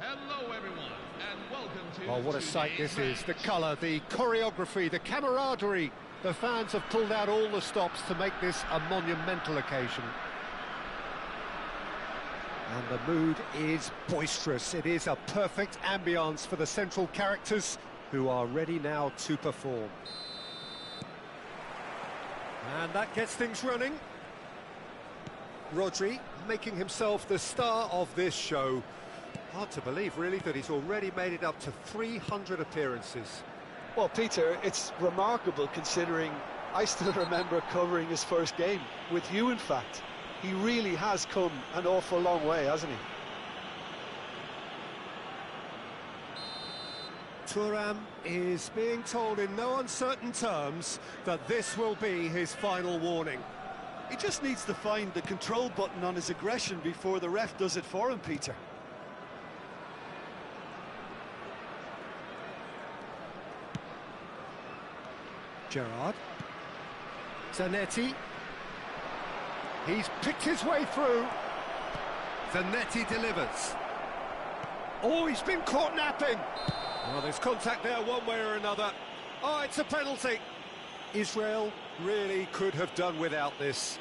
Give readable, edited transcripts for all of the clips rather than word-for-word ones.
Hello everyone, and welcome to... Oh, what a sight this is. The match. colour, the choreography, the camaraderie. The fans have pulled out all the stops to make this a monumental occasion. And the mood is boisterous. It is a perfect ambience for the central characters who are ready now to perform. And that gets things running. Rodri making himself the star of this show. Hard to believe, really, that he's already made it up to 300 appearances. Well, Peter, it's remarkable considering I still remember covering his first game, with you in fact. He really has come an awful long way, hasn't he? Thuram is being told in no uncertain terms that this will be his final warning. He just needs to find the control button on his aggression before the ref does it for him, Peter. Gerrard. Zanetti. He's picked his way through. Zanetti delivers. Oh, he's been caught napping. Well, there's contact there one way or another. Oh, it's a penalty. Israel really could have done without this.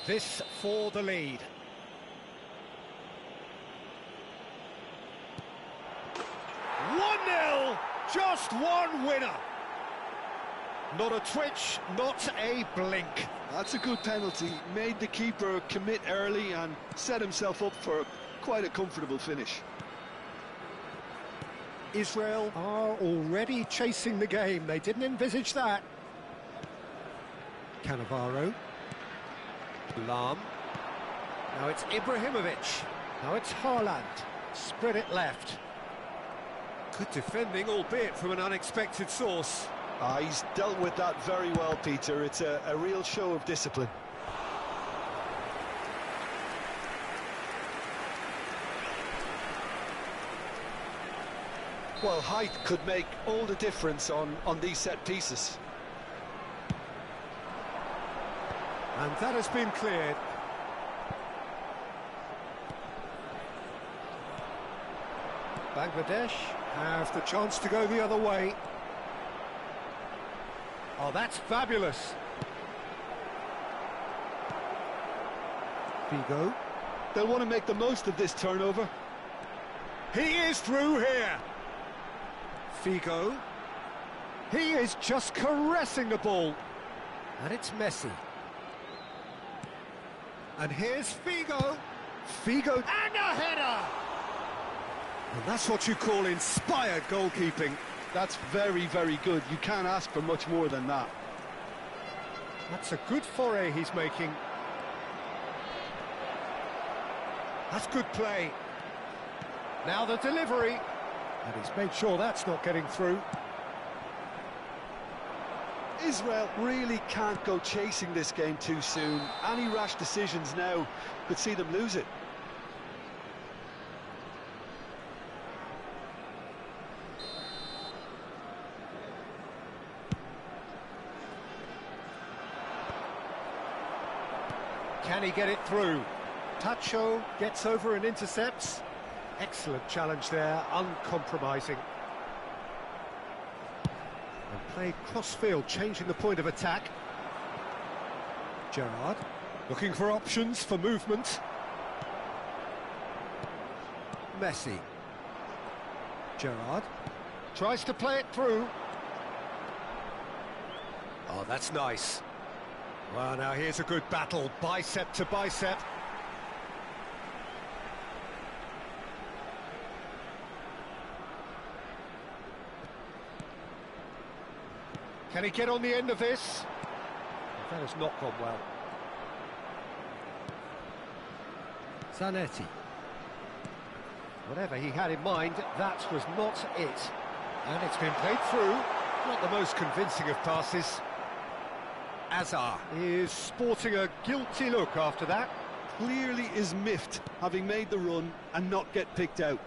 This for the lead. Just one winner. Not a twitch, not a blink. That's a good penalty. Made the keeper commit early and set himself up for quite a comfortable finish. Israel are already chasing the game. They didn't envisage that. Cannavaro. Lam. Now it's Ibrahimovic. Now it's Haaland. Spread it left. Good defending, albeit from an unexpected source. He's dealt with that very well, Peter. It's a real show of discipline. Well, height could make all the difference on these set pieces. And that has been cleared. Bangladesh have the chance to go the other way. Oh, that's fabulous. Figo. They'll want to make the most of this turnover. He is through here. Figo. He is just caressing the ball. And it's Messi. And here's Figo. Figo. And a header! And that's what you call inspired goalkeeping. That's very, very good. You can't ask for much more than that. That's a good foray he's making. That's good play. Now the delivery. And he's made sure that's not getting through. Israel really can't go chasing this game too soon. Any rash decisions now could see them lose it. Can he get it through? Tacho gets over and intercepts. Excellent challenge there, uncompromising. And play cross-field, changing the point of attack. Gerrard, looking for options for movement. Messi. Gerrard, tries to play it through. Oh, that's nice. Well, now here's a good battle, bicep to bicep. Can he get on the end of this? That has not gone well. Zanetti. Whatever he had in mind, that was not it. And it's been played through. Not the most convincing of passes. Azar is sporting a guilty look after that. Clearly is miffed, having made the run and not get picked out.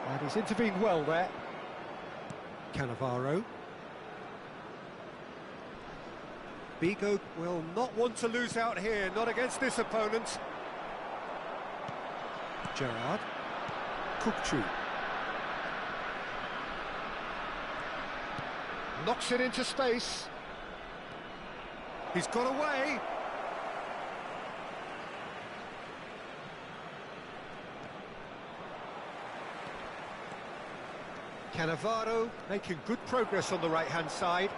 And he's intervened well there. Cannavaro. Bigo will not want to lose out here, not against this opponent. Gerrard. Kukçu. Knocks it into space. He's got away. Cannavaro making good progress on the right-hand side.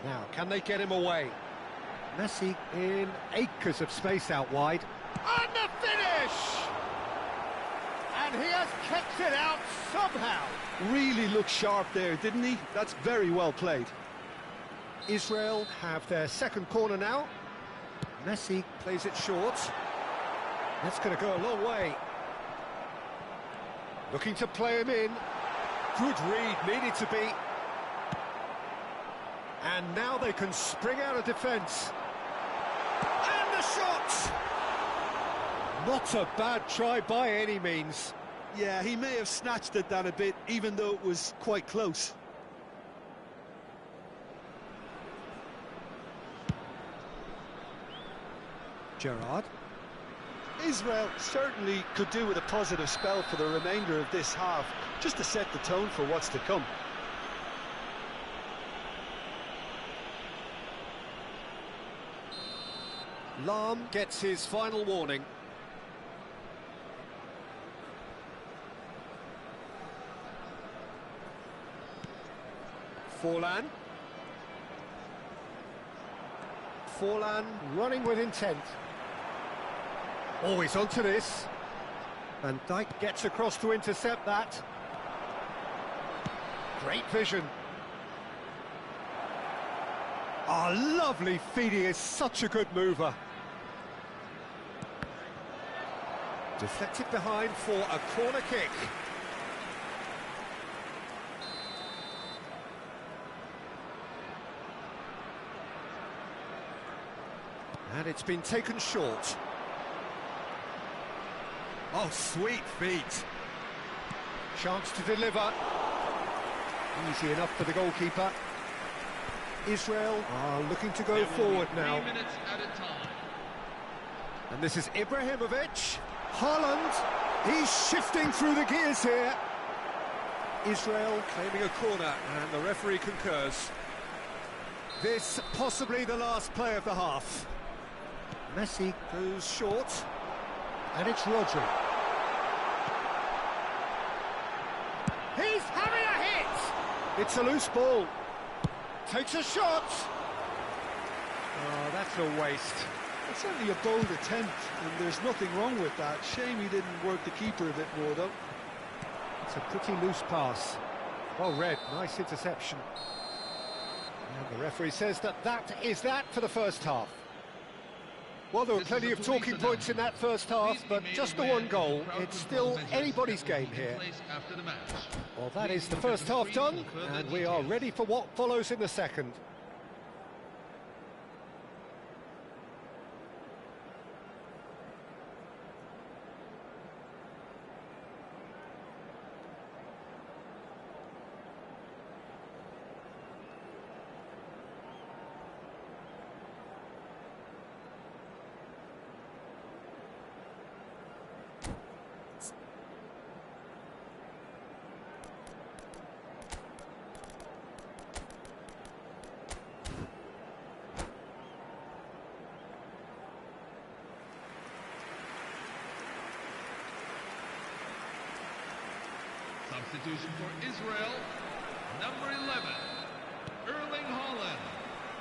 Now, can they get him away? Messi in acres of space out wide. And the finish! And he has kept it out somehow. Really looked sharp there, didn't he? That's very well played. Israel have their second corner now. Messi plays it short. That's going to go a long way. Looking to play him in. Good read, needed to be. And now they can spring out of defence. And the shot! Not a bad try by any means. Yeah, he may have snatched at that a bit, even though it was quite close. Gerrard. Israel certainly could do with a positive spell for the remainder of this half, just to set the tone for what's to come. Lahm gets his final warning. Forlan. Forlan running with intent. Always onto this. And Dijk gets across to intercept that. Great vision. Oh, lovely feed. He is such a good mover. Deflected behind for a corner kick. And it's been taken short. Oh, sweet feet. Chance to deliver. Easy enough for the goalkeeper. Israel are looking to go forward now. 3 minutes at a time. And this is Ibrahimovic. Haaland, he's shifting through the gears here. Israel claiming a corner, and the referee concurs. This possibly the last play of the half. Messi goes short, and it's Rodri. He's having a hit! It's a loose ball. Takes a shot. Oh, that's a waste. It's certainly a bold attempt, and there's nothing wrong with that. Shame he didn't work the keeper a bit more, though. It's a pretty loose pass. Well read, nice interception. And the referee says that is that for the first half. Well, there were plenty of talking points in that first half, but just the one goal. It's still anybody's game here. Well, that is the first half done, and we are ready for what follows in the second. Substitution for Israel, number 11, Erling Haaland.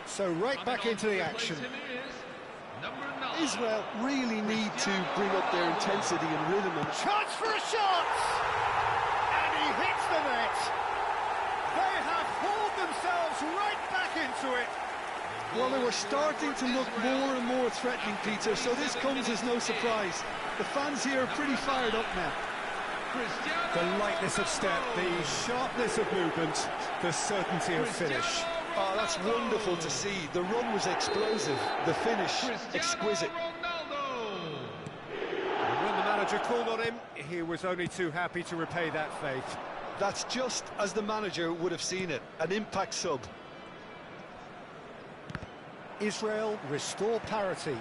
So right back into the action. Number 9. Israel really need to bring up their intensity and rhythm. And Chance for a shot! And he hits the net. They have hauled themselves right back into it. well, they were starting to look more and more threatening, Peter, so this comes as no surprise. The fans here are pretty fired up now. The lightness of step, the sharpness of movement, the certainty of finish. Oh, that's wonderful to see. The run was explosive, the finish exquisite. And when the manager called on him, he was only too happy to repay that faith. That's just as the manager would have seen it, an impact sub. Israel restore parity.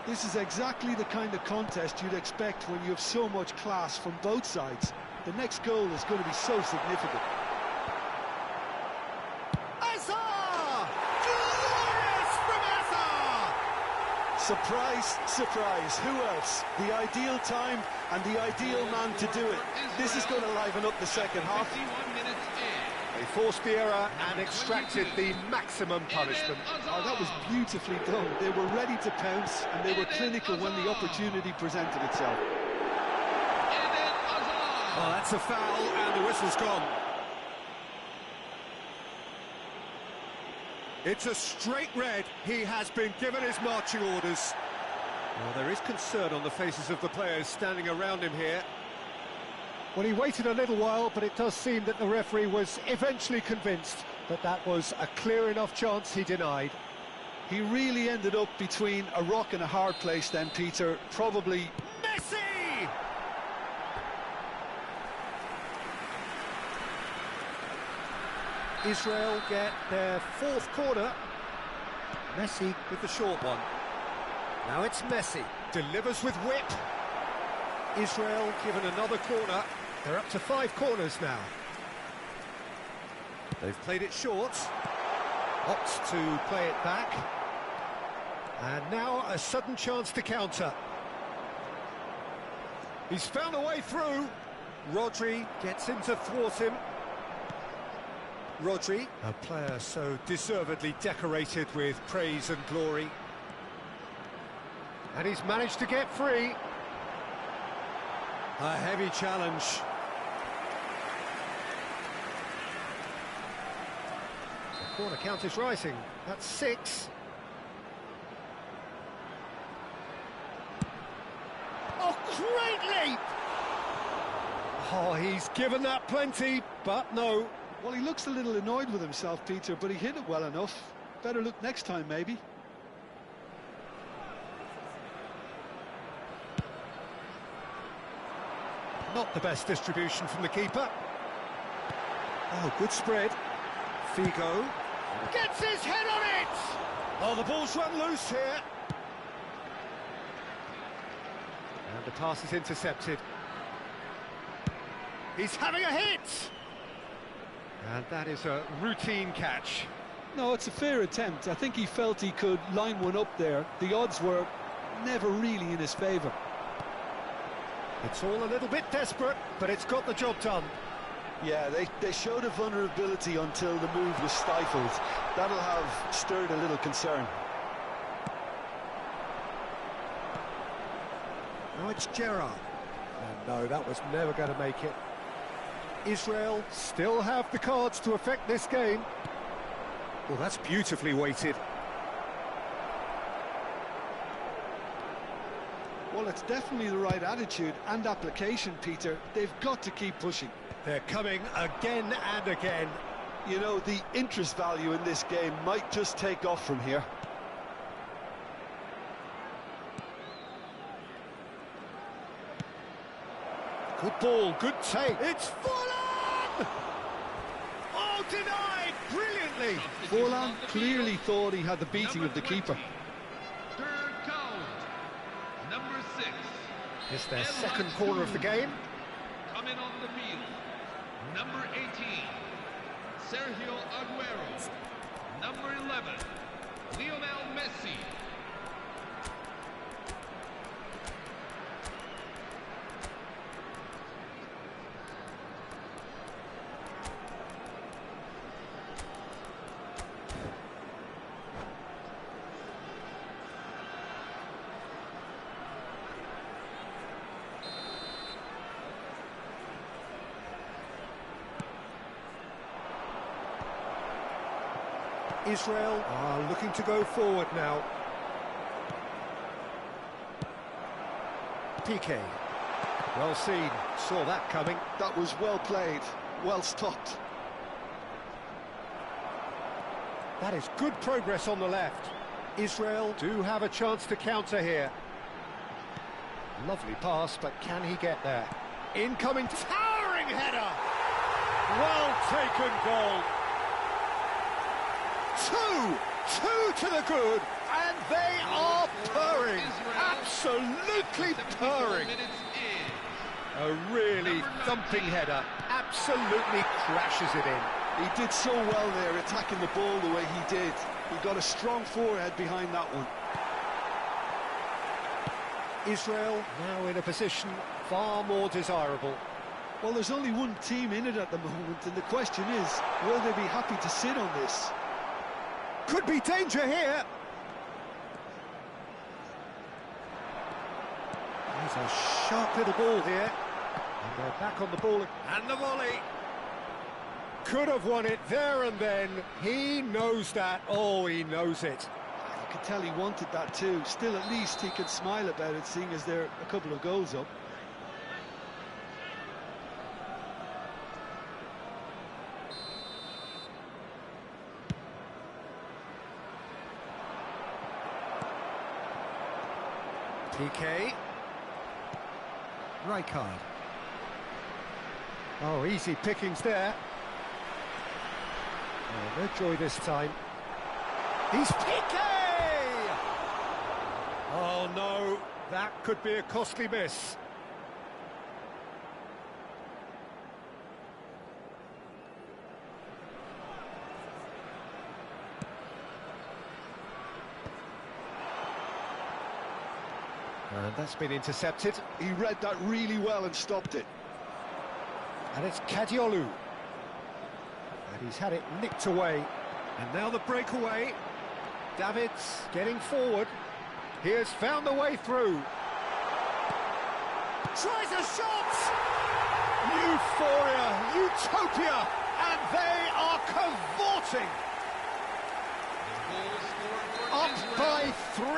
This is exactly the kind of contest you'd expect when you have so much class from both sides. The next goal is going to be so significant. Azar! Glorious from Azar! Surprise, surprise, who else? The ideal time and the ideal man to do it. This is going to liven up the second half. 51 minutes in. They forced the error and extracted the maximum punishment. Oh, that was beautifully done. They were ready to pounce and they were clinical when the opportunity presented itself. Oh, that's a foul and the whistle's gone. It's a straight red. He has been given his marching orders. Well, there is concern on the faces of the players standing around him here. Well, he waited a little while, but it does seem that the referee was eventually convinced that that was a clear enough chance he denied. He really ended up between a rock and a hard place then, Peter. Probably... Messi! Israel get their fourth corner. Messi with the short one. Now it's Messi. Delivers with whip. Israel given another corner. They're up to 5 corners now. They've played it short. Opts to play it back. And now a sudden chance to counter. He's found a way through. Rodri gets in to thwart him. Rodri, a player so deservedly decorated with praise and glory. And he's managed to get free. A heavy challenge. The corner count is rising. That's 6. Oh, great leap! Oh, he's given that plenty, but no. Well, he looks a little annoyed with himself, Peter, but he hit it well enough. Better look next time, maybe. Not the best distribution from the keeper. Oh, good spread. Figo gets his head on it! Oh, the ball's run loose here. And the pass is intercepted. He's having a hit! And that is a routine catch. No, it's a fair attempt. I think he felt he could line one up there. The odds were never really in his favour. It's all a little bit desperate, but it's got the job done. Yeah, they showed a vulnerability until the move was stifled. That'll have stirred a little concern. Now it's Gerrard. And no, that was never going to make it. Israel still have the cards to affect this game. Well, that's beautifully weighted. Well, it's definitely the right attitude and application, Peter. They've got to keep pushing. They're coming again and again. You know, the interest value in this game might just take off from here. Good ball, good take. It's Forlan! Oh, denied brilliantly. Forlan clearly thought he had the beating of the keeper. Third count. Number 6. It's their second corner of the game. Coming on the field. Number 18. Sergio Aguero. Number 11. Lionel Messi. Israel are looking to go forward now. Piqué. Well seen. Saw that coming. That was well played, well stopped. That is good progress on the left. Israel do have a chance to counter here. Lovely pass, but can he get there? Incoming towering header! Well taken goal. 2! Two to the good, and they are purring, absolutely purring. A really thumping header, absolutely crashes it in. He did so well there, attacking the ball the way he did. He got a strong forehead behind that one. Israel now in a position far more desirable. Well, there's only one team in it at the moment, and the question is, will they be happy to sit on this? Could be danger here. There's a sharp little ball here. And they're back on the ball. And the volley. Could have won it there and then. He knows that. Oh, he knows it. You could tell he wanted that too. Still, at least he can smile about it, seeing as they're a couple of goals up. PK. Rijkaard. Oh, easy pickings there. Oh, no joy this time. He's PK! Oh no, that could be a costly miss. And that's been intercepted. He read that really well and stopped it. And it's Kadiolu. And he's had it nicked away. And now the breakaway. Davids getting forward. He has found the way through. Tries a shot! Euphoria, utopia, and they are cavorting. Up by 3.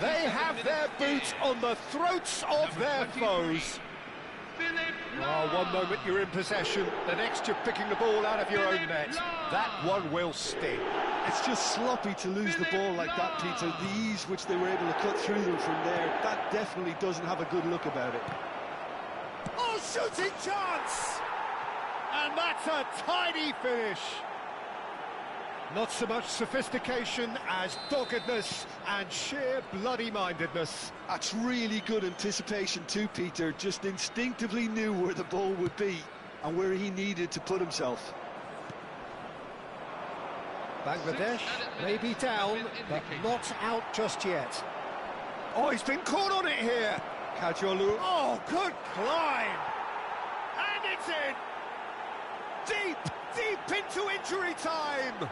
They have their boots on the throats of their foes. Oh, one moment you're in possession, the next you're picking the ball out of your own net. That one will sting. It's just sloppy to lose the ball like that, Peter. The ease which they were able to cut through them from there, that definitely doesn't have a good look about it. Oh, shooting chance! And that's a tidy finish. Not so much sophistication as doggedness and sheer bloody-mindedness. That's really good anticipation too, Peter. Just instinctively knew where the ball would be and where he needed to put himself. Bangladesh may be down, but not out just yet. Oh, he's been caught on it here. Kadiolu. Oh, good climb. And it's in. Deep into injury time.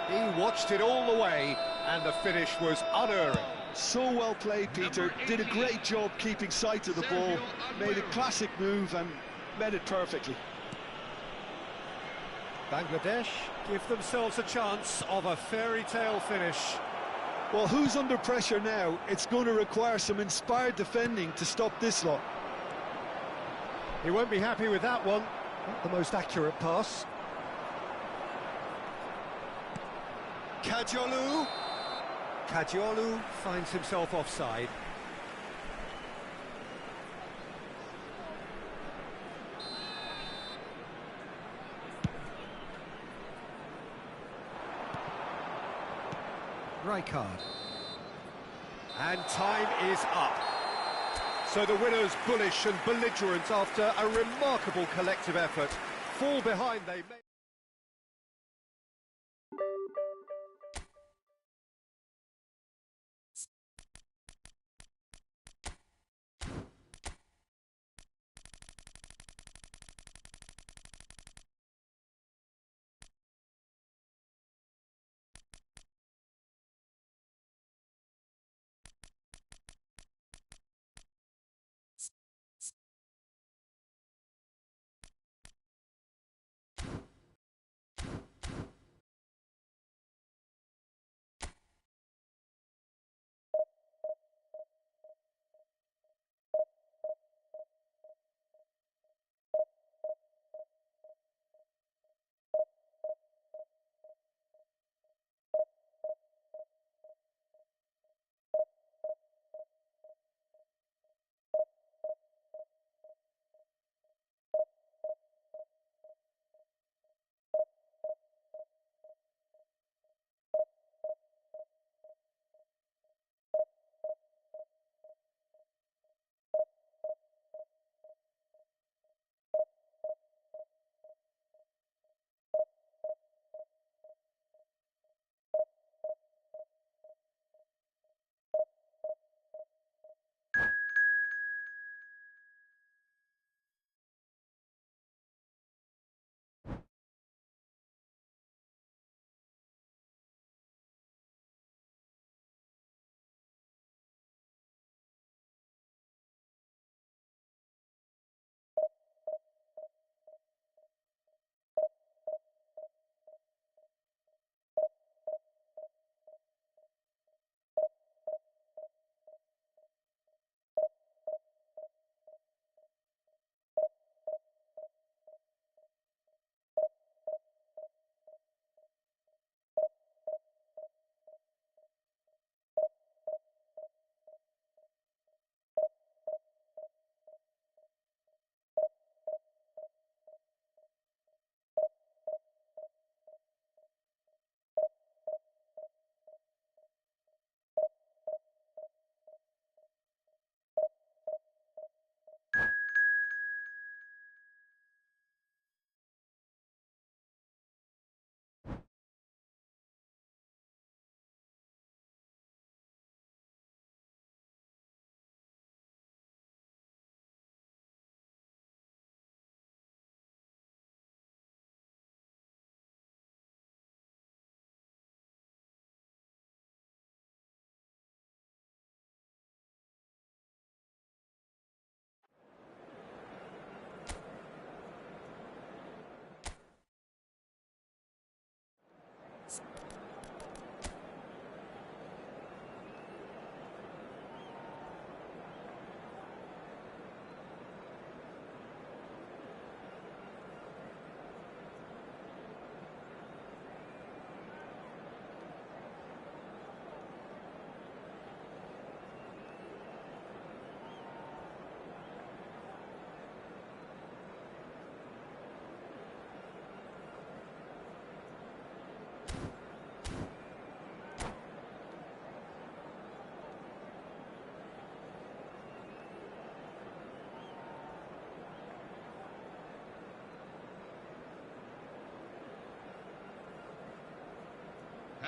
He watched it all the way, and the finish was unerring. So well played, Peter. Did a great job keeping sight of the ball. Made a classic move and met it perfectly. Bangladesh give themselves a chance of a fairy tale finish. Well, who's under pressure now? It's going to require some inspired defending to stop this lot. He won't be happy with that one. Not the most accurate pass. Kadiolu. Kadiolu finds himself offside. Rijkaard. And time is up. So the winners, bullish and belligerent after a remarkable collective effort, fall behind they may...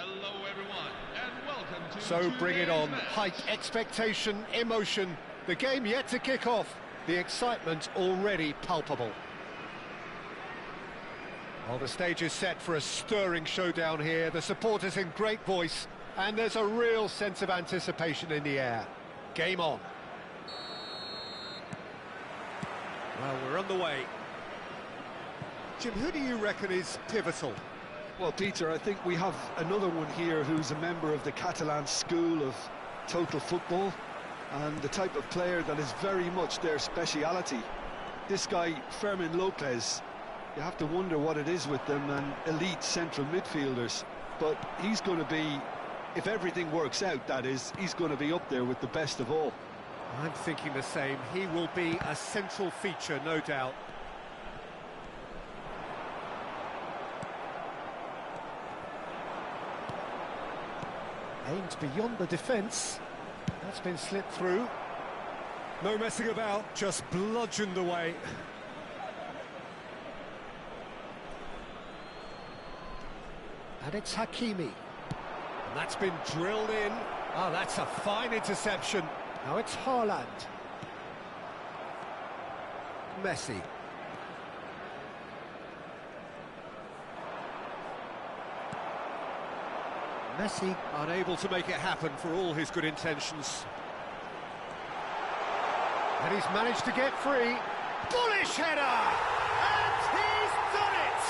Hello everyone, and welcome to So bring it on. today's match. Height, expectation, emotion. The game yet to kick off. The excitement already palpable. Well, the stage is set for a stirring showdown here. The supporters in great voice, and there's a real sense of anticipation in the air. Game on. Well, we're on the way. Jim, who do you reckon is pivotal? Well, Peter, I think we have another one here who's a member of the Catalan school of total football, and the type of player that is very much their speciality. This guy, Fermin Lopez, you have to wonder what it is with them and elite central midfielders, but he's going to be, if everything works out, that is, he's going to be up there with the best of all. I'm thinking the same. He will be a central feature, no doubt. Aimed beyond the defence. That's been slipped through. No messing about, just bludgeoned away. And it's Hakimi. And that's been drilled in. Oh, that's a fine interception. Now it's Haaland. Messi. Messi unable to make it happen for all his good intentions. And he's managed to get free. Bullish header! And he's done it!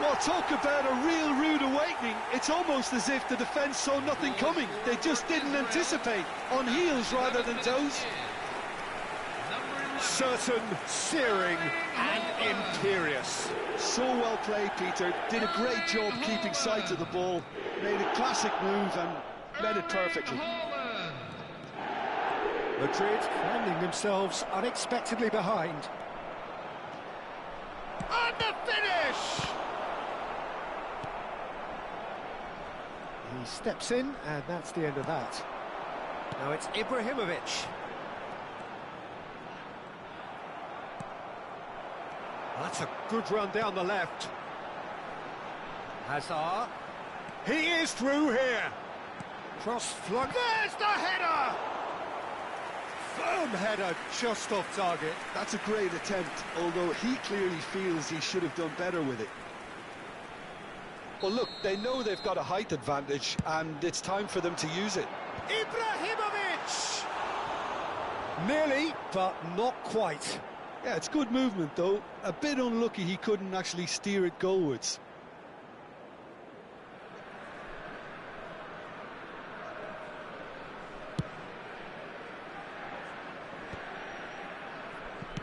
Well, talk about a real rude awakening. It's almost as if the defence saw nothing coming. They just didn't anticipate. On heels rather than toes. Certain, searing and imperious. So well played, Peter. Did a great job keeping sight of the ball. Made a classic move and led it perfectly. Madrid finding themselves unexpectedly behind. And the finish! He steps in, and that's the end of that. Now it's Ibrahimovic. That's a good run down the left. Hazard. He is through here. Cross flung. There's the header! Firm header just off target. That's a great attempt, although he clearly feels he should have done better with it. Well, look, they know they've got a height advantage, and it's time for them to use it. Ibrahimovic! Nearly, but not quite. Yeah, it's good movement, though. A bit unlucky he couldn't actually steer it goalwards.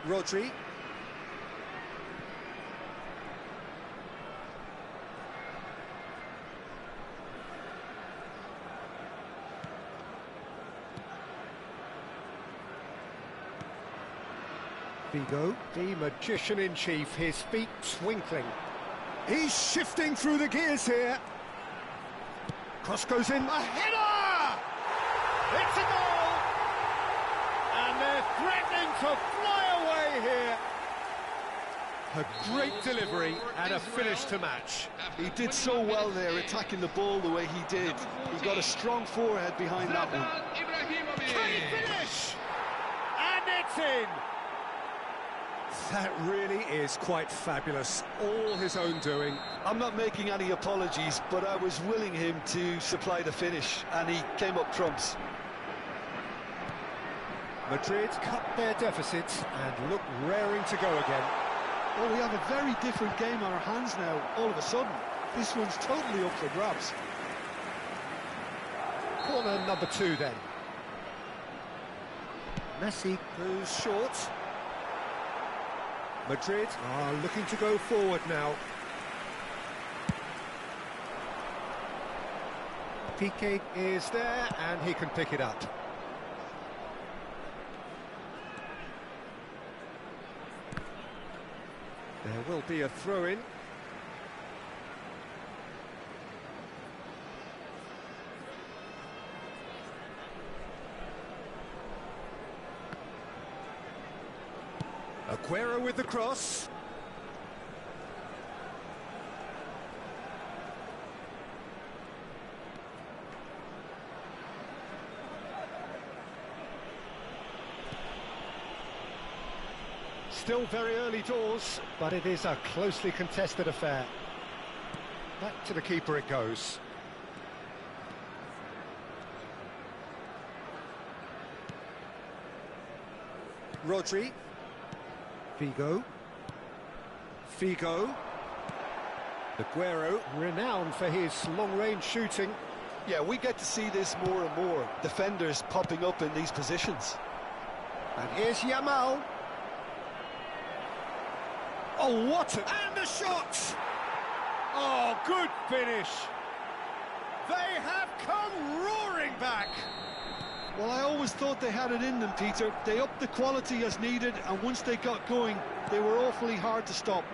Rodri. Vigo, the magician-in-chief, his feet twinkling. He's shifting through the gears here. Cross goes in. A header! It's a goal! And they're threatening to fly away here. A great delivery and a finish to match. He did so well there, attacking the ball the way he did. He got a strong forehead behind that one. Can he finish? And it's in! That really is quite fabulous. All his own doing. I'm not making any apologies, but I was willing him to supply the finish, and he came up trumps. Madrid cut their deficit and look raring to go again. Well, we have a very different game on our hands now, all of a sudden. This one's totally up for grabs. Corner number 2 then. Messi goes short. Madrid are looking to go forward now. Piqué is there and he can pick it up. There will be a throw-in. Aguero with the cross. still very early doors, but it is a closely contested affair. Back to the keeper it goes. Rodri. Figo. Aguero, renowned for his long-range shooting. Yeah, we get to see this more and more. Defenders popping up in these positions. And here's Yamal. Oh, what a... And the shot! Oh, good finish. They have come roaring back. Well, I always thought they had it in them, Peter. They upped the quality as needed, and once they got going, they were awfully hard to stop.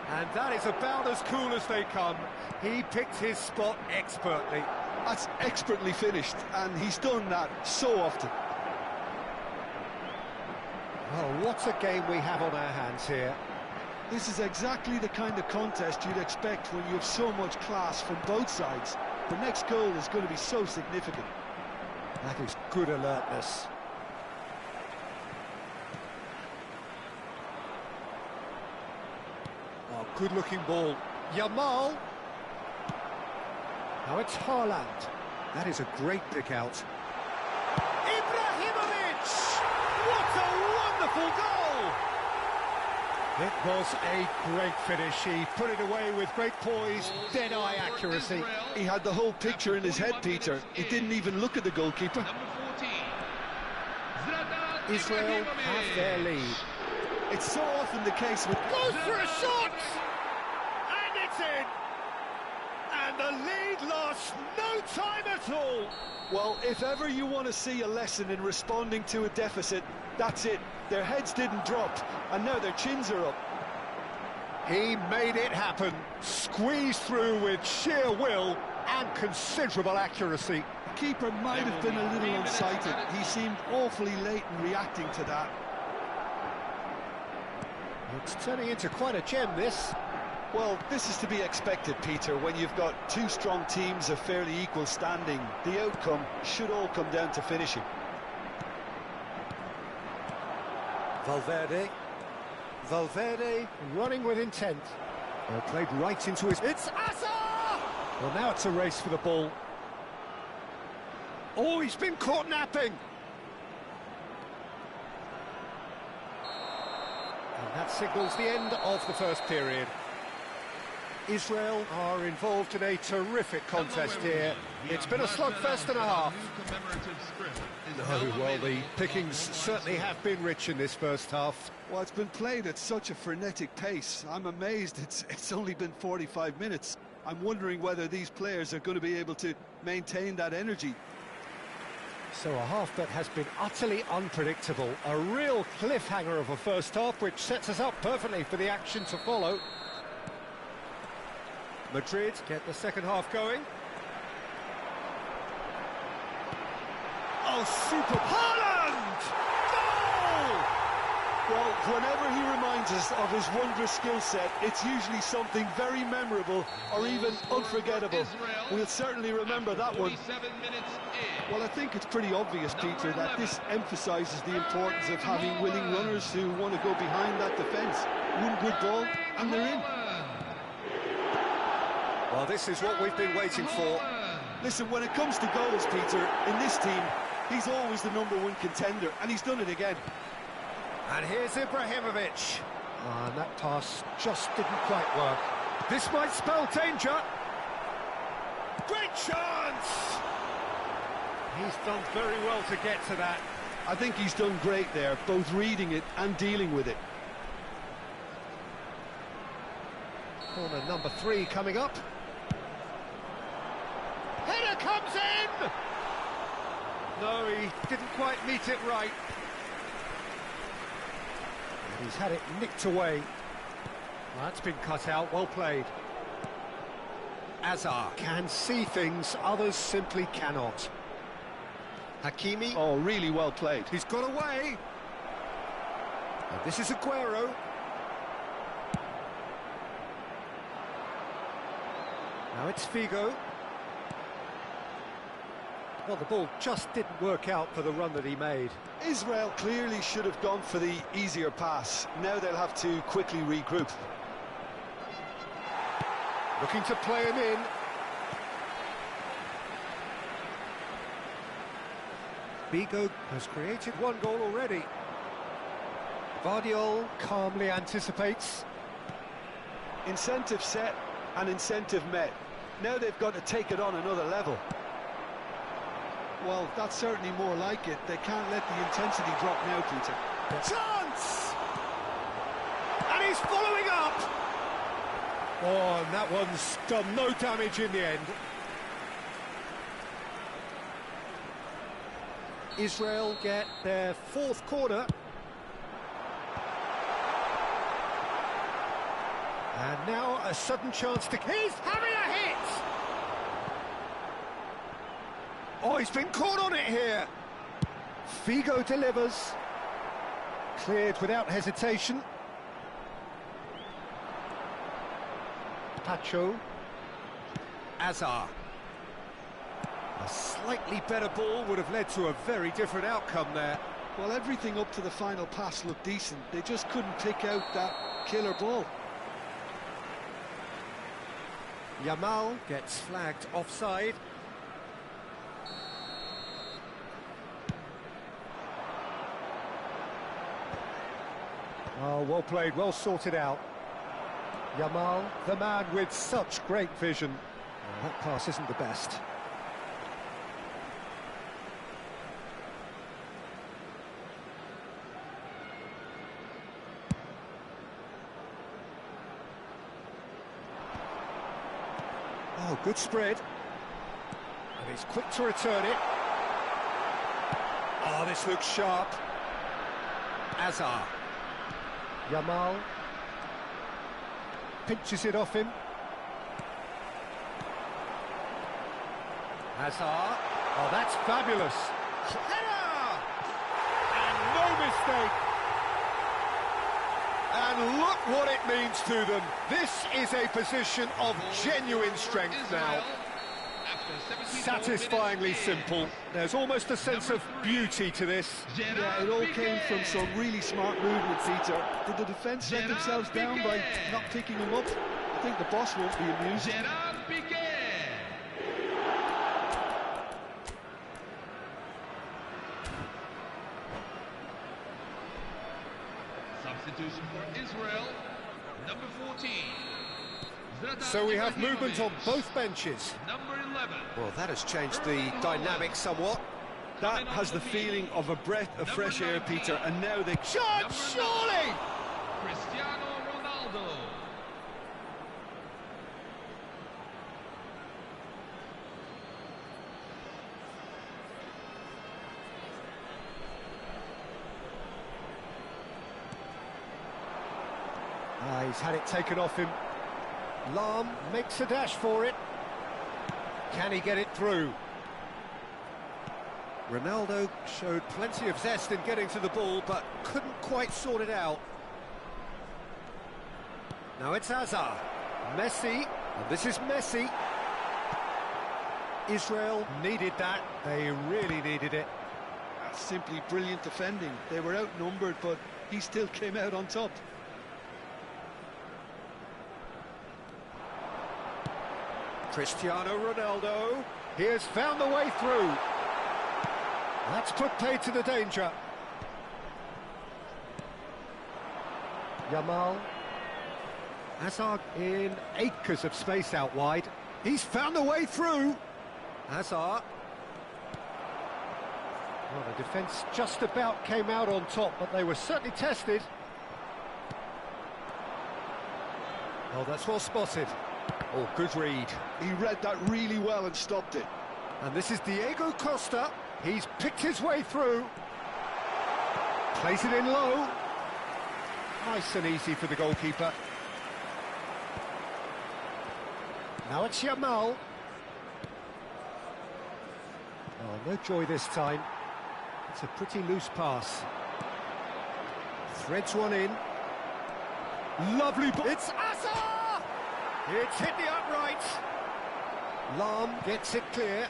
And that is about as cool as they come. He picked his spot expertly. That's expertly finished, and he's done that so often. Well, what a game we have on our hands here. This is exactly the kind of contest you'd expect when you have so much class from both sides. The next goal is going to be so significant. That is good alertness. Oh, good-looking ball. Yamal. Now it's Haaland. That is a great pick out. Ibrahimovic! What a wonderful goal! It was a great finish. He put it away with great poise, dead-eye accuracy. He had the whole picture in his head, Peter. He didn't even look at the goalkeeper. Israel have their lead. It's so often the case with... Goes for a shot! And it's in! And the lead lasts no time at all! Well, if ever you want to see a lesson in responding to a deficit, that's it. Their heads didn't drop, and now their chins are up. He made it happen, squeezed through with sheer will and considerable accuracy. The keeper might have been a little unsighted. He seemed awfully late in reacting to that. It's turning into quite a gem, this. Well, this is to be expected, Peter, when you've got two strong teams of fairly equal standing. The outcome should all come down to finishing. Valverde running with intent. Well, played right into his... It's Asa! Well, now it's a race for the ball. Oh, he's been caught napping. And that signals the end of the first period. Israel are involved in a terrific contest here. It's been a slugfest and a half. No, well, the pickings certainly have been rich in this first half. Well, it's been played at such a frenetic pace. I'm amazed it's only been 45 minutes. I'm wondering whether these players are going to be able to maintain that energy. So a half that has been utterly unpredictable. A real cliffhanger of a first half, which sets us up perfectly for the action to follow. Madrid get the second half going. Oh, super! Haaland! Goal! Well, whenever he reminds us of his wondrous skill set, it's usually something very memorable or even unforgettable. We'll certainly remember that one. Well, I think it's pretty obvious, Peter, that this emphasises the importance of having willing runners who want to go behind that defence. One good ball, and they're in. Well, this is what we've been waiting for. Listen, when it comes to goals, Peter, in this team, he's always the #1 contender, and he's done it again. And here's Ibrahimovic. And that pass just didn't quite work. This might spell danger. Great chance! He's done very well to get to that. I think he's done great there, both reading it and dealing with it. Corner number 3 coming up. Header comes in! No, he didn't quite meet it right. And he's had it nicked away. Well, that's been cut out, well played. Azar can see things others simply cannot. Hakimi. Oh, really well played. He's got away. And this is Aguero. Now it's Figo. Well, the ball just didn't work out for the run that he made. Israel clearly should have gone for the easier pass. Now they'll have to quickly regroup. Looking to play him in. Bigo has created one goal already. Vardiol calmly anticipates. Incentive set and incentive met. Now they've got to take it on another level. Well, that's certainly more like it. They can't let the intensity drop now, Peter. Chance! And he's following up! Oh, and that one's done no damage in the end. Israel get their fourth corner. And now a sudden chance to... He's having a hit! Oh, he's been caught on it here. Figo delivers. Cleared without hesitation. Pacho. Azar. A slightly better ball would have led to a very different outcome there. Well, everything up to the final pass looked decent. They just couldn't pick out that killer ball. Yamal gets flagged offside. Oh, well played, well sorted out. Yamal, the man with such great vision. Oh, that pass isn't the best. Oh, good spread. And he's quick to return it. Oh, this looks sharp. Azar. Yamal. Pinches it off him. Azar. Oh, that's fabulous. Header! And no mistake. And look what it means to them. This is a position of genuine strength now. Satisfyingly simple. There's almost a sense of beauty to this. Yeah, it all came from some really smart movement, Peter. Did the defence let themselves down by not picking him up? I think the boss won't be amused. Substitution for Israel, number 14. So we have movement on both benches. Number 11. Well, that has changed the dynamic somewhat. That has the feeling of a breath of fresh air, Peter, and now they... Shot, surely! Cristiano Ronaldo. He's had it taken off him. Lam makes a dash for it. Can he get it through? Ronaldo showed plenty of zest in getting to the ball, but couldn't quite sort it out. Now it's Azar. Messi, and this is Messi. Israel needed that. They really needed it. That's simply brilliant defending. They were outnumbered, but he still came out on top. Cristiano Ronaldo, he has found the way through. That's put paid to the danger. Yamal. Hazard in acres of space out wide. He's found the way through. Hazard. Well, the defence just about came out on top, but they were certainly tested. Oh, that's well spotted. Oh, good read. He read that really well and stopped it. And this is Diego Costa. He's picked his way through. Plays it in low. Nice and easy for the goalkeeper. Now it's Yamal. Oh, no joy this time. It's a pretty loose pass. Threads one in. Lovely ball. It's Azar! It's hit the upright. Lam gets it clear.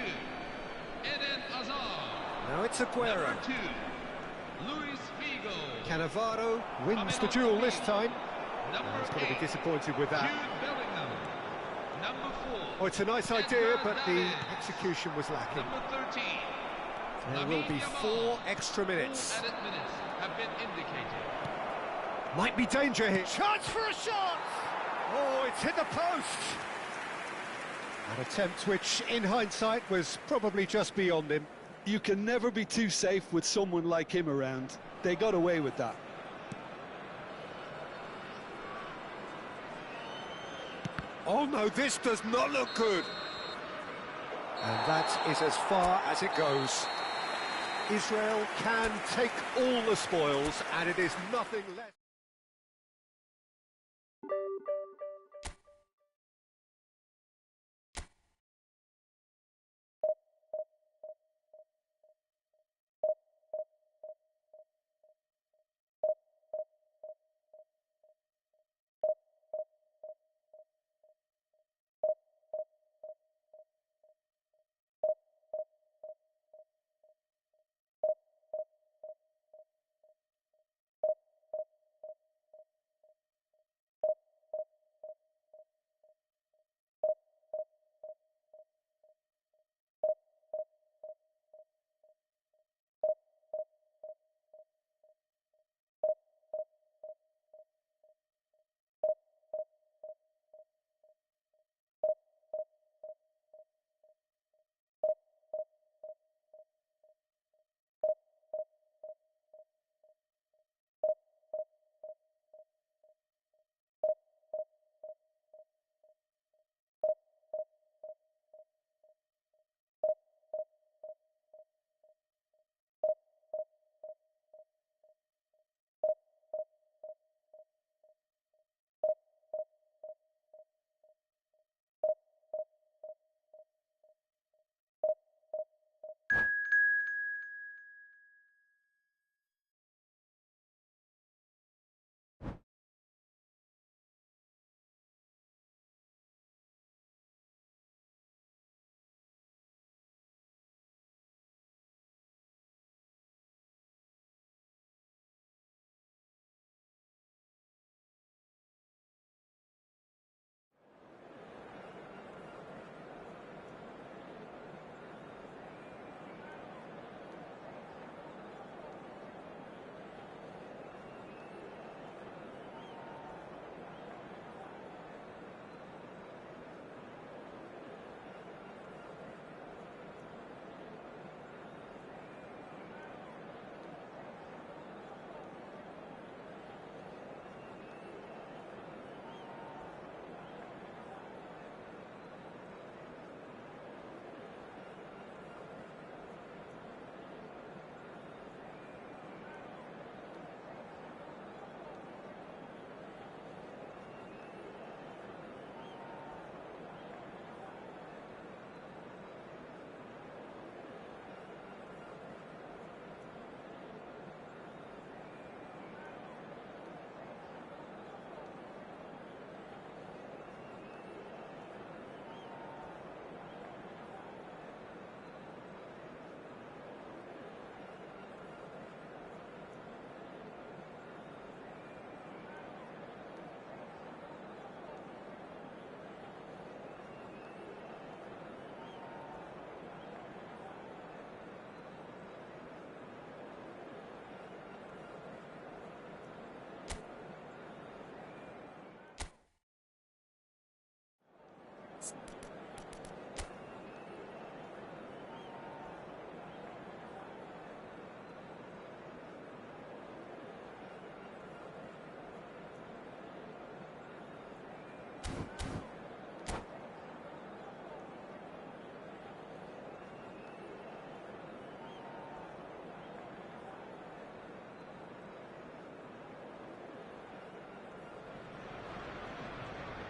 Eden Hazard. Now it's Aguero. Number 2, Luis Figo. Cannavaro wins the duel this time. Number He's going to be 8, disappointed with Jude that. Bellingham. Number 4, Oh, it's a nice idea, but the execution was lacking. number 13. There will be 4 extra minutes. 4 added minutes have been indicated. Might be danger here. Chance for a shot! Oh, it's hit the post! An attempt which, in hindsight, was probably just beyond him. You can never be too safe with someone like him around. They got away with that. Oh no, this does not look good. And that is as far as it goes. Israel can take all the spoils, and it is nothing less.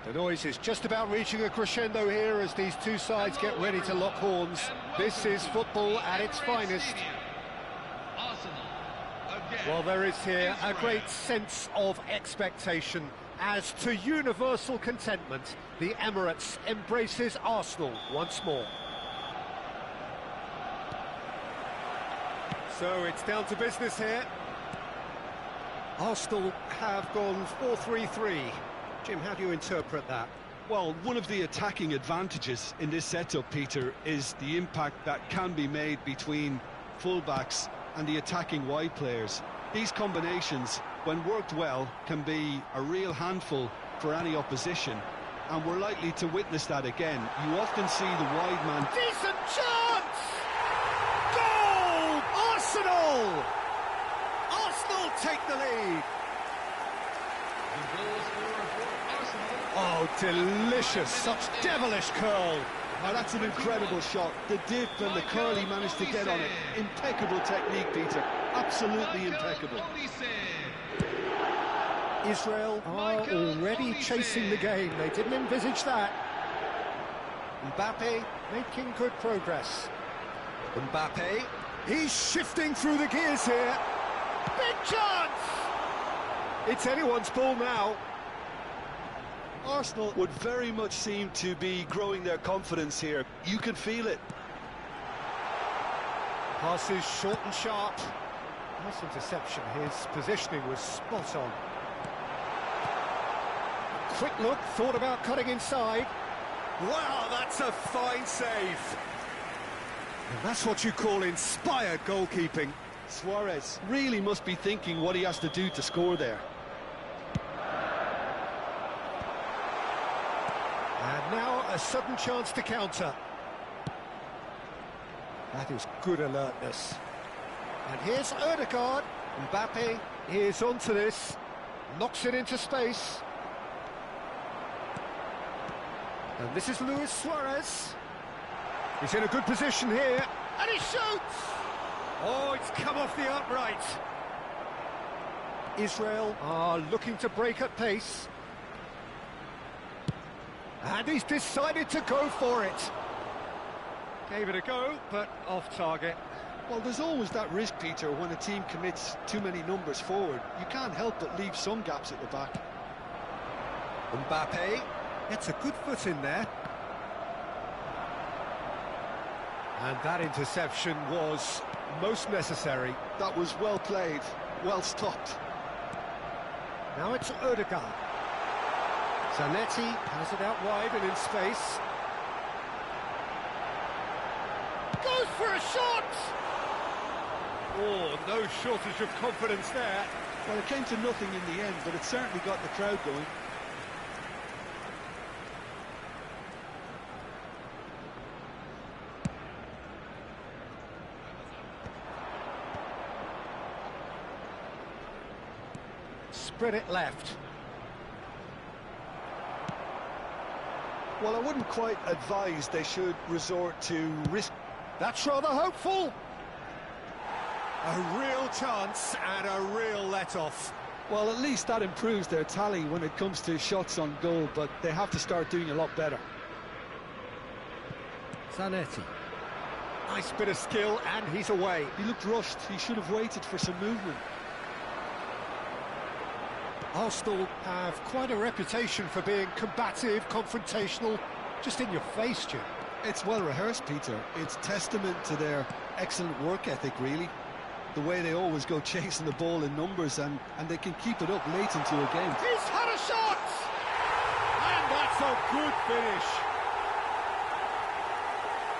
The noise is just about reaching a crescendo here as these two sides get ready to lock horns. This is football at its finest. Well, there is here a great sense of expectation as to universal contentment. The Emirates embraces Arsenal once more. So it's down to business here. Arsenal have gone 4-3-3. Jim, how do you interpret that? Well, one of the attacking advantages in this setup, Peter, is the impact that can be made between fullbacks and the attacking wide players. These combinations, when worked well, can be a real handful for any opposition, and we're likely to witness that again. You often see the wide man... Decent chance! Goal! Arsenal! Arsenal take the lead. The goal scorer for Arsenal. Oh, delicious! Such devilish curl. Now that's an incredible shot. The dip and the curl he managed to get on it. Impeccable technique, Peter. Absolutely impeccable. Israel are already chasing the game. They didn't envisage that. Mbappe making good progress. Mbappe, he's shifting through the gears here. Big chance! It's anyone's ball now. Arsenal would very much seem to be growing their confidence here. You can feel it. Passes short and sharp. Nice interception. His positioning was spot on. Quick look, thought about cutting inside. Wow, that's a fine save. And that's what you call inspired goalkeeping. Suarez really must be thinking what he has to do to score there. And now a sudden chance to counter. That is good alertness. And here's Odegaard. Mbappe is onto this. Knocks it into space. And this is Luis Suarez. He's in a good position here. And he shoots! Oh, it's come off the upright. Israel are looking to break at pace. And he's decided to go for it. Gave it a go, but off target. Well, there's always that risk, Peter, when a team commits too many numbers forward. You can't help but leave some gaps at the back. Mbappe gets a good foot in there. And that interception was most necessary. That was well played, well stopped. Now it's Odegaard. Zanetti has it out wide and in space. Goes for a shot! Oh, no shortage of confidence there. Well, it came to nothing in the end, but it certainly got the crowd going. Spread it left. Well, I wouldn't quite advise they should resort to risk. That's rather hopeful. A real chance and a real let-off. Well, at least that improves their tally when it comes to shots on goal, but they have to start doing a lot better. Zanetti. Nice bit of skill, and he's away. He looked rushed. He should have waited for some movement. Arsenal have quite a reputation for being combative, confrontational, just in your face, Jim. It's well rehearsed, Peter. It's testament to their excellent work ethic, really. The way they always go chasing the ball in numbers, and they can keep it up late into a game. He's had a shot! And that's a good finish.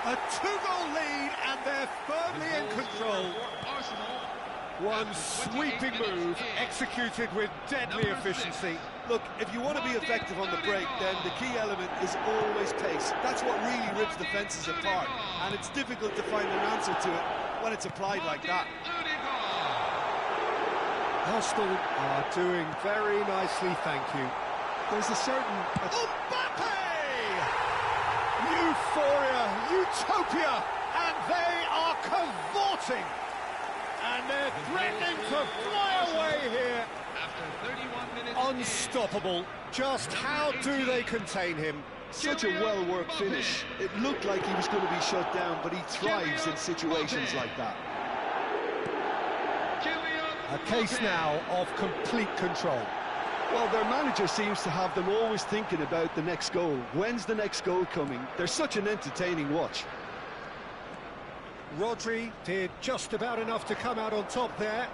A 2-goal lead, and they're firmly in control. One sweeping move, executed with deadly efficiency. Look, if you want to be effective on the break, then the key element is always pace. That's what really rips defences apart, and it's difficult to find an answer to it when it's applied like that. Arsenal are doing very nicely, thank you. There's a certain... Mbappe! Euphoria, utopia, and they are cavorting. And they're threatening to fly away here. After 31 minutes. Unstoppable. Just how do they contain him? Such a well-worked finish. It looked like he was going to be shut down, but he thrives in situations like that. A case now of complete control. Well, their manager seems to have them always thinking about the next goal. When's the next goal coming? They're such an entertaining watch. Rodri did just about enough to come out on top there.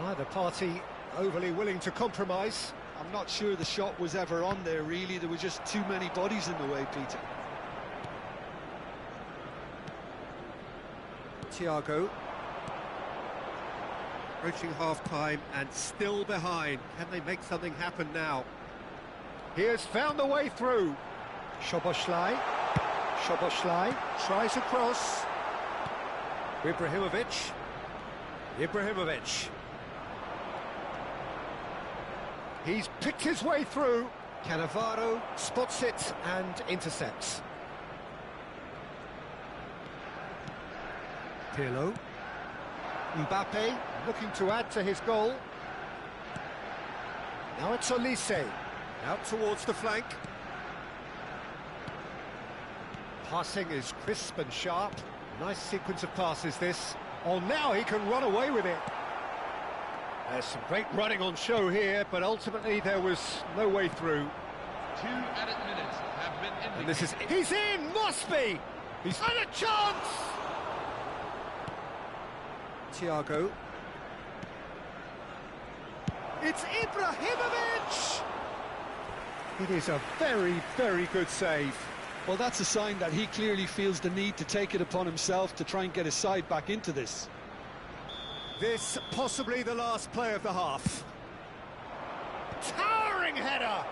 Neither party overly willing to compromise. I'm not sure the shot was ever on there, really. There were just too many bodies in the way, Peter. Thiago. Approaching half-time and still behind. Can they make something happen now? He has found the way through. Szoboszlai. Szoboszlai tries a cross. Ibrahimovic. Ibrahimovic. He's picked his way through. Cannavaro spots it and intercepts. Pirlo. Mbappe looking to add to his goal. Now it's Olise. Out towards the flank. Passing is crisp and sharp. Nice sequence of passes this. Oh, now he can run away with it. There's some great running on show here, but ultimately there was no way through. 2 added minutes have been indicated. And this is... He's in! Must be! He's had a chance! Thiago. It's Ibrahimovic! It is a very, very good save. Well, that's a sign that he clearly feels the need to take it upon himself to try and get his side back into this. This possibly the last play of the half. Towering header!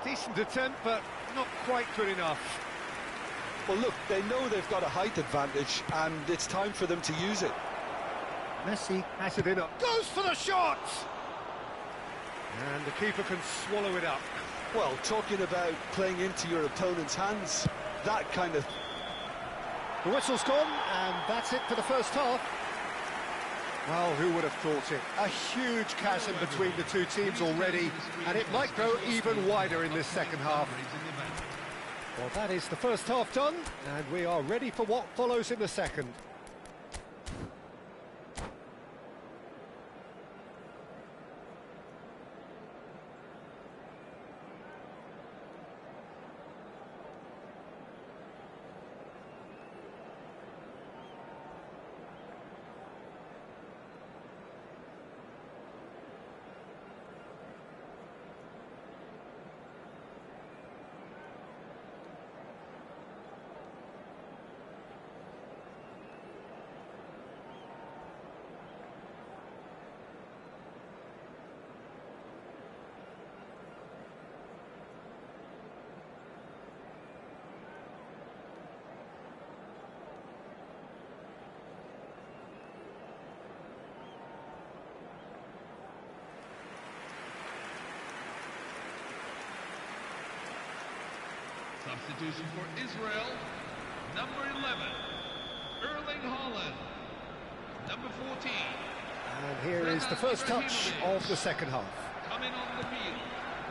Decent attempt, but not quite good enough. Well, look, they know they've got a height advantage, and it's time for them to use it. Messi has it in up. Goes for the shot! And the keeper can swallow it up. Well, talking about playing into your opponent's hands, that kind of... The whistle's gone, and that's it for the first half. Well, who would have thought it? A huge chasm between the two teams already, and it might grow even wider in this second half. Well, that is the first half done, and we are ready for what follows in the second. Substitution for Israel, number 11, Erling Haaland. Number 14. And here is the first touch of the second half. Coming on the field.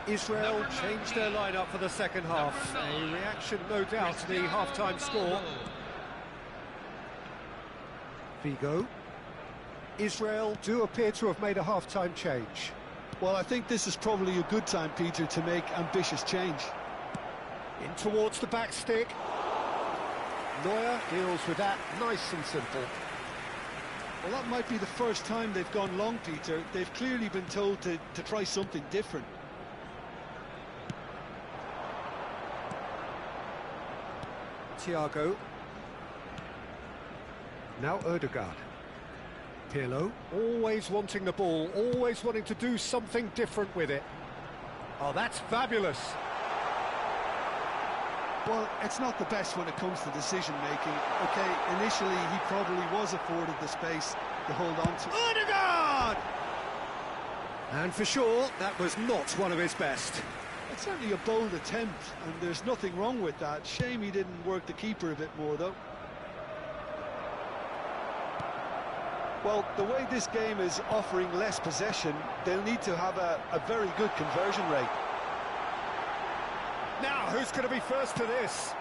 Israel Number changed 19. their lineup for the second half. Number 9. A reaction, no doubt, to the half-time score. Figo. Israel do appear to have made a half-time change. Well, I think this is probably a good time, Peter, to make ambitious change. In towards the back stick. Neuer deals with that nice and simple. Well, that might be the first time they've gone long, Peter. They've clearly been told to try something different. Thiago. Now Odegaard. Pirlo, always wanting the ball, always wanting to do something different with it. Oh, that's fabulous. Well, it's not the best when it comes to decision-making. OK, initially he probably was afforded the space to hold on to. Odegaard! And for sure, that was not one of his best. It's certainly a bold attempt, and there's nothing wrong with that. Shame he didn't work the keeper a bit more, though. Well, the way this game is offering less possession, they'll need to have a very good conversion rate. Now, who's going to be first to this?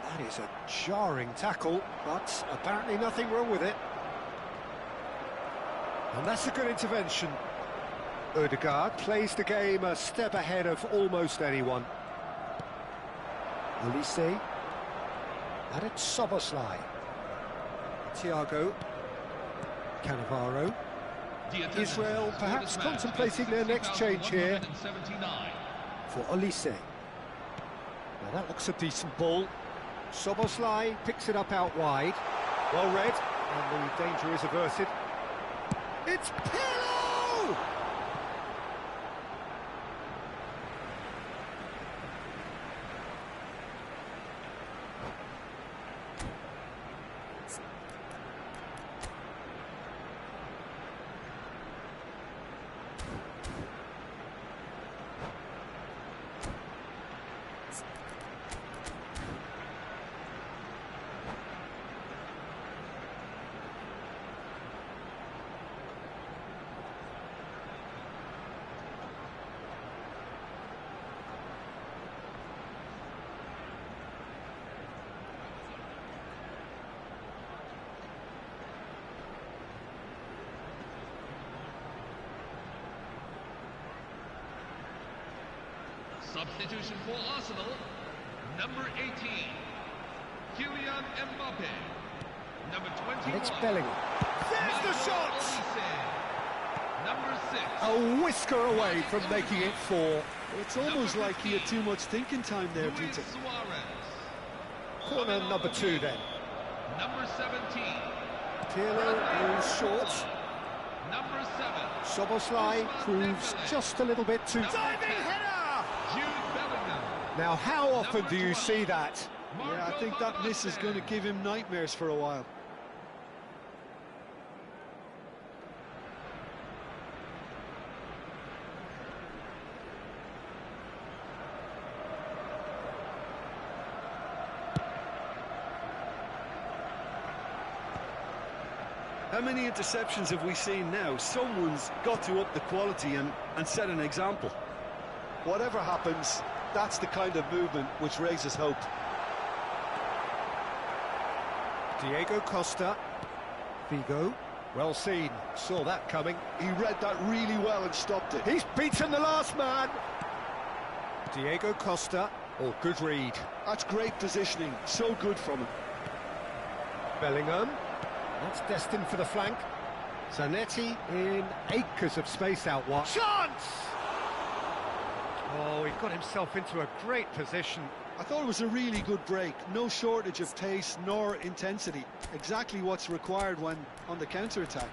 That is a jarring tackle, but apparently nothing wrong with it. And that's a good intervention. Odegaard plays the game a step ahead of almost anyone. Olise. And it's Soboslai. Thiago. Cannavaro. Israel perhaps contemplating their next change here for Olise. Now that looks a decent ball. Soboslai picks it up out wide. Well read, and the danger is averted. It's Pirlo! Substitution for Arsenal, number 18, Kylian Mbappe, number 21. And it's Bellingham. There's the shot! Olise, number 6. A whisker away from making it 4. It's almost like he had too much thinking time there, Luis Peter. Suarez. Corner number 2 then. Number 17. Pirlo is short. Number 7. Soboslai proves just a little bit too... Diving header! Jude Bellingham. Now, how often do you see that? Yeah, I think that miss is going to give him nightmares for a while. How many interceptions have we seen now? Someone's got to up the quality and set an example. Whatever happens, that's the kind of movement which raises hope. Diego Costa. Figo. Well seen. Saw that coming. He read that really well and stopped it. He's beaten the last man. Diego Costa. Oh, good read. That's great positioning. So good from him. Bellingham. That's destined for the flank. Zanetti in acres of space out wide. Chance! Oh, he got himself into a great position. I thought it was a really good break. No shortage of pace nor intensity. Exactly what's required when on the counter-attack.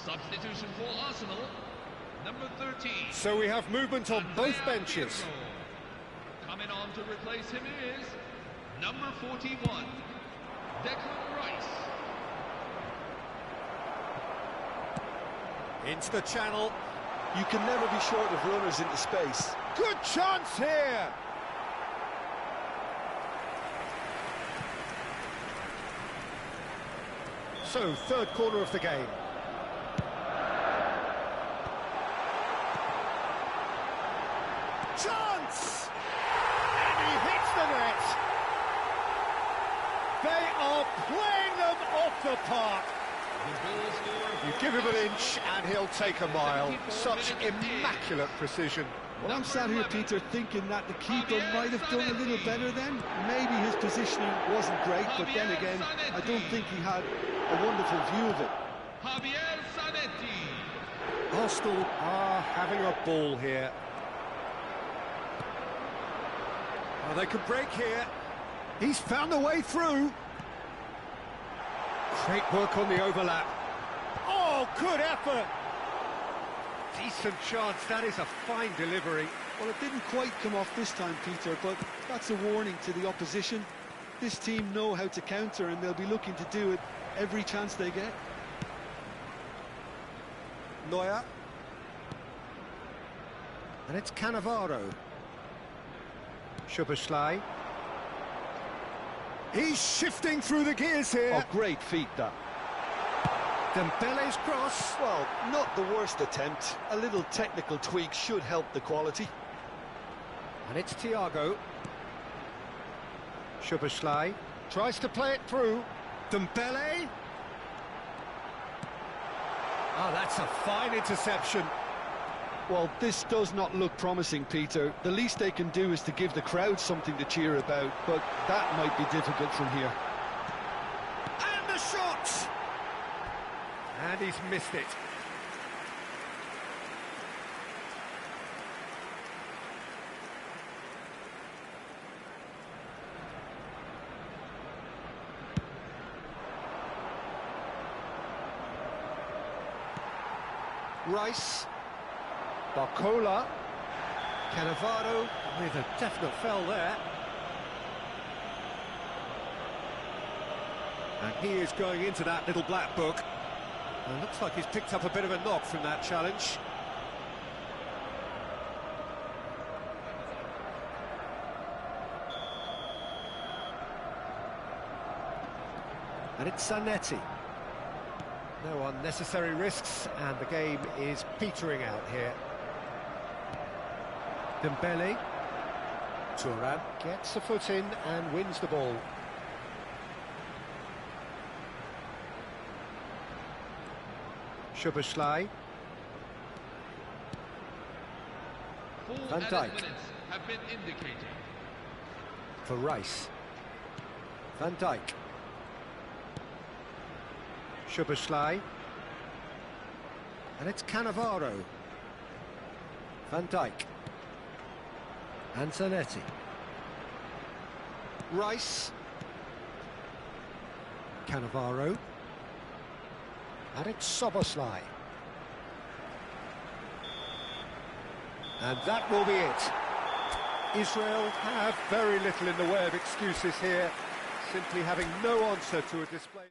Substitution for Arsenal, number 13. So we have movement on both Andrea benches. Pirlo. Coming on to replace him is number 41, Declan Rice. Into the channel. You can never be short of runners into space. Good chance here. So, third corner of the game. Chance! And he hits the net. They are playing them off the park. You give him an inch and he'll take a mile. Such immaculate precision. Well, I'm sat here, Peter, thinking that the keeper might have done a little better then. Maybe his positioning wasn't great, but then again, I don't think he had a wonderful view of it. Javier Zanetti. Arsenal are having a ball here. Oh, they could break here. He's found a way through. Great work on the overlap. Oh, good effort. Decent chance. That is a fine delivery. Well, it didn't quite come off this time, Peter, but that's a warning to the opposition. This team know how to counter, and they'll be looking to do it every chance they get. Neuer. And it's Cannavaro. Szoboszlai. He's shifting through the gears here. Oh, great feat, that. Dembele's cross. Well, not the worst attempt. A little technical tweak should help the quality. And it's Thiago. Szoboszlai tries to play it through. Dembele. Oh, that's a fine interception. Well, this does not look promising, Peter. The least they can do is to give the crowd something to cheer about, but that might be difficult from here. And the shot! And he's missed it. Rice. Barcola. Cannavaro with a definite foul there. And he is going into that little black book. And looks like he's picked up a bit of a knock from that challenge. And it's Zanetti. No unnecessary risks, and the game is petering out here. Dembele. Turan gets a foot in and wins the ball. Szoboszlai. Full Van added Dijk. minutes have been indicated. For Rice. Van Dijk. Szoboszlai. And it's Cannavaro. Van Dijk. And Zanetti. Rice. Cannavaro. And it's Szoboszlai. And that will be it. Israel have very little in the way of excuses here, simply having no answer to a display.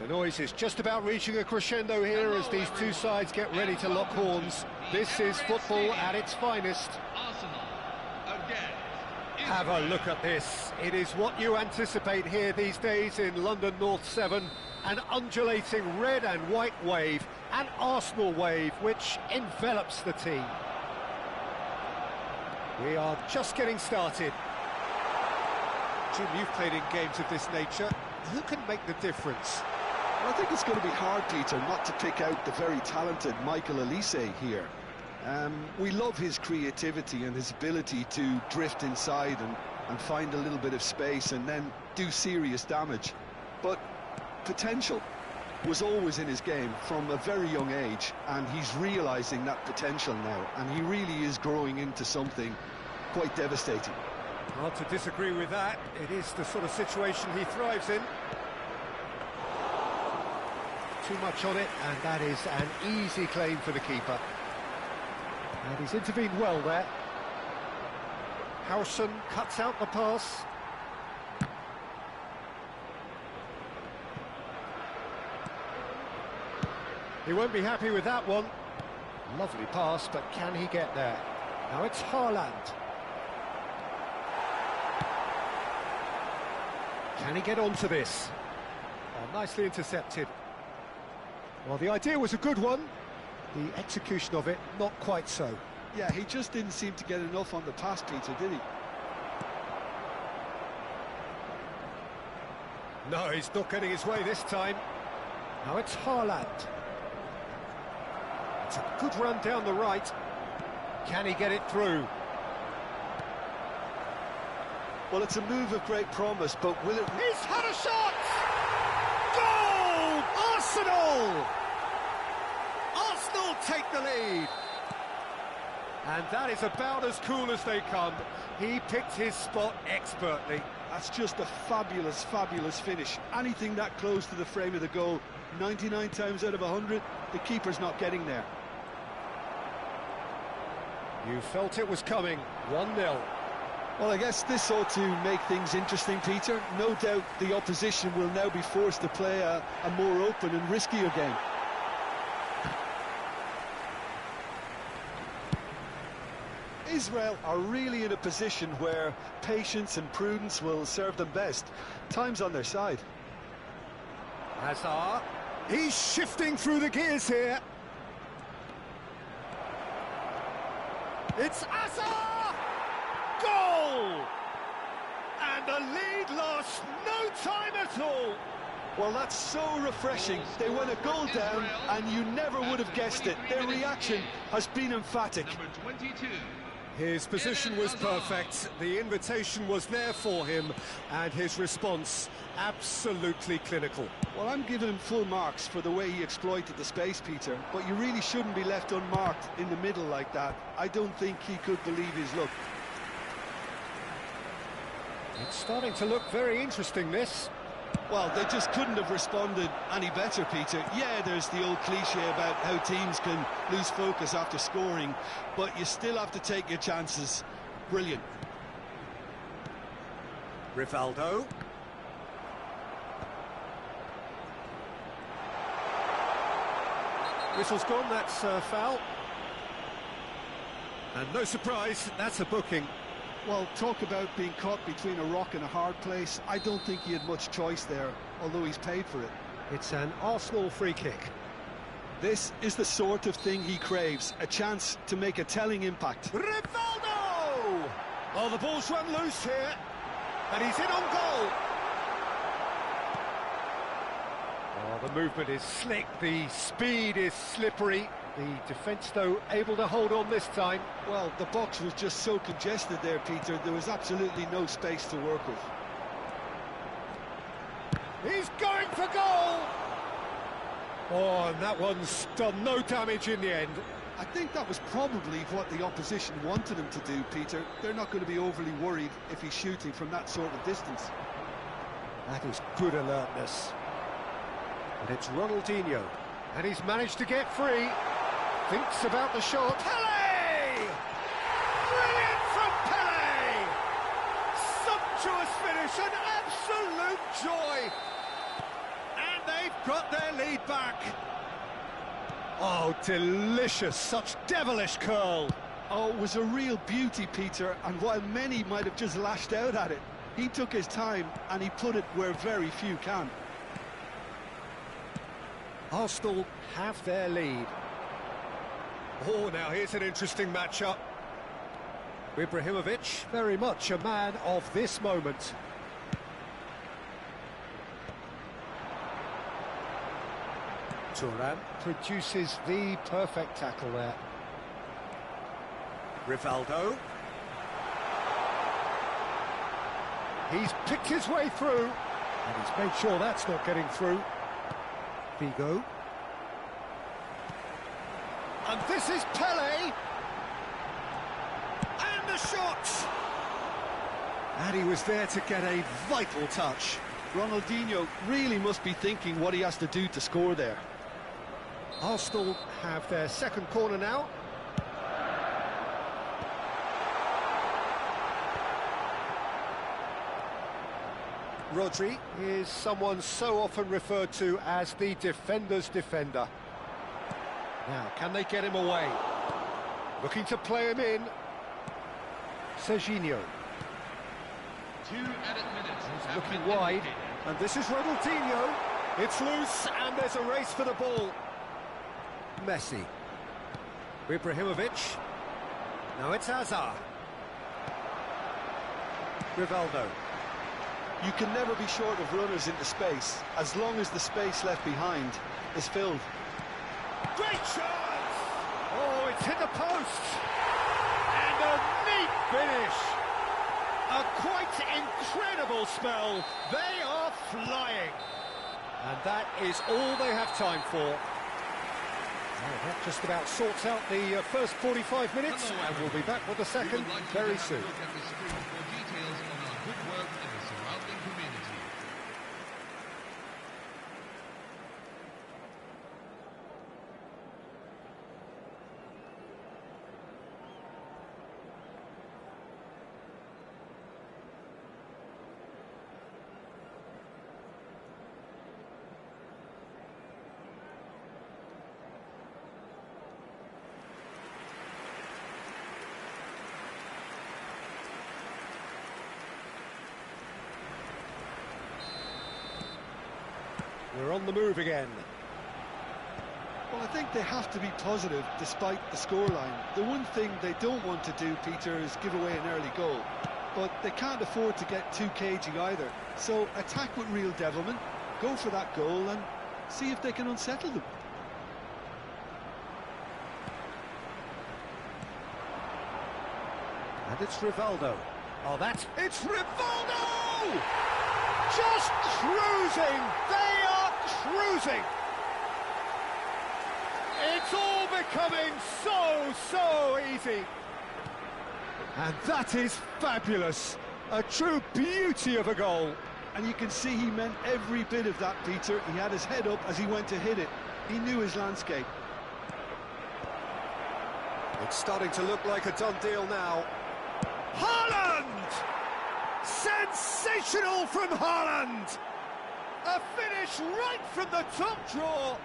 The noise is just about reaching a crescendo here as these two sides get ready to lock horns. This is football at its finest. Arsenal against Have a look at this. It is what you anticipate here these days in London North 7. An undulating red and white wave, an Arsenal wave which envelops the team. We are just getting started. Jim, you've played in games of this nature. Who can make the difference? Well, I think it's going to be hard, Peter, not to pick out the very talented Michael Elise here. We love his creativity and his ability to drift inside and find a little bit of space and then do serious damage. But potential was always in his game from a very young age, and he's realising that potential now, and he really is growing into something quite devastating. Hard to disagree with that. It is the sort of situation he thrives in. Too much on it, and that is an easy claim for the keeper. And he's intervened well there. Howson cuts out the pass. He won't be happy with that one. Lovely pass, but can he get there? Now it's Haaland. Can he get onto this? Oh, nicely intercepted. Well, the idea was a good one. The execution of it, not quite so. Yeah, he just didn't seem to get enough on the pass, Peter, did he? No, he's not getting his way this time. Now it's Haaland. It's a good run down the right. Can he get it through? Well, it's a move of great promise, but will it... He's had a shot! Goal! Arsenal! Arsenal take the lead. And that is about as cool as they come. He picked his spot expertly. That's just a fabulous, fabulous finish. Anything that close to the frame of the goal, 99 times out of 100, the keeper's not getting there. You felt it was coming. 1-0. Well, I guess this ought to make things interesting, Peter. No doubt the opposition will now be forced to play a more open and riskier game. Israel are really in a position where patience and prudence will serve them best. Time's on their side. Hazard. He's shifting through the gears here. It's Hazard! Goal! And the lead lost no time at all. Well, that's so refreshing. They went a goal down and you never would have guessed it. Their reaction has been emphatic. number 22. His position was perfect, the invitation was there for him, and his response absolutely clinical. Well, I'm giving him full marks for the way he exploited the space, Peter, but you really shouldn't be left unmarked in the middle like that. I don't think he could believe his luck. It's starting to look very interesting, this. Well, they just couldn't have responded any better, Peter. Yeah, there's the old cliche about how teams can lose focus after scoring, but you still have to take your chances. Brilliant. Rivaldo. Whistle's gone, that's a foul. And no surprise, that's a booking. Well, talk about being caught between a rock and a hard place. I don't think he had much choice there, although he's paid for it. It's an Arsenal free kick. This is the sort of thing he craves, a chance to make a telling impact. Rivaldo! Oh, the ball's run loose here, and he's in on goal. Oh, the movement is slick, the speed is slippery. The defence, though, able to hold on this time. Well, the box was just so congested there, Peter. There was absolutely no space to work with. He's going for goal! Oh, and that one's done no damage in the end. I think that was probably what the opposition wanted him to do, Peter. They're not going to be overly worried if he's shooting from that sort of distance. That is good alertness. And it's Ronaldinho. And he's managed to get free. Thinks about the shot. Pele! Brilliant from Pele! Sumptuous finish, an absolute joy! And they've got their lead back. Oh, delicious, such devilish curl. Oh, it was a real beauty, Peter, and while many might have just lashed out at it, he took his time and he put it where very few can. Arsenal have their lead. Oh, now here's an interesting matchup. Ibrahimovic, very much a man of this moment. Turan produces the perfect tackle there. Rivaldo. He's picked his way through, and he's made sure that's not getting through. Figo. And this is Pele. And the shot! And he was there to get a vital touch. Ronaldinho really must be thinking what he has to do to score there. Arsenal have their second corner now. Rodri is someone so often referred to as the defender's defender. Now, can they get him away? Looking to play him in. Serginho. 2 added minutes. Looking wide. And this is Ronaldinho. It's loose, and there's a race for the ball. Messi. Ibrahimovic. Now it's Hazard. Rivaldo. You can never be short of runners into space, as long as the space left behind is filled. Great chance! Oh, it's hit the post! And a neat finish! A quite incredible spell. They are flying. And that is all they have time for. Well, that just about sorts out the first 45 minutes, and we'll be back with the second very soon. Look at the screen for details on our good work in the surrounding community. We're on the move again. Well, I think they have to be positive despite the scoreline. The one thing they don't want to do, Peter, is give away an early goal. But they can't afford to get too cagey either. So attack with real devilment, go for that goal and see if they can unsettle them. And it's Rivaldo. Oh, it's Rivaldo! Just cruising! They are cruising! It's all becoming so easy. And that is fabulous. A true beauty of a goal. And you can see he meant every bit of that, Peter. He had his head up as he went to hit it. He knew his landscape. It's starting to look like a done deal now. Haaland! Sensational from Haaland! A finish right from the top draw.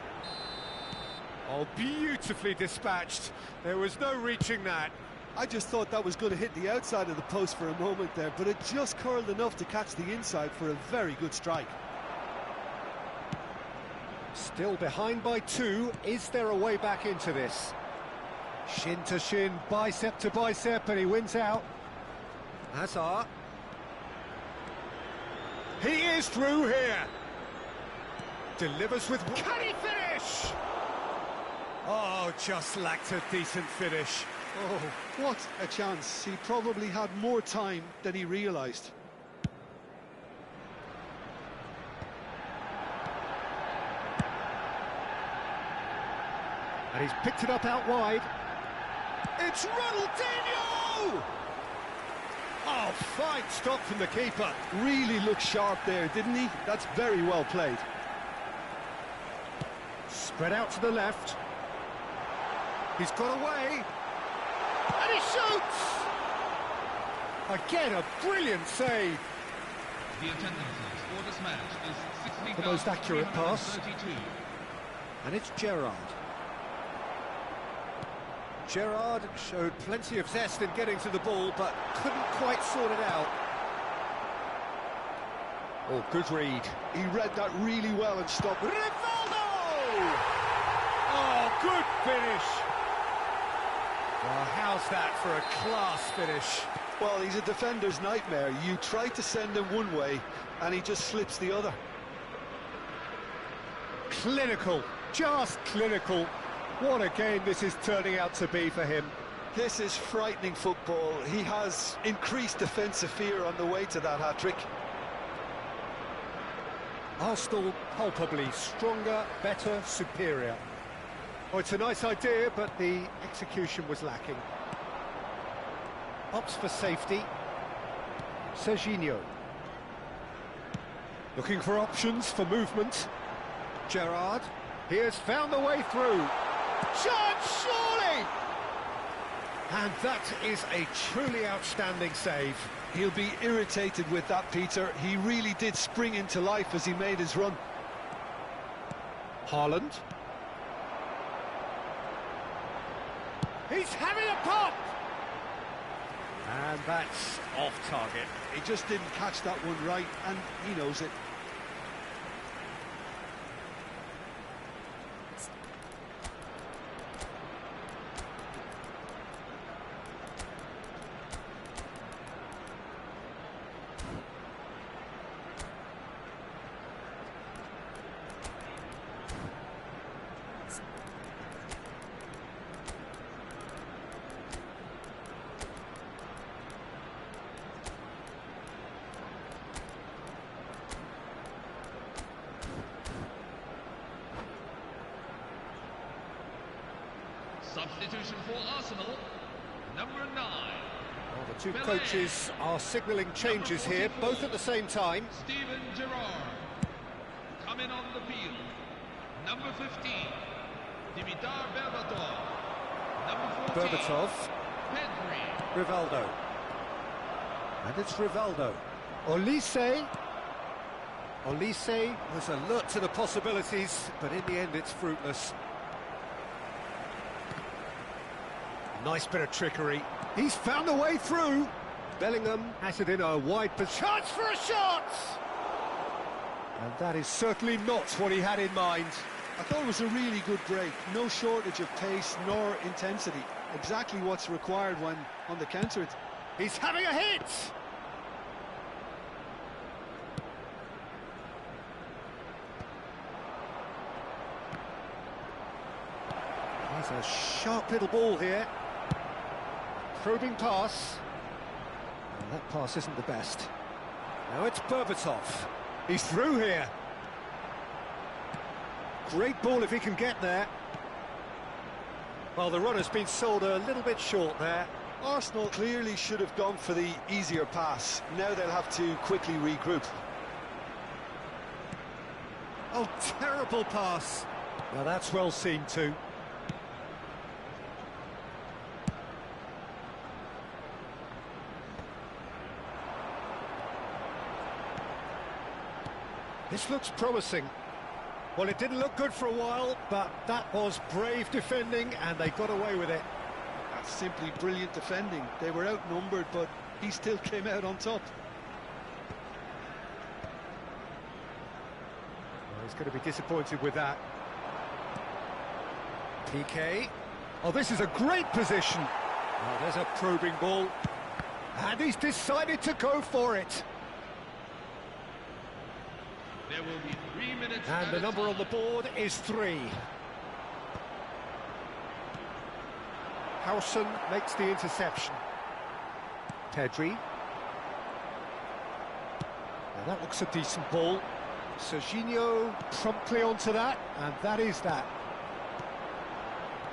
Oh, beautifully dispatched. There was no reaching that. I just thought that was going to hit the outside of the post for a moment there, but it just curled enough to catch the inside for a very good strike. Still behind by 2. Is there a way back into this? Shin to shin, bicep to bicep, and he wins out. Hazard. He is through here. Delivers with... Can he finish? Oh, just lacked a decent finish. Oh, what a chance. He probably had more time than he realised. And he's picked it up out wide. It's Ronaldinho! Oh, fine stop from the keeper. Really looked sharp there, didn't he? That's very well played. Spread out to the left. He's got away. And he shoots! Again, a brilliant save. The attendance for this match is the most accurate pass. 32. And it's Gerrard. Gerrard showed plenty of zest in getting to the ball, but couldn't quite sort it out. Oh, good read. He read that really well and stopped. Rivaldo! Oh, good finish. Well, how's that for a class finish? Well, he's a defender's nightmare. You try to send him one way, and he just slips the other. Clinical, just clinical. What a game this is turning out to be for him. This is frightening football. He has increased defensive fear on the way to that hat-trick. Arsenal palpably stronger, better, superior. Oh, it's a nice idea, but the execution was lacking. Opts for safety. Serginho. Looking for options for movement. Gerrard. He has found the way through. Chance, surely! And that is a truly outstanding save. He'll be irritated with that, Peter. He really did spring into life as he made his run. Haaland. He's having a pop! And that's off target. He just didn't catch that one right, and he knows it. Substitution for Arsenal, number 9. Well, the two coaches are signalling changes here, both at the same time. Steven Gerrard. Coming on the field, number 15. Dimitar Berbatov. Number 14. Berbatov. Pedri. Rivaldo. And it's Rivaldo. Olise. Olise was alert to the possibilities, but in the end it's fruitless. Nice bit of trickery. He's found a way through. Bellingham has it in a wide position. Chance for a shot! And that is certainly not what he had in mind. I thought it was a really good break. No shortage of pace nor intensity. Exactly what's required when on the counter. He's having a hit! There's a sharp little ball here. Probing pass. Well, that pass isn't the best. Now it's Berbatov. He's through here. Great ball if he can get there. Well, the runner's been sold a little bit short there. Arsenal clearly should have gone for the easier pass. Now they'll have to quickly regroup. Oh, terrible pass. Well, that's well seen too. This looks promising. Well, it didn't look good for a while, but that was brave defending, and they got away with it. That's simply brilliant defending. They were outnumbered, but he still came out on top. Well, he's going to be disappointed with that. PK. Oh, this is a great position. Oh, there's a probing ball. And he's decided to go for it. There will be 3 minutes. And the number on the board is 3. Howson makes the interception. Pedri. Now that looks a decent ball. Serginho promptly onto that, and that is that.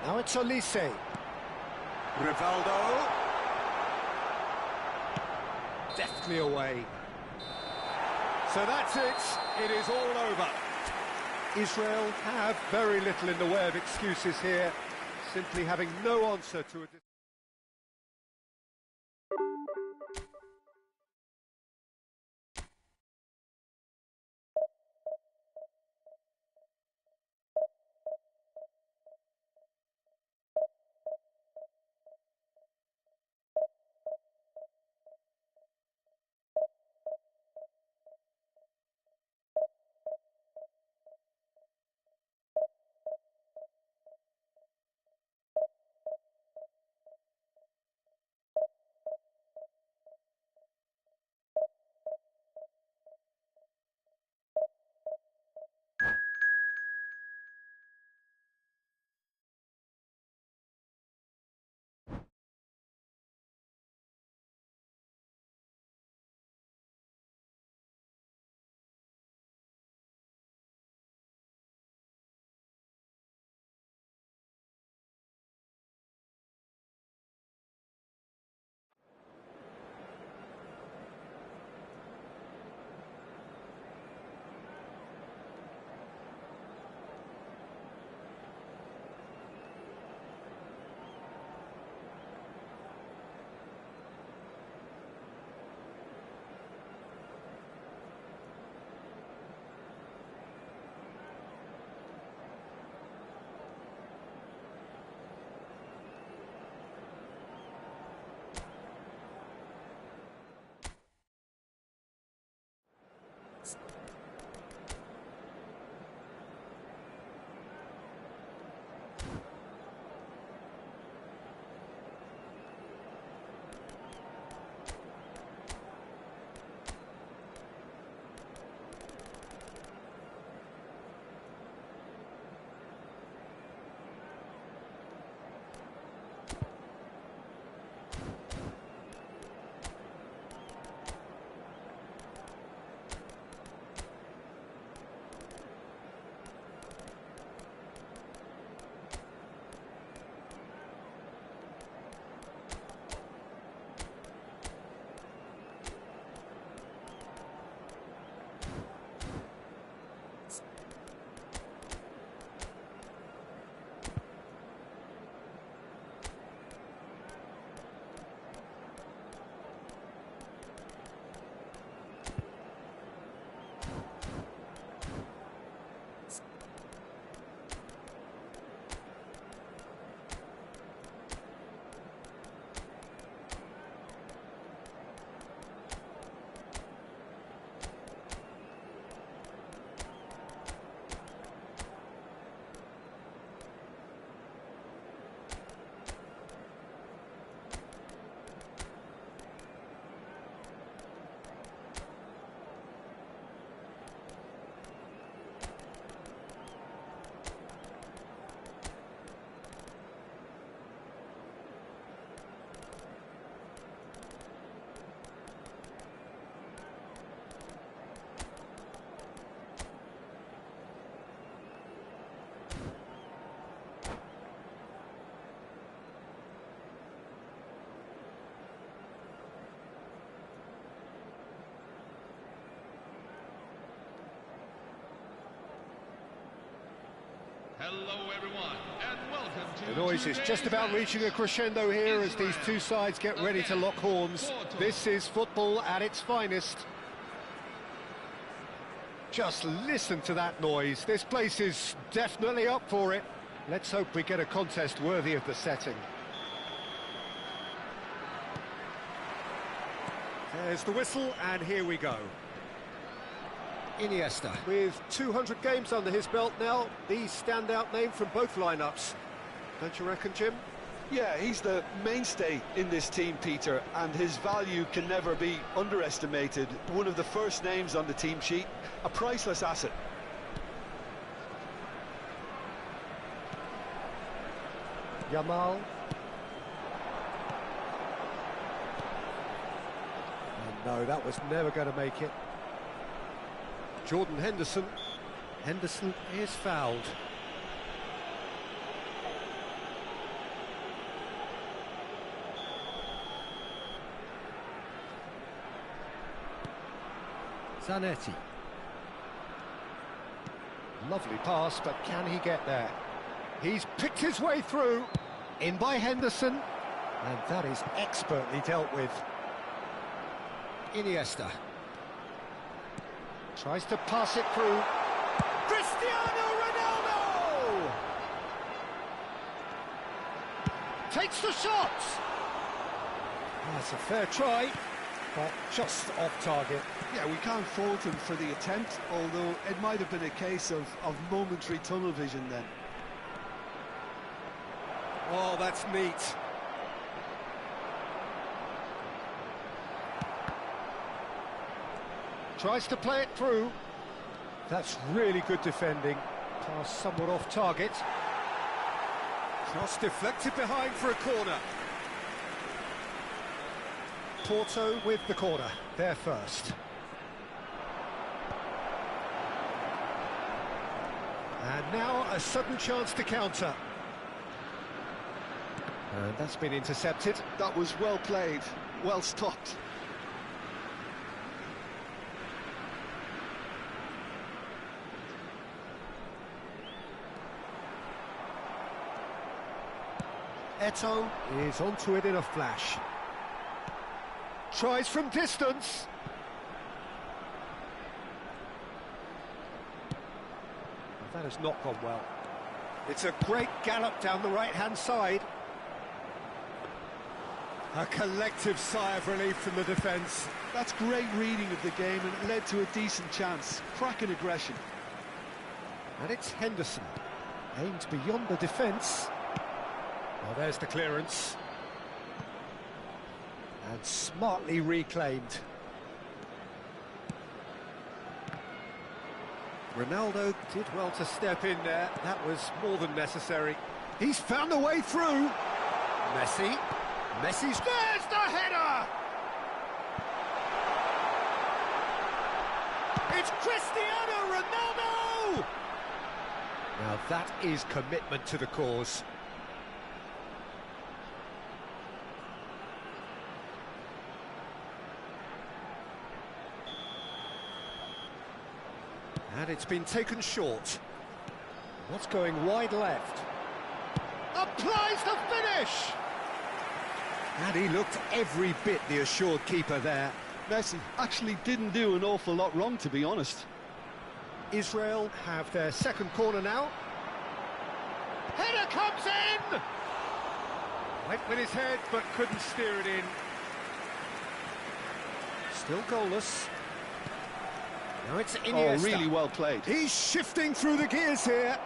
Now it's Olise. Rivaldo. Deftly away. So that's it. It is all over. Israel have very little in the way of excuses here, simply having no answer to a... Hello everyone, and welcome to The noise is just about reaching a crescendo here as these two sides get ready to lock horns. This is football at its finest. Just listen to that noise. This place is definitely up for it. Let's hope we get a contest worthy of the setting. There's the whistle, and here we go. Iniesta, with 200 games under his belt now, the standout name from both lineups. Don't you reckon, Jim? Yeah, he's the mainstay in this team, Peter, and his value can never be underestimated. One of the first names on the team sheet, a priceless asset. Yamal. And no, that was never going to make it. Jordan Henderson. Henderson is fouled. Zanetti. Lovely pass, but can he get there? He's picked his way through. In by Henderson. And that is expertly dealt with. Iniesta. Tries to pass it through. Cristiano Ronaldo! Takes the shot! That's a fair try, but just off target. Yeah, we can't fault him for the attempt, although it might have been a case of momentary tunnel vision then. Oh, that's neat. Tries to play it through. That's really good defending. Pass somewhat off target. Cross deflected behind for a corner. Porto with the corner. They're first. And now a sudden chance to counter. And that's been intercepted. That was well played, well stopped. Eto'o is onto it in a flash. Tries from distance. That has not gone well. It's a great gallop down the right-hand side. A collective sigh of relief from the defence. That's great reading of the game, and it led to a decent chance. Cracking aggression. And it's Henderson. Aimed beyond the defence. Well, there's the clearance. And smartly reclaimed. Ronaldo did well to step in there. That was more than necessary. He's found a way through. Messi. Messi's... There's the header! It's Cristiano Ronaldo! Now that is commitment to the cause. And it's been taken short. What's going wide left? Applies the finish! And he looked every bit the assured keeper there. Messi actually didn't do an awful lot wrong, to be honest. Israel have their second corner now. Header comes in! Went with his head, but couldn't steer it in. Still goalless. Now it's Iniesta. Oh, really well played. He's shifting through the gears here.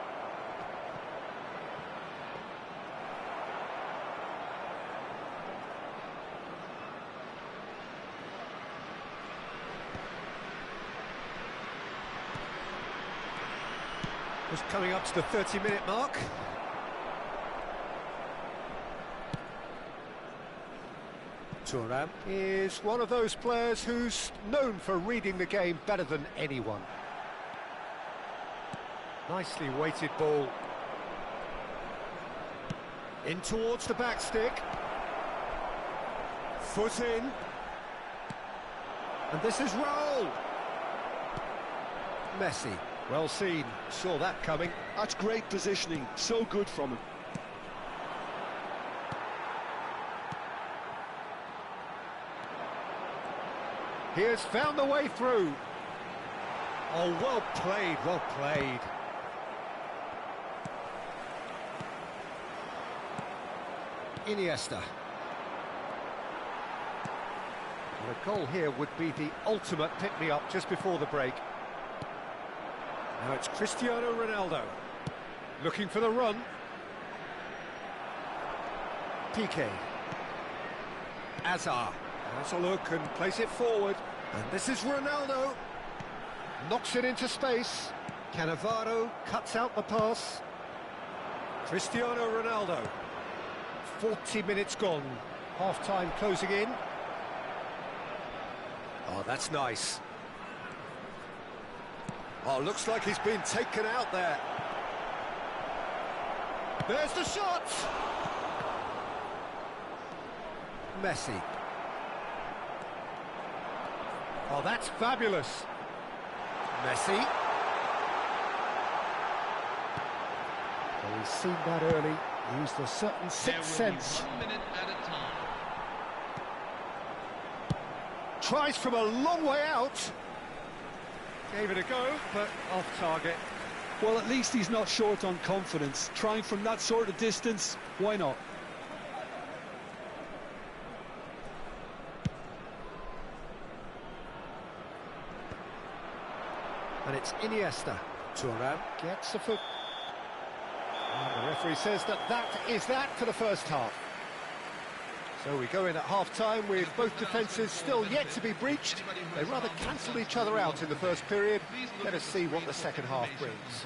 Just coming up to the 30-minute mark. Thuram is one of those players who's known for reading the game better than anyone. Nicely weighted ball. In towards the back stick. Foot in. And this is roll. Messi. Well seen, saw that coming. That's great positioning, so good from him. He has found the way through. Oh, well played, well played. Iniesta. And a goal here would be the ultimate pick-me-up just before the break. Now it's Cristiano Ronaldo. Looking for the run. Piqué. Hazard. Has a look and place it forward. And this is Ronaldo. Knocks it into space. Cannavaro cuts out the pass. Cristiano Ronaldo. 40 minutes gone. Half-time closing in. Oh, that's nice. Oh, looks like he's been taken out there. There's the shot! Messi. Oh, that's fabulous. Messi. Well, he's seen that early. Used a certain sixth sense. 1 minute at a time. Tries from a long way out. Gave it a go, but off target. Well, at least he's not short on confidence. Trying from that sort of distance, why not? And it's Iniesta. Thuram gets a foot. And the referee says that is that for the first half. So we go in at half-time with both defences still yet to be breached. They rather cancelled each other out in the first period. Let us see what the second half brings.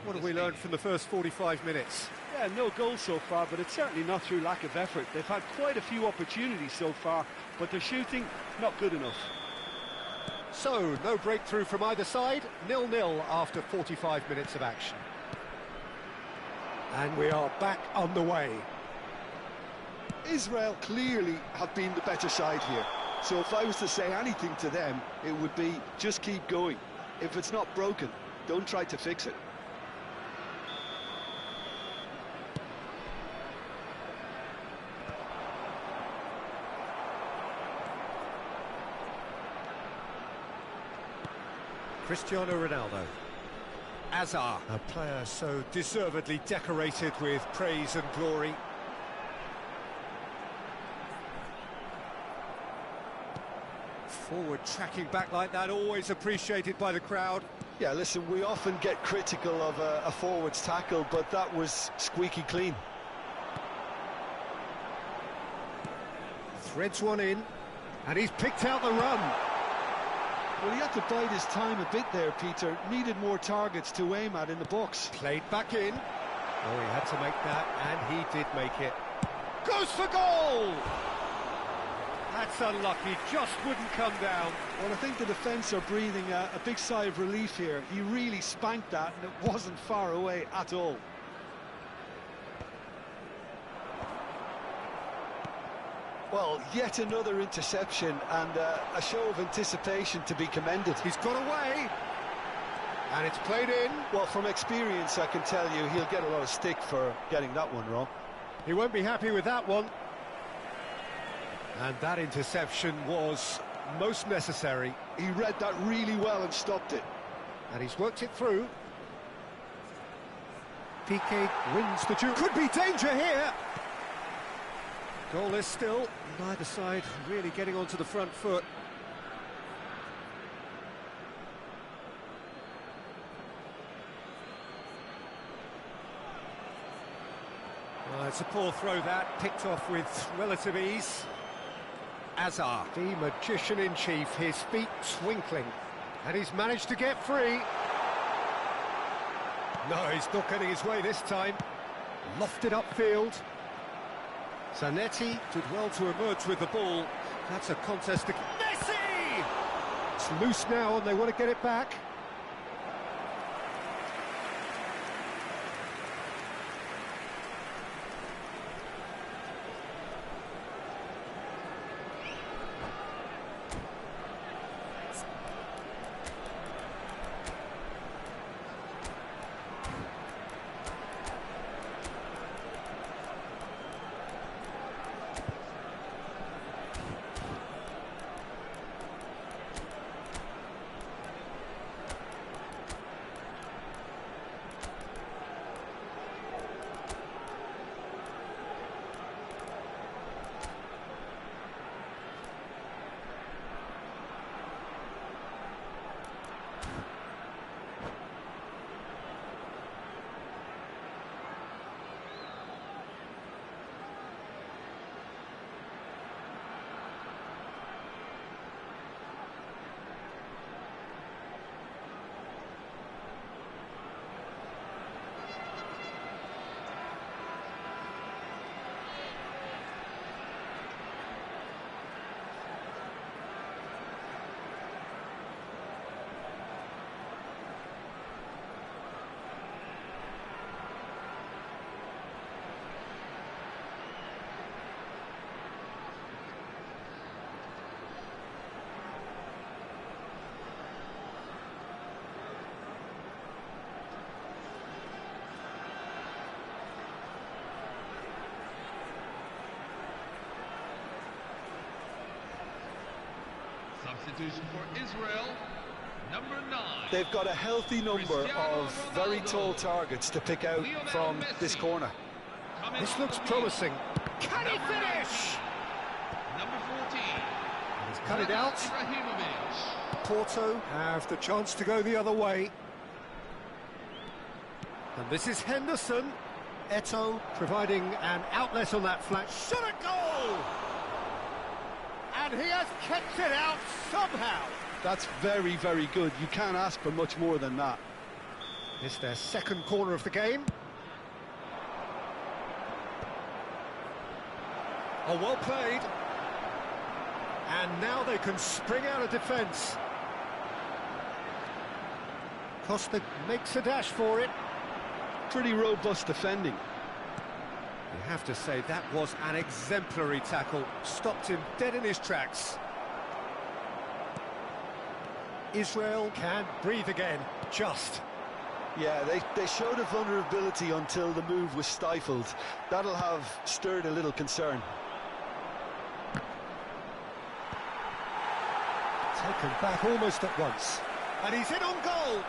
What have we learned from the first 45 minutes? Yeah, no goals so far, but it's certainly not through lack of effort. They've had quite a few opportunities so far, but their shooting, not good enough. So, no breakthrough from either side, 0-0 after 45 minutes of action. And we are back on the way. Israel clearly have been the better side here. So if I was to say anything to them, it would be just keep going. If it's not broken, don't try to fix it. Cristiano Ronaldo. Hazard, a player so deservedly decorated with praise and glory. Forward tracking back like that, always appreciated by the crowd. Yeah, listen, we often get critical of a forward's tackle, but that was squeaky clean. Threads one in, and he's picked out the run. Well, he had to bide his time a bit there, Peter. Needed more targets to aim at in the box. Played back in. Oh, he had to make that, and he did make it. Goes for goal! That's unlucky, just wouldn't come down. Well, I think the defence are breathing a big sigh of relief here. He really spanked that, and it wasn't far away at all. Well, yet another interception, and a show of anticipation to be commended. He's got away, and it's played in. Well, from experience, I can tell you he'll get a lot of stick for getting that one wrong. He won't be happy with that one. And that interception was most necessary. He read that really well and stopped it. And he's worked it through. Piqué wins the duel. Could be danger here. Goalless still. Neither side really getting onto the front foot. Well, it's a poor throw that, picked off with relative ease. Hazard, the magician-in-chief, his feet twinkling, and he's managed to get free. No, he's not getting his way this time. Lofted upfield. Zanetti did well to emerge with the ball. That's a contest to... Messi! It's loose now and they want to get it back. Substitution for Israel, number 9. They've got a healthy number of very tall targets to pick out from this corner. This looks promising. Can he finish? Number 14. He's cut it out. Porto have the chance to go the other way. And this is Henderson. Eto'o providing an outlet on that flank. Shot a goal! And he has kept it out somehow. That's very, very good. You can't ask for much more than that. It's their second corner of the game. Oh, well played. And now they can spring out of defence. Costa makes a dash for it. Pretty robust defending. You have to say that was an exemplary tackle. Stopped him dead in his tracks. Israel can breathe again, just. Yeah, they showed a vulnerability until the move was stifled. That'll have stirred a little concern. Taken back almost at once. And he's in on goal.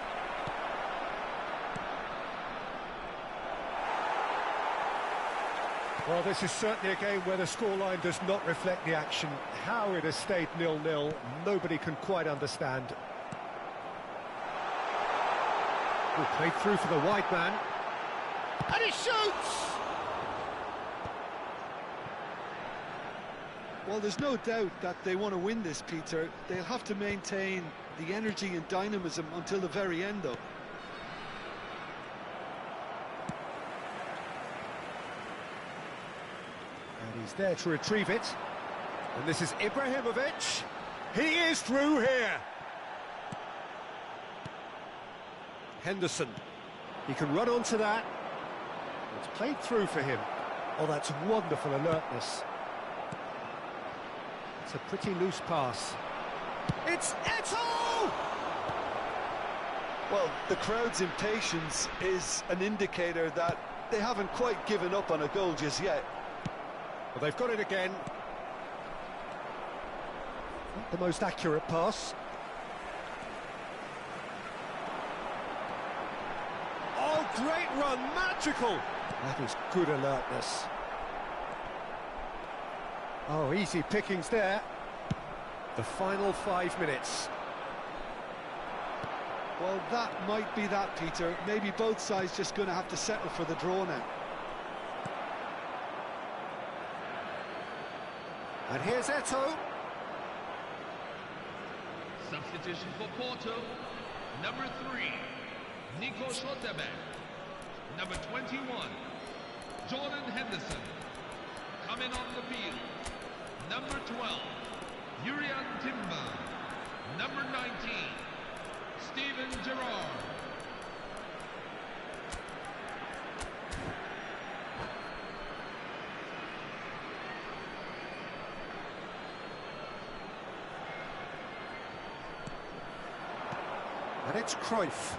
Well, this is certainly a game where the scoreline does not reflect the action. How it has stayed 0-0, nobody can quite understand. Played through for the wide man. And he shoots! Well, there's no doubt that they want to win this, Peter. They'll have to maintain the energy and dynamism until the very end, though. And he's there to retrieve it. And this is Ibrahimovic. He is through here. Henderson. He can run onto that. It's played through for him. Oh, that's wonderful alertness. It's a pretty loose pass. It's Eto'o! Well, the crowd's impatience is an indicator that they haven't quite given up on a goal just yet. Well, they've got it again. Not the most accurate pass. Oh, great run, magical! That is good alertness. Oh, easy pickings there. The final 5 minutes. Well, that might be that, Peter. Maybe both sides just going to have to settle for the draw now. And here's Eto'o. Substitution for Porto, number 3, Nico Schlotterbeck. Number 21, Jordan Henderson. Coming on the field, number 12, Urian Timber. Number 19, Steven Gerrard. And it's Cruyff.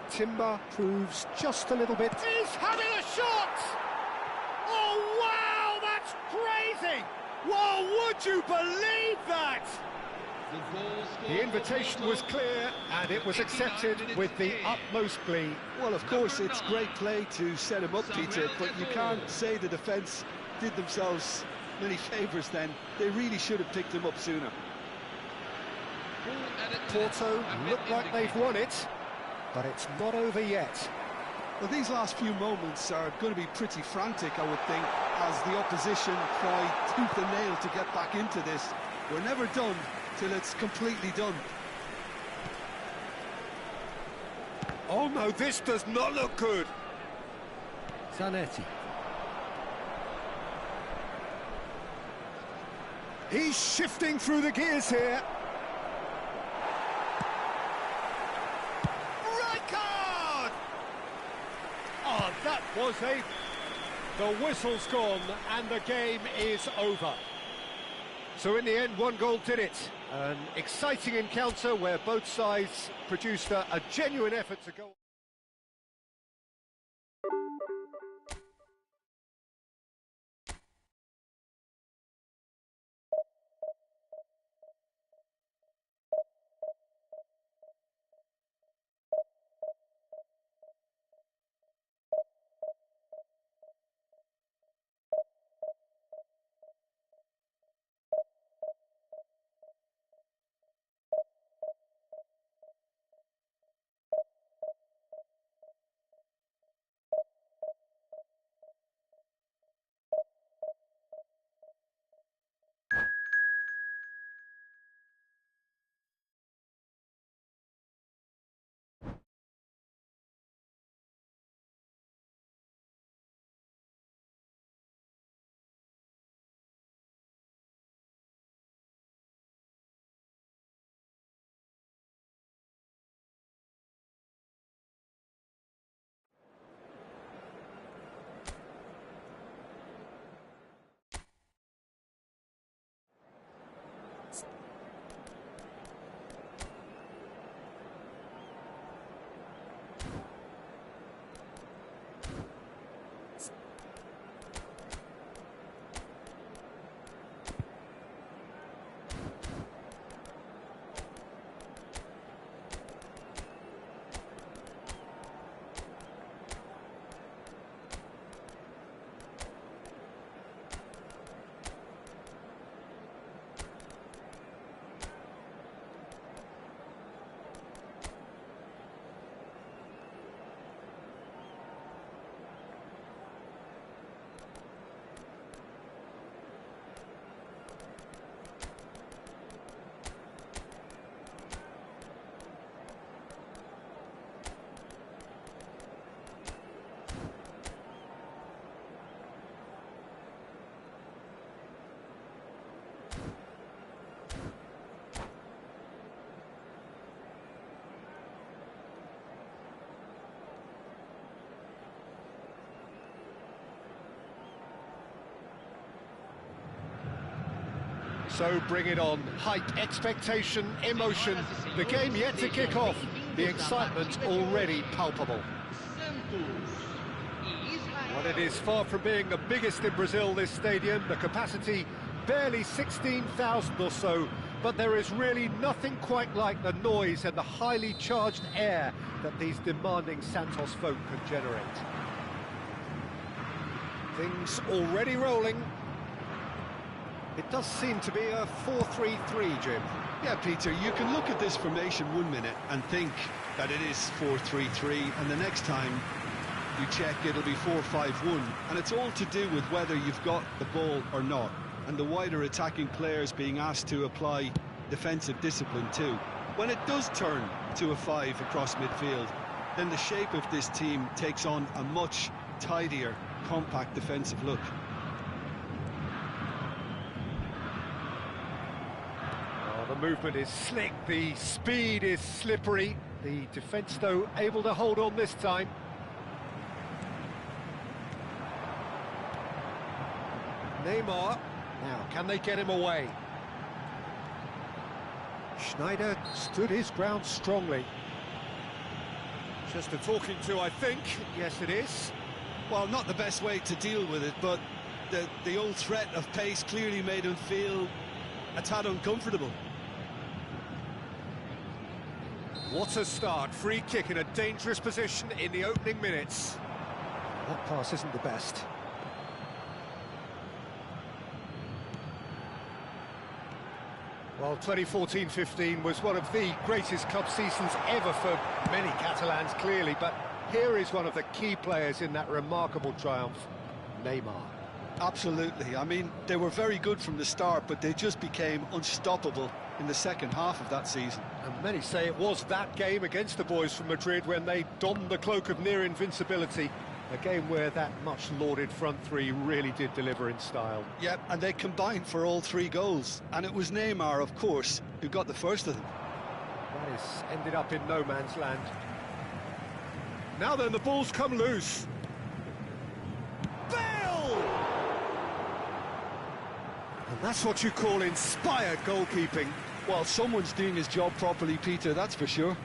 Timber proves just a little bit. He's having a shot! Oh, wow, that's crazy! Well, would you believe that? The invitation was clear, and it was accepted with the utmost glee. Well, of course, it's great play to set him up, Peter, but you can't say the defence did themselves many favours then. They really should have picked him up sooner. Porto look like they've won it, but it's not over yet. Well, these last few moments are going to be pretty frantic, I would think, as the opposition try tooth and nail to get back into this. We're never done till it's completely done. Oh no, this does not look good. Zanetti. He's shifting through the gears here. Oh, that was the whistle's gone and the game is over. So in the end, one goal did it. An exciting encounter where both sides produced a genuine effort to go. So bring it on. Hype, expectation, emotion. The game yet to kick off. The excitement already palpable. Well, it is far from being the biggest in Brazil, this stadium. The capacity barely 16,000 or so. But there is really nothing quite like the noise and the highly charged air that these demanding Santos folk can generate. Things already rolling. It does seem to be a 4-3-3, Jim. Yeah, Peter, you can look at this formation 1 minute and think that it is 4-3-3, and the next time you check it'll be 4-5-1, and it's all to do with whether you've got the ball or not, and the wider attacking players being asked to apply defensive discipline too. When it does turn to a 5 across midfield, then the shape of this team takes on a much tidier, compact defensive look. Oh, the movement is slick, the speed is slippery. The defence, though, able to hold on this time. Neymar. Now, can they get him away? Schneider stood his ground strongly. Just a talking to, I think. Yes, it is. Well, not the best way to deal with it, but the old threat of pace clearly made him feel a tad uncomfortable. What a start. Free kick in a dangerous position in the opening minutes. That pass isn't the best. Well, 2014-15 was one of the greatest cup seasons ever for many Catalans, clearly, but here is one of the key players in that remarkable triumph, Neymar. Absolutely. I mean, they were very good from the start, but they just became unstoppable in the second half of that season. And many say it was that game against the boys from Madrid when they donned the cloak of near invincibility. A game where that much lauded front three really did deliver in style. Yep, and they combined for all 3 goals. And it was Neymar, of course, who got the first of them. That is ended up in no man's land. Now then, the ball's come loose. Bale! And that's what you call inspired goalkeeping. Well, someone's doing his job properly, Peter, that's for sure.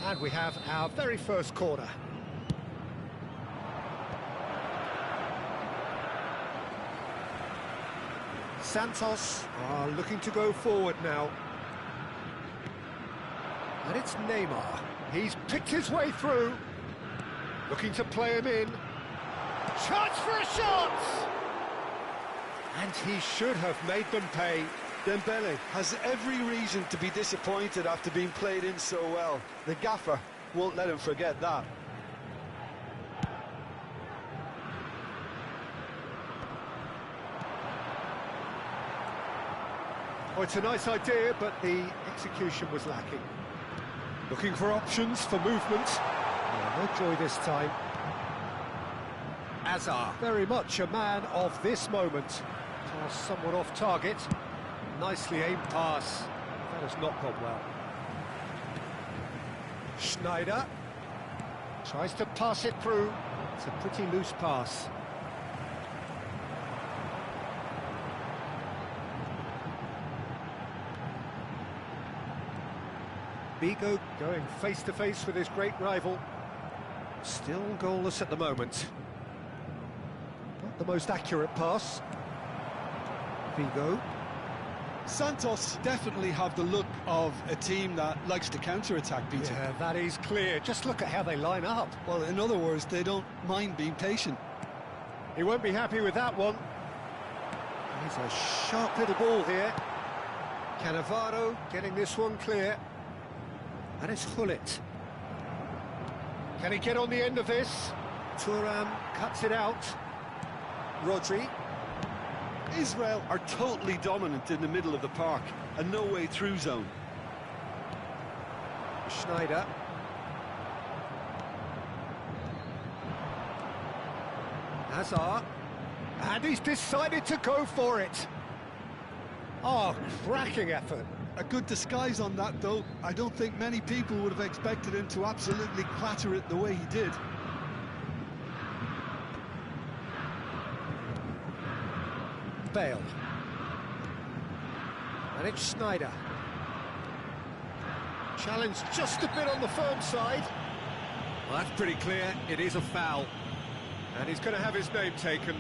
And we have our very first corner. Santos are looking to go forward now. And it's Neymar. He's picked his way through. Looking to play him in. Chance for a shot! And he should have made them pay. Dembele has every reason to be disappointed after being played in so well. The gaffer won't let him forget that. Oh, it's a nice idea, but the execution was lacking. Looking for options for movement. Yeah, no joy this time. Azar, very much a man of this moment. Pass somewhat off target. Nicely aimed pass. That has not gone well. Schneider tries to pass it through. It's a pretty loose pass. Vigo going face to face with his great rival. Still goalless at the moment. Not the most accurate pass. Vigo. Santos definitely have the look of a team that likes to counter-attack, Peter. Yeah, that is clear. Just look at how they line up. Well, in other words, they don't mind being patient. He won't be happy with that one. He's a sharp little ball here. Cannavaro getting this one clear. And it's Hullet. Can he get on the end of this? Thuram cuts it out. Rodri. Israel are totally dominant in the middle of the park, a no-way through zone. Schneider. Hazard. And he's decided to go for it. Oh, cracking effort. A good disguise on that, though. I don't think many people would have expected him to absolutely clatter it the way he did. Bale. And it's Sneijder. Challenge just a bit on the firm side. Well, that's pretty clear, it is a foul. And he's going to have his name taken.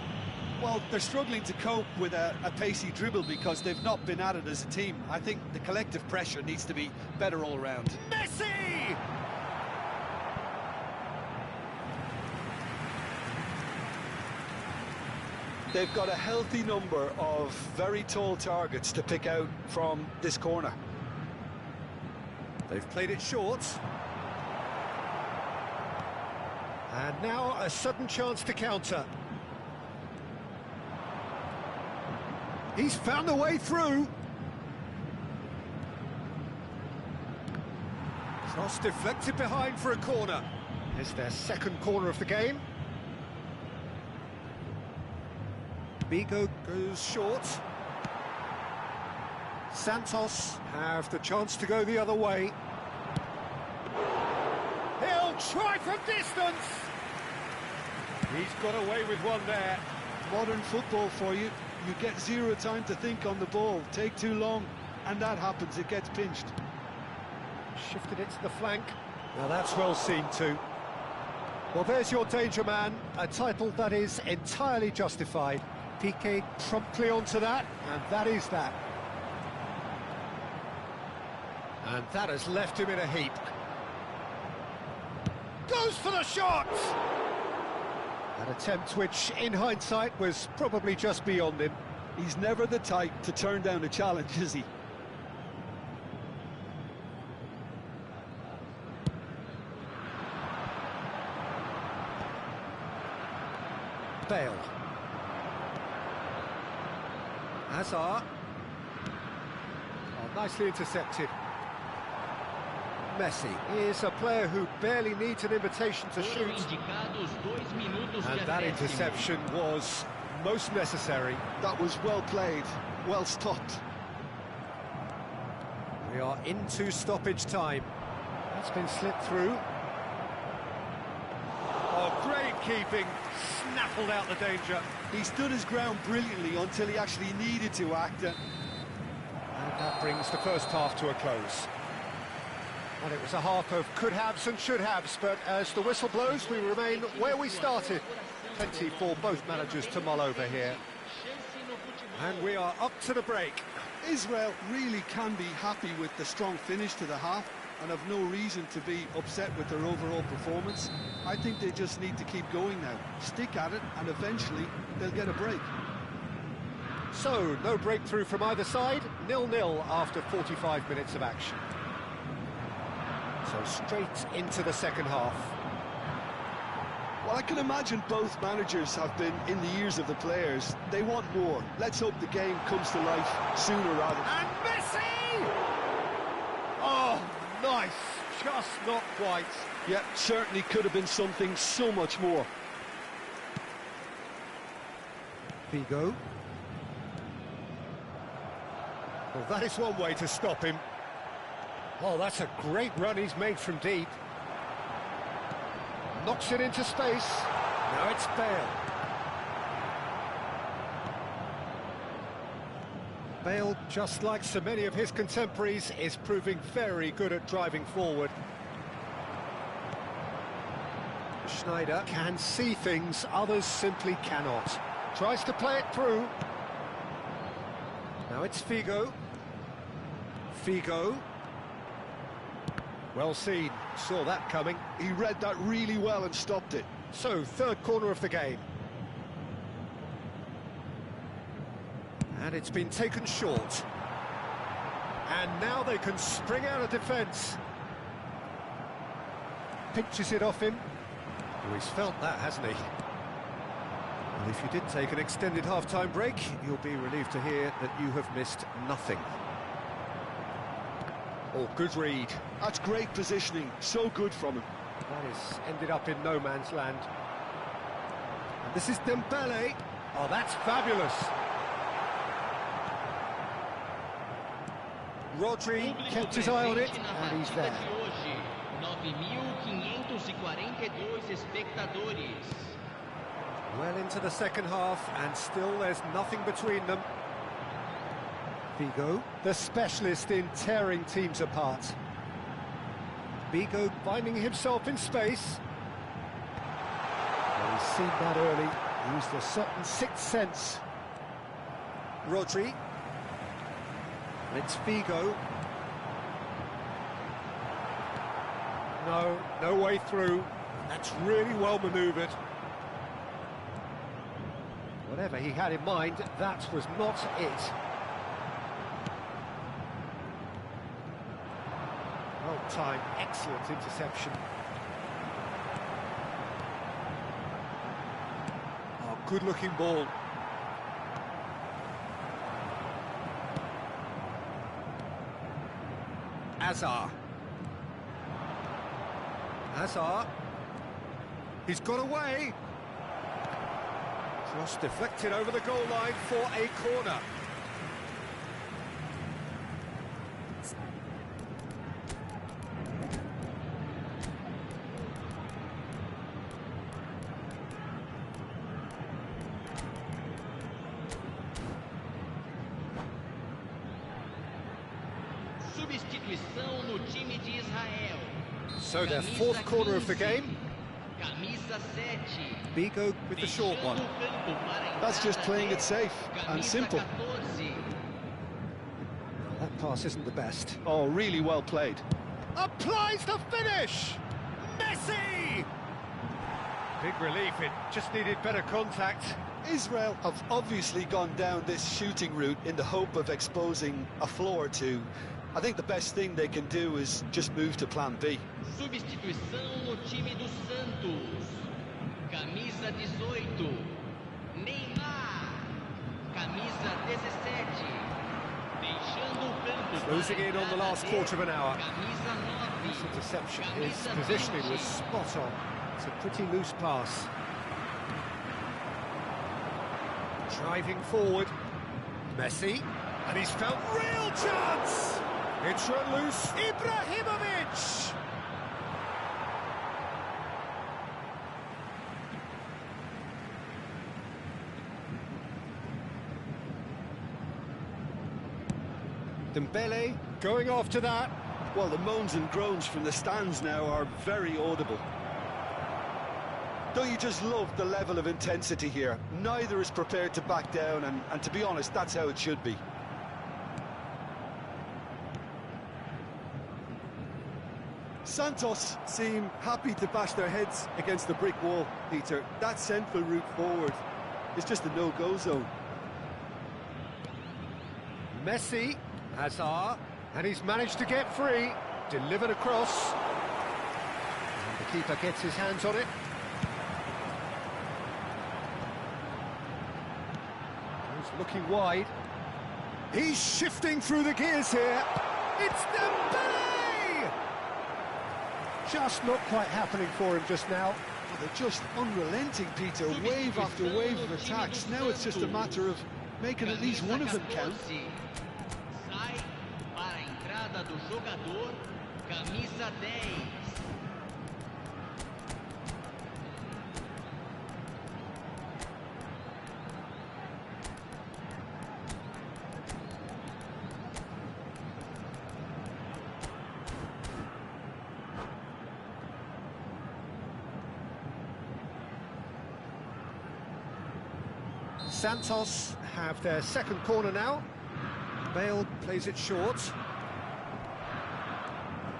Well, they're struggling to cope with a pacey dribble because they've not been at it as a team. I think the collective pressure needs to be better all around. Messi! They've got a healthy number of very tall targets to pick out from this corner. They've played it short. And now a sudden chance to counter. He's found a way through. Cross deflected behind for a corner. It's their second corner of the game. Vigo goes short. Santos have the chance to go the other way. He'll try from distance. He's got away with one there. Modern football for you. You get zero time to think on the ball. Take too long, and that happens. It gets pinched. Shifted it to the flank. Now that's well seen too. Well, there's your danger man, a title that is entirely justified. Piqué promptly onto that, and that is that. And that has left him in a heap. Goes for the shot! An attempt which, in hindsight, was probably just beyond him. He's never the type to turn down a challenge, is he? Bale. Hazard. Oh, nicely intercepted. Messi is a player who barely needs an invitation to shoot. And that interception was most necessary. That was well played, well stopped. We are into stoppage time. That's been slipped through. Oh, great keeping. Snaffled out the danger. He stood his ground brilliantly until he actually needed to act. And that brings the first half to a close. Well, it was a half of could-haves and should-haves, but as the whistle blows, we remain where we started. Plenty for both managers to mull over here. And we are up to the break. Israel really can be happy with the strong finish to the half and have no reason to be upset with their overall performance. I think they just need to keep going now. Stick at it, and eventually they'll get a break. So, no breakthrough from either side. 0-0 after 45 minutes of action. So straight into the second half. Well, I can imagine both managers have been in the ears of the players. They want more. Let's hope the game comes to life sooner rather. And Messi! Oh, nice. Just not quite. Yeah, certainly could have been something so much more. Vigo. Well, that is one way to stop him. Oh, that's a great run he's made from deep. Knocks it into space. Now it's Bale. Bale, just like so many of his contemporaries, is proving very good at driving forward. Sneijder can see things others simply cannot. Tries to play it through. Now it's Figo. Figo. Well seen, saw that coming. He read that really well and stopped it. So, third corner of the game. And it's been taken short. And now they can spring out of defence. Pinches it off him. Oh, he's felt that, hasn't he? Well, if you did take an extended half-time break, you'll be relieved to hear that you have missed nothing. Oh, good read. That's great positioning, so good from him. That has ended up in no man's land. And this is Dembele. Oh, that's fabulous. Rodri kept his eye on it, and he's there. 9.542 espectadores. Well into the second half, and still there's nothing between them. Figo, the specialist in tearing teams apart. Figo finding himself in space. Well, he's seen that early, used a certain sixth sense. Rodri. It's Figo. No way through. That's really well manoeuvred. Whatever he had in mind, that was not it. Well timed, excellent interception. Oh, good looking ball. Azar. He's got away. Cross deflected over the goal line for a corner. Substituição no time de Israel. So their fourth corner of the game. Camisa 7. Figo with the short one. That's just playing it safe and simple. That pass isn't the best. Oh, really well played. Applies the finish! Messi! Big relief, it just needed better contact. Israel have obviously gone down this shooting route in the hope of exposing a flaw or two. I think the best thing they can do is just move to plan B. Substituição no time do Santos. Camisa 18. Neymar. Camisa 17. Deixando o campo. Closing in on the last quarter of an hour. Camisa 9. This interception, his positioning was spot on. It's a pretty loose pass. Driving forward. Messi. And he's found real chance! It's run loose. Ibrahimovic! Dembele going after that. Well, the moans and groans from the stands now are very audible. Don't you just love the level of intensity here? Neither is prepared to back down, and to be honest, that's how it should be. Santos seem happy to bash their heads against the brick wall, Peter. That central route forward is just a no-go zone. Messi, Hazard, and he's managed to get free. Delivered across. And the keeper gets his hands on it. He's looking wide. He's shifting through the gears here. It's Dembele! Just not quite happening for him just now. Well, they're just unrelenting, Peter. Wave after wave of attacks. Now it's just a matter of making at least one of them count. Sai para a entrada do jogador, camisa 10. Santos have their second corner now. Bale plays it short.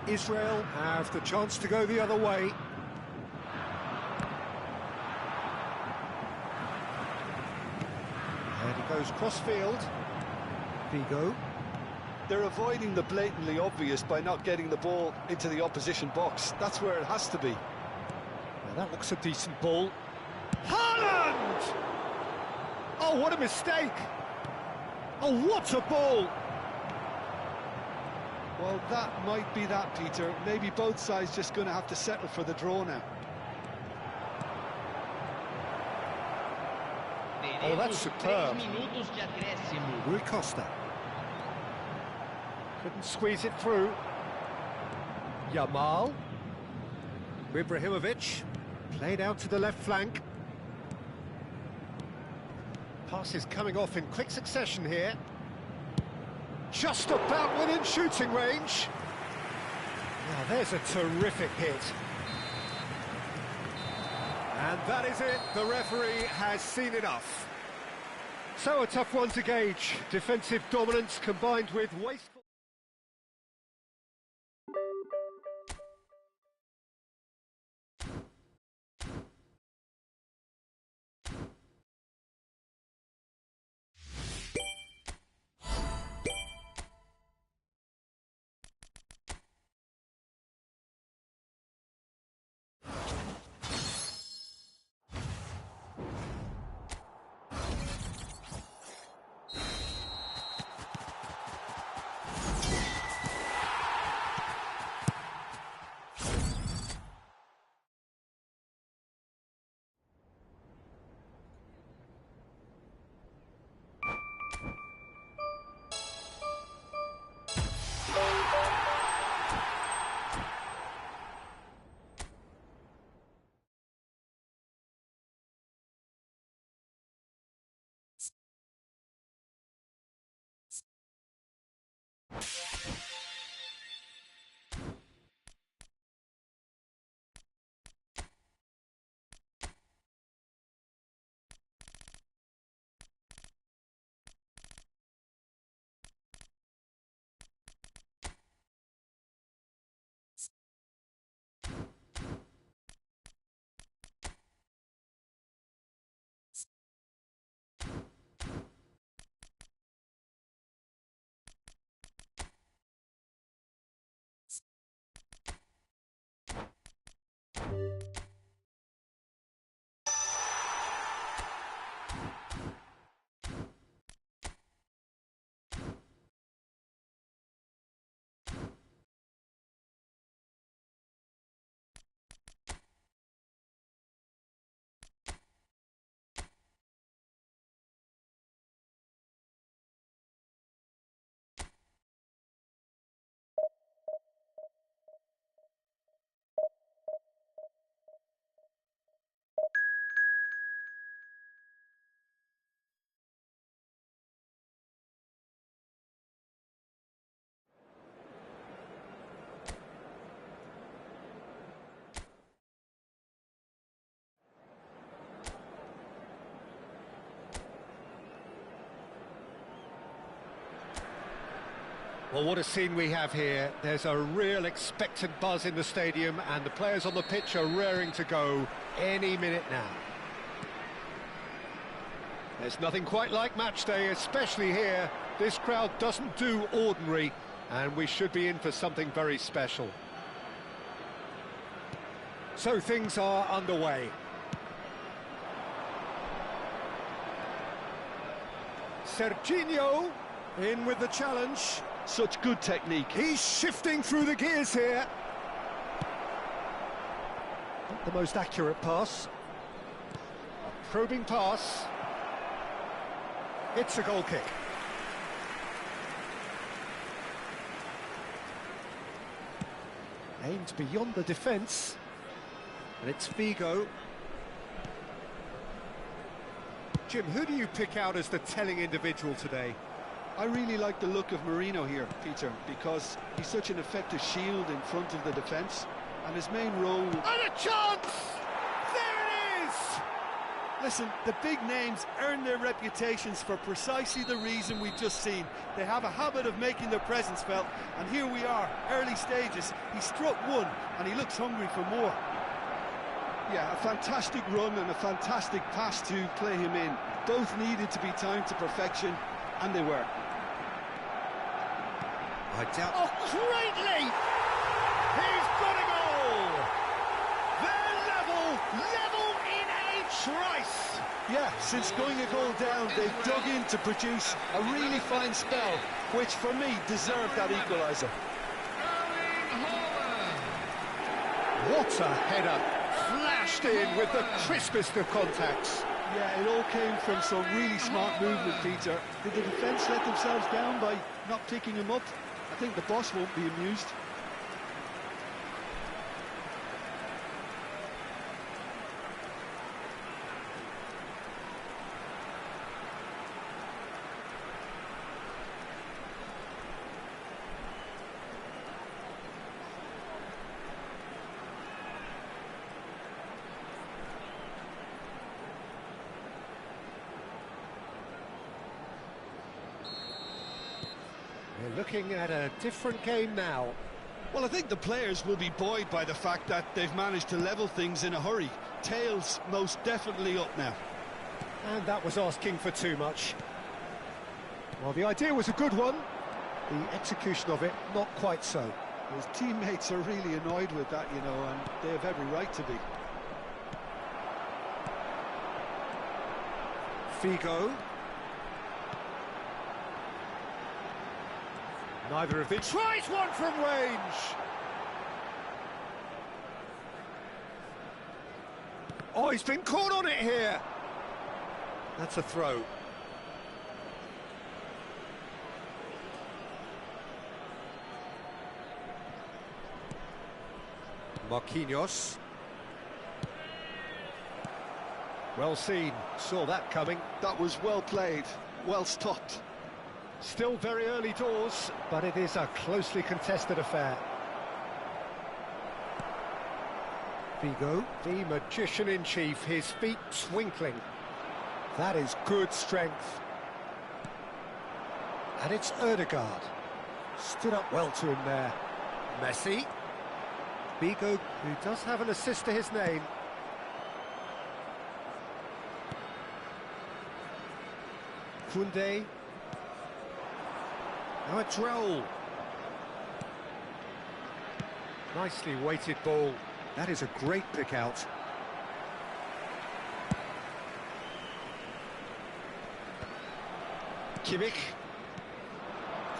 Israel have the chance to go the other way. And it goes cross-field. Figo. They're avoiding the blatantly obvious by not getting the ball into the opposition box. That's where it has to be. Now that looks a decent ball. Haaland! Oh, what a mistake! Oh, what a ball! Well, that might be that, Peter. Maybe both sides just going to have to settle for the draw now. Oh, that's superb. 3 minutos de acréscimo. Rui Costa. Couldn't squeeze it through. Yamal. Ibrahimovic. Played out to the left flank. Passes coming off in quick succession here. Just about within shooting range. Now there's a terrific hit. And that is it, the referee has seen enough. So a tough one to gauge. Defensive dominance combined with wasteful... Well, what a scene we have here. There's a real expectant buzz in the stadium and the players on the pitch are raring to go any minute now. There's nothing quite like match day, especially here. This crowd doesn't do ordinary and we should be in for something very special. So things are underway. Serginho in with the challenge. Such good technique. He's shifting through the gears here. Not the most accurate pass. A probing pass. It's a goal kick. Aimed beyond the defence. And it's Figo. Jim, who do you pick out as the telling individual today? I really like the look of Marino here, Peter, because he's such an effective shield in front of the defence, and his main role... And a chance! There it is! Listen, the big names earn their reputations for precisely the reason we've just seen. They have a habit of making their presence felt, and here we are, early stages. He struck one, and he looks hungry for more. Yeah, a fantastic run and a fantastic pass to play him in. Both needed to be timed to perfection, and they were. I doubt... Oh, great leap! He's got a goal! They're level in a trice! Yeah, since going a goal down, they've dug in to produce a really fine spell, which for me deserved that equaliser. What a header! Flashed in with the crispest of contacts. Yeah, it all came from some really smart movement, Peter. Did the defence let themselves down by not picking him up? I think the boss won't be amused. looking at a different game now. Well, I think the players will be buoyed by the fact that they've managed to level things in a hurry. Tails most definitely up now. And that was asking for too much. Well, the idea was a good one. The execution of it, not quite so. His teammates are really annoyed with that, you know, and they have every right to be. Figo. Neither of them tries one from range. Oh, he's been caught on it here. That's a throw. Marquinhos. Well seen, saw that coming. That was well played, well stopped. Still very early doors, but it is a closely contested affair. Figo, the magician-in-chief, his feet twinkling. That is good strength. And it's Ødegaard. Stood up well to him there. Messi. Figo, who does have an assist to his name. Koundé. Now it's Raul. Nicely weighted ball. That is a great pick out. Kimmich.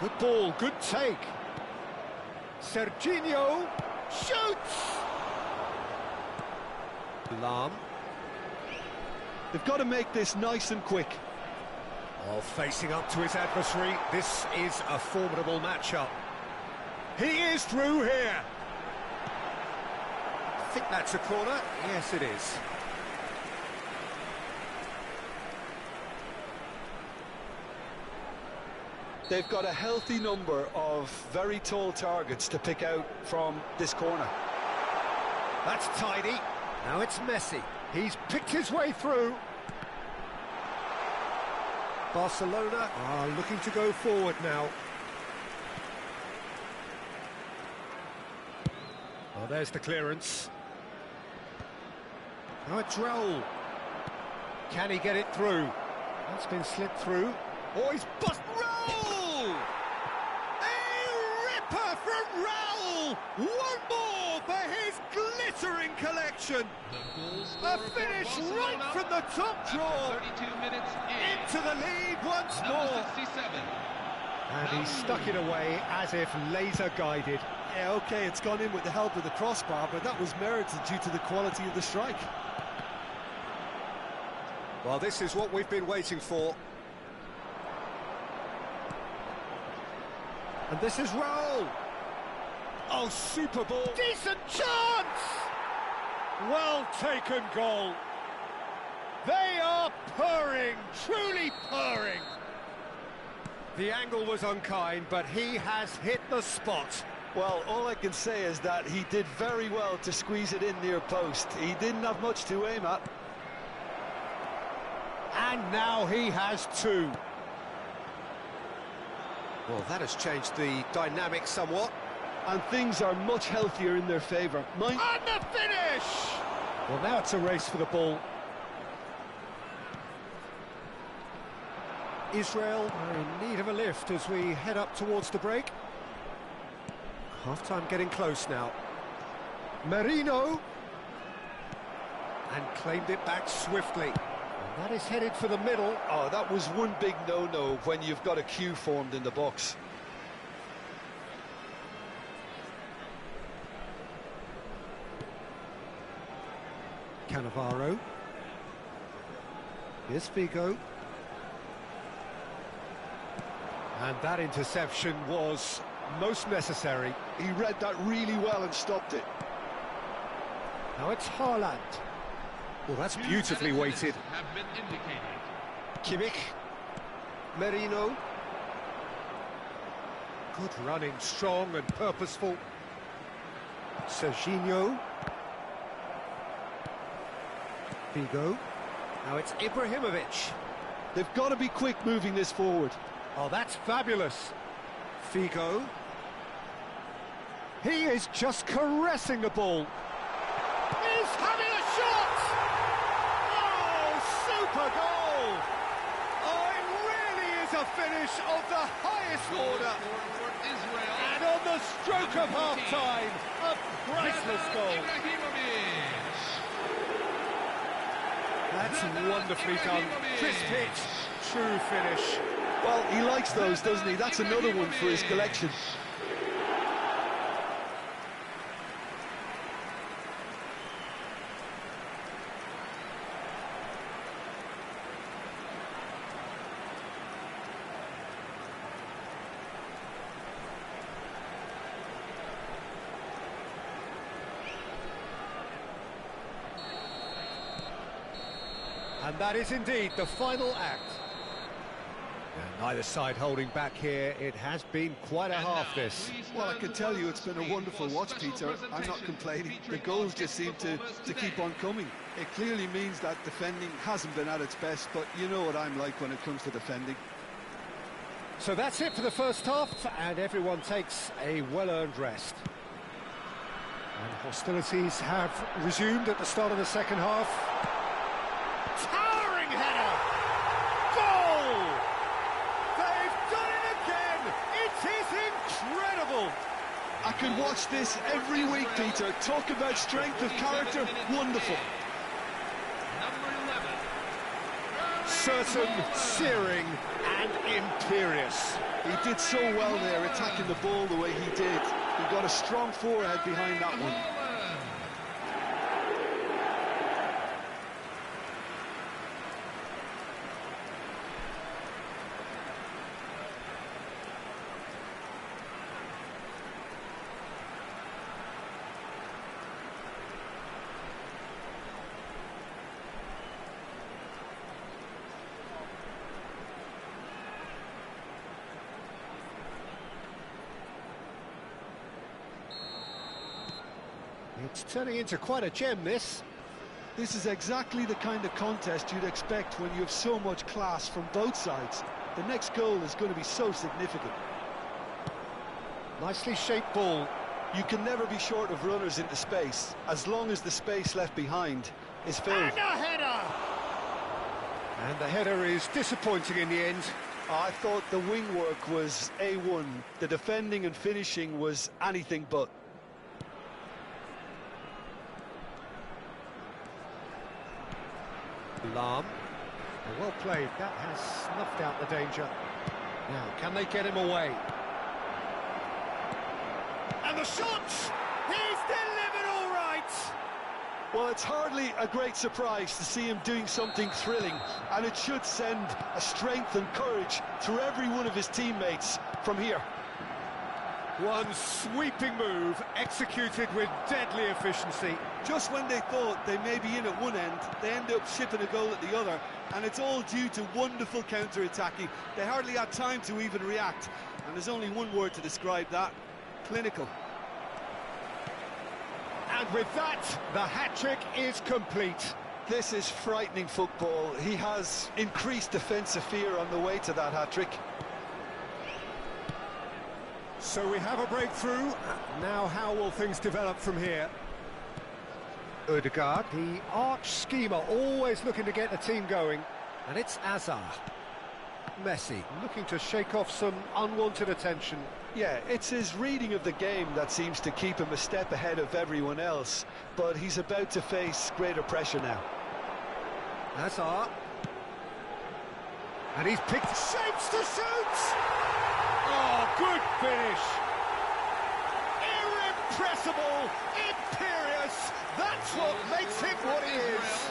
Good ball, good take. Serginho shoots. Lam. They've got to make this nice and quick. Oh, facing up to his adversary, this is a formidable matchup. He is through here. I think that's a corner. Yes, it is. They've got a healthy number of very tall targets to pick out from this corner. That's tidy. Now it's Messi. He's picked his way through. Barcelona are looking to go forward now. Well, there's the clearance. Now it's Raul. Can he get it through? That's been slipped through. Oh, he's bust. Raul! A ripper from Raul! One more for his glittering collection. A finish right from the top draw. 32 minutes Into the lead once Number more. 67. And he stuck it away as if laser guided. Yeah, OK, it's gone in with the help of the crossbar, but that was merited due to the quality of the strike. Well, this is what we've been waiting for. And this is Raul. Oh, super ball. Decent chance! Well taken goal. They are purring, truly purring. The angle was unkind, but he has hit the spot. Well, all I can say is that he did very well to squeeze it in near post. He didn't have much to aim at. And now he has two. Well, that has changed the dynamic somewhat. And things are much healthier in their favour. And the finish! Well, now it's a race for the ball. Israel are in need of a lift as we head up towards the break. Half-time getting close now. Merino. And claimed it back swiftly. And that is headed for the middle. Oh, that was one big no-no when you've got a queue formed in the box. Cannavaro. Here's Figo. And that interception was most necessary. He read that really well and stopped it. Now it's Haaland. Well, that's beautifully weighted. Have been indicated. Kimmich. Merino. Good running, strong and purposeful. Serginho. Figo. Now it's Ibrahimovic. They've got to be quick moving this forward. Oh, that's fabulous. Figo. He is just caressing the ball. He's having a shot! Oh, super goal! Oh, it really is a finish of the highest order. For Israel. And on the stroke of half-time, a priceless goal. That's wonderfully done. Crisp hit, true finish. Well, he likes those, doesn't he? That's another one for his collection. And that is indeed the final act. And neither side holding back here. It has been quite a half, this. Well, I can tell you it's been a wonderful watch, Peter. I'm not complaining. The goals just seem to keep on coming. It clearly means that defending hasn't been at its best, but you know what I'm like when it comes to defending. So that's it for the first half, and everyone takes a well-earned rest. And hostilities have resumed at the start of the second half. Towering header! Goal! They've done it again! It is incredible! I can watch this every week, Peter. Talk about strength of character, wonderful. Number 11. Certain, searing, and imperious. He did so well there, attacking the ball the way he did. He got a strong forehead behind that one. It's turning into quite a gem, this. This is exactly the kind of contest you'd expect when you have so much class from both sides. The next goal is going to be so significant. Nicely shaped ball. You can never be short of runners into space, as long as the space left behind is filled. And a header! And the header is disappointing in the end. I thought the wing work was A1. The defending and finishing was anything but. Lam. Well played. That has snuffed out the danger. Now, can they get him away? And the shot! He's delivered all right! Well, it's hardly a great surprise to see him doing something thrilling, and it should send a strength and courage through every one of his teammates from here. One sweeping move, executed with deadly efficiency. Just when they thought they may be in at one end, they end up shipping a goal at the other, and it's all due to wonderful counter-attacking. They hardly had time to even react, and there's only one word to describe that: clinical. And with that, the hat-trick is complete. This is frightening football. He has increased defensive fear on the way to that hat-trick. So we have a breakthrough. Now how will things develop from here? Odegaard, the arch schemer, always looking to get the team going. And it's Azar. Messi, looking to shake off some unwanted attention. Yeah, it's his reading of the game that seems to keep him a step ahead of everyone else. But he's about to face greater pressure now. Azar. And he's picked shapes to shoot! Oh, good finish! Irrepressible, imperious, that's what makes him what he is!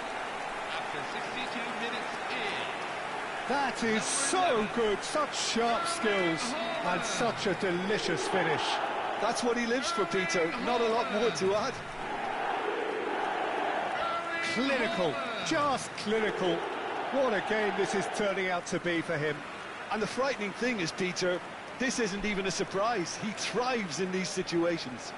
After 62 minutes in. That is so good, such sharp skills, and such a delicious finish. That's what he lives for, Peter, not a lot more to add. Clinical, just clinical. What a game this is turning out to be for him. And the frightening thing is, Peter, this isn't even a surprise. He thrives in these situations.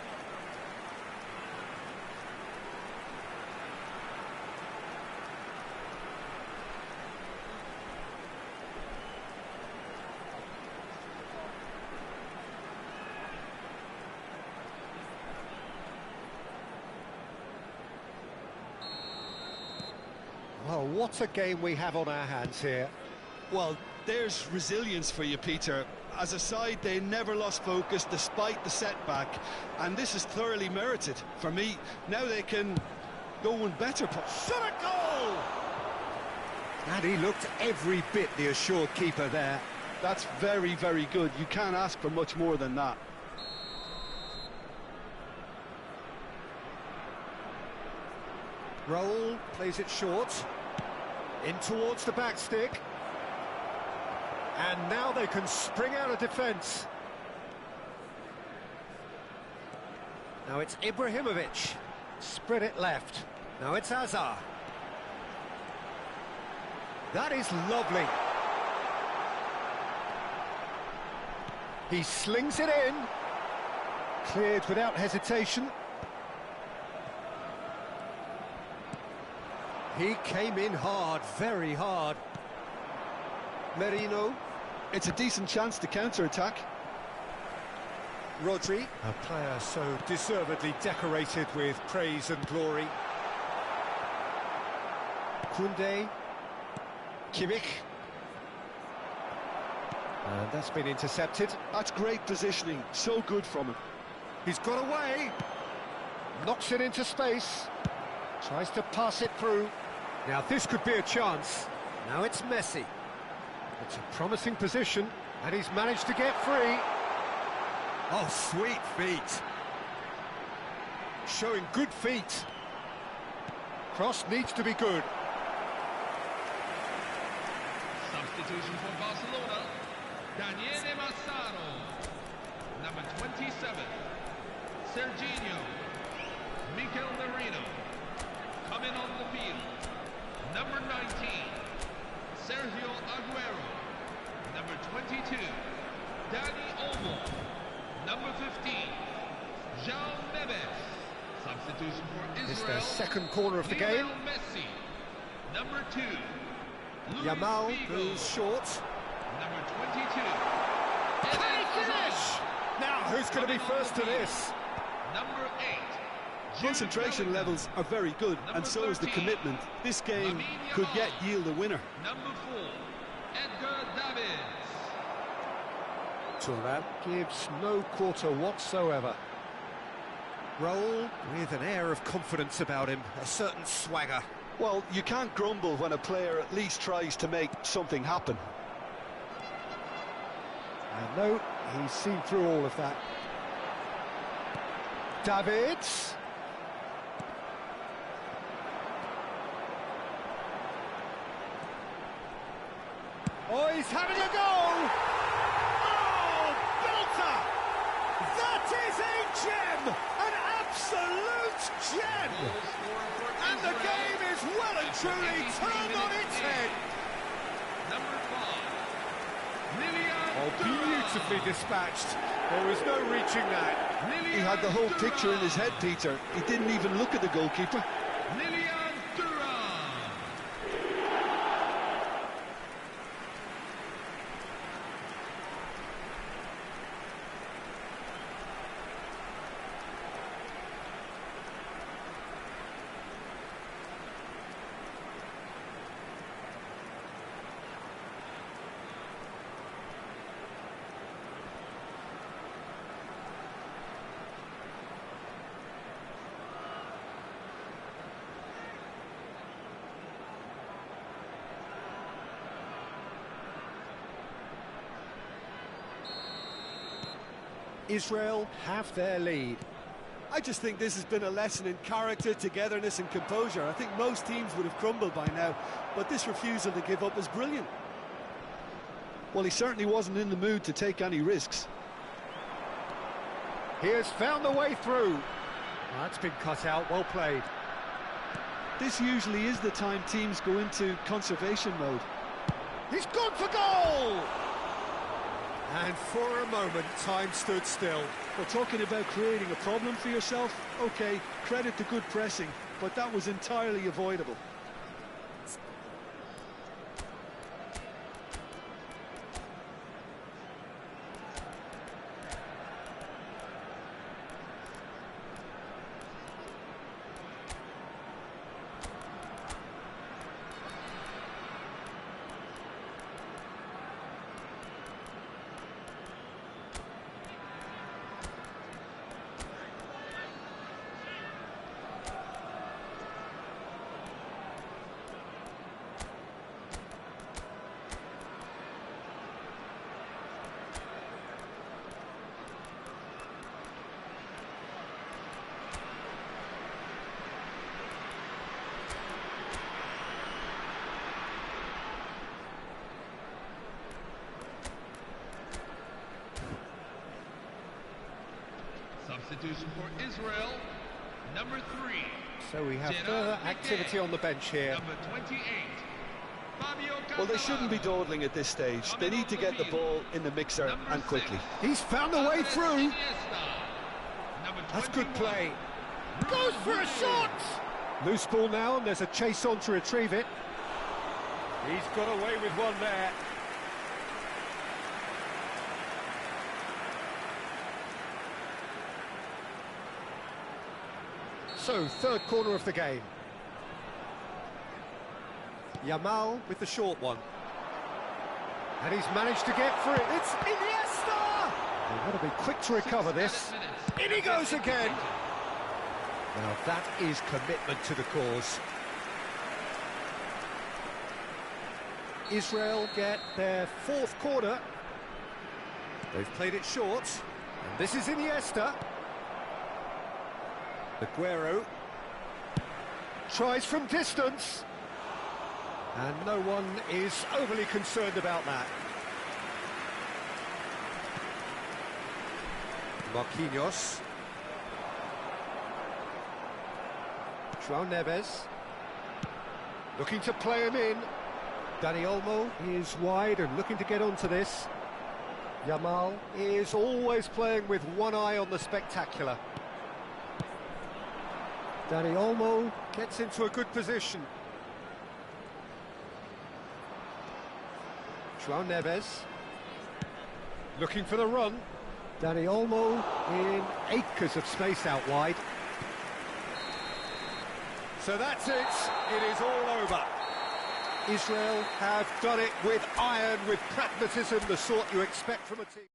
Well, what a game we have on our hands here. Well, there's resilience for you, Peter. As a side, they never lost focus despite the setback, and this is thoroughly merited. For me, now they can go one better. Shot a goal! And he looked every bit the assured keeper there. That's very, very good. You can't ask for much more than that. Roll, plays it short. In towards the back stick. And now they can spring out of defence. Now it's Ibrahimovic. Spread it left. Now it's Hazard. That is lovely. He slings it in. Cleared without hesitation. He came in hard, very hard. Merino. It's a decent chance to counter-attack. Rodri, a player so deservedly decorated with praise and glory. Koundé. Kimmich. And that's been intercepted. That's great positioning, so good from him. He's got away. Knocks it into space. Tries to pass it through. Now this could be a chance. Now it's Messi. It's a promising position, and he's managed to get free. Oh, sweet feet. Showing good feet. Cross needs to be good. Substitution for Barcelona, Daniele Massaro. Number 27, Serginho. Mikel Merino. Coming on the field, number 19, Sergio Aguero. Number 22, Dani Olmo. Number 15, João Neves. Substitution for Israel. It's their second corner of the Lionel game. Messi. Number 2, Luis Yamal Figo. goes short. Number 22, Can he Eden finish? Hazard. Now, who's going to be Coming on first the to field, this? Number 8, Jude Concentration Bellingham. levels are very good, and Number so is the 13, commitment. This game Lamine could Yamal. yet yield a winner. Number 4, Edgar Davids. Thuram gives no quarter whatsoever. Roll with an air of confidence about him, a certain swagger. Well, you can't grumble when a player at least tries to make something happen. And no, he's seen through all of that. Davids. Oh, he's having a go! Oh, belter! That is a gem! An absolute gem! And the game is well and truly turned on its head! Number 5, Lilian Oh, beautifully dispatched. There was no reaching that. He had the whole picture in his head, Peter. He didn't even look at the goalkeeper. Lilian Thuram. Israel have their lead. I just think this has been a lesson in character, togetherness and composure. I think most teams would have crumbled by now, but this refusal to give up is brilliant. Well, he certainly wasn't in the mood to take any risks. He has found the way through. Well, that's been cut out, well played. This usually is the time teams go into conservation mode. He's gone for goal! And for a moment, time stood still. We're talking about creating a problem for yourself. OK, credit to good pressing, but that was entirely avoidable. for Israel, number 3. So we have Gerard further Piqué. activity on the bench here. Number 28, Fabio Well, they shouldn't be Cannavaro. dawdling at this stage. They need to get the ball in the mixer Number and quickly. 6, He's found a way Andres through. Iniesta. Number 21, That's good play. Goes for a shot! Loose ball now, and there's a chase on to retrieve it. He's got away with one there. So, third corner of the game. Yamal with the short one. And he's managed to get through it. It's Iniesta! They've got to be quick to recover this. In he goes again! Now that is commitment to the cause. Israel get their fourth corner. They've played it short. And this is Iniesta. Aguero tries from distance. And no one is overly concerned about that. Marquinhos. João Neves. Looking to play him in. Dani Olmo is wide and looking to get onto this. Yamal is always playing with one eye on the spectacular. Dani Olmo gets into a good position. João Neves looking for the run. Dani Olmo in acres of space out wide. So that's it. It is all over. Israel have done it with iron, with pragmatism, the sort you expect from a team.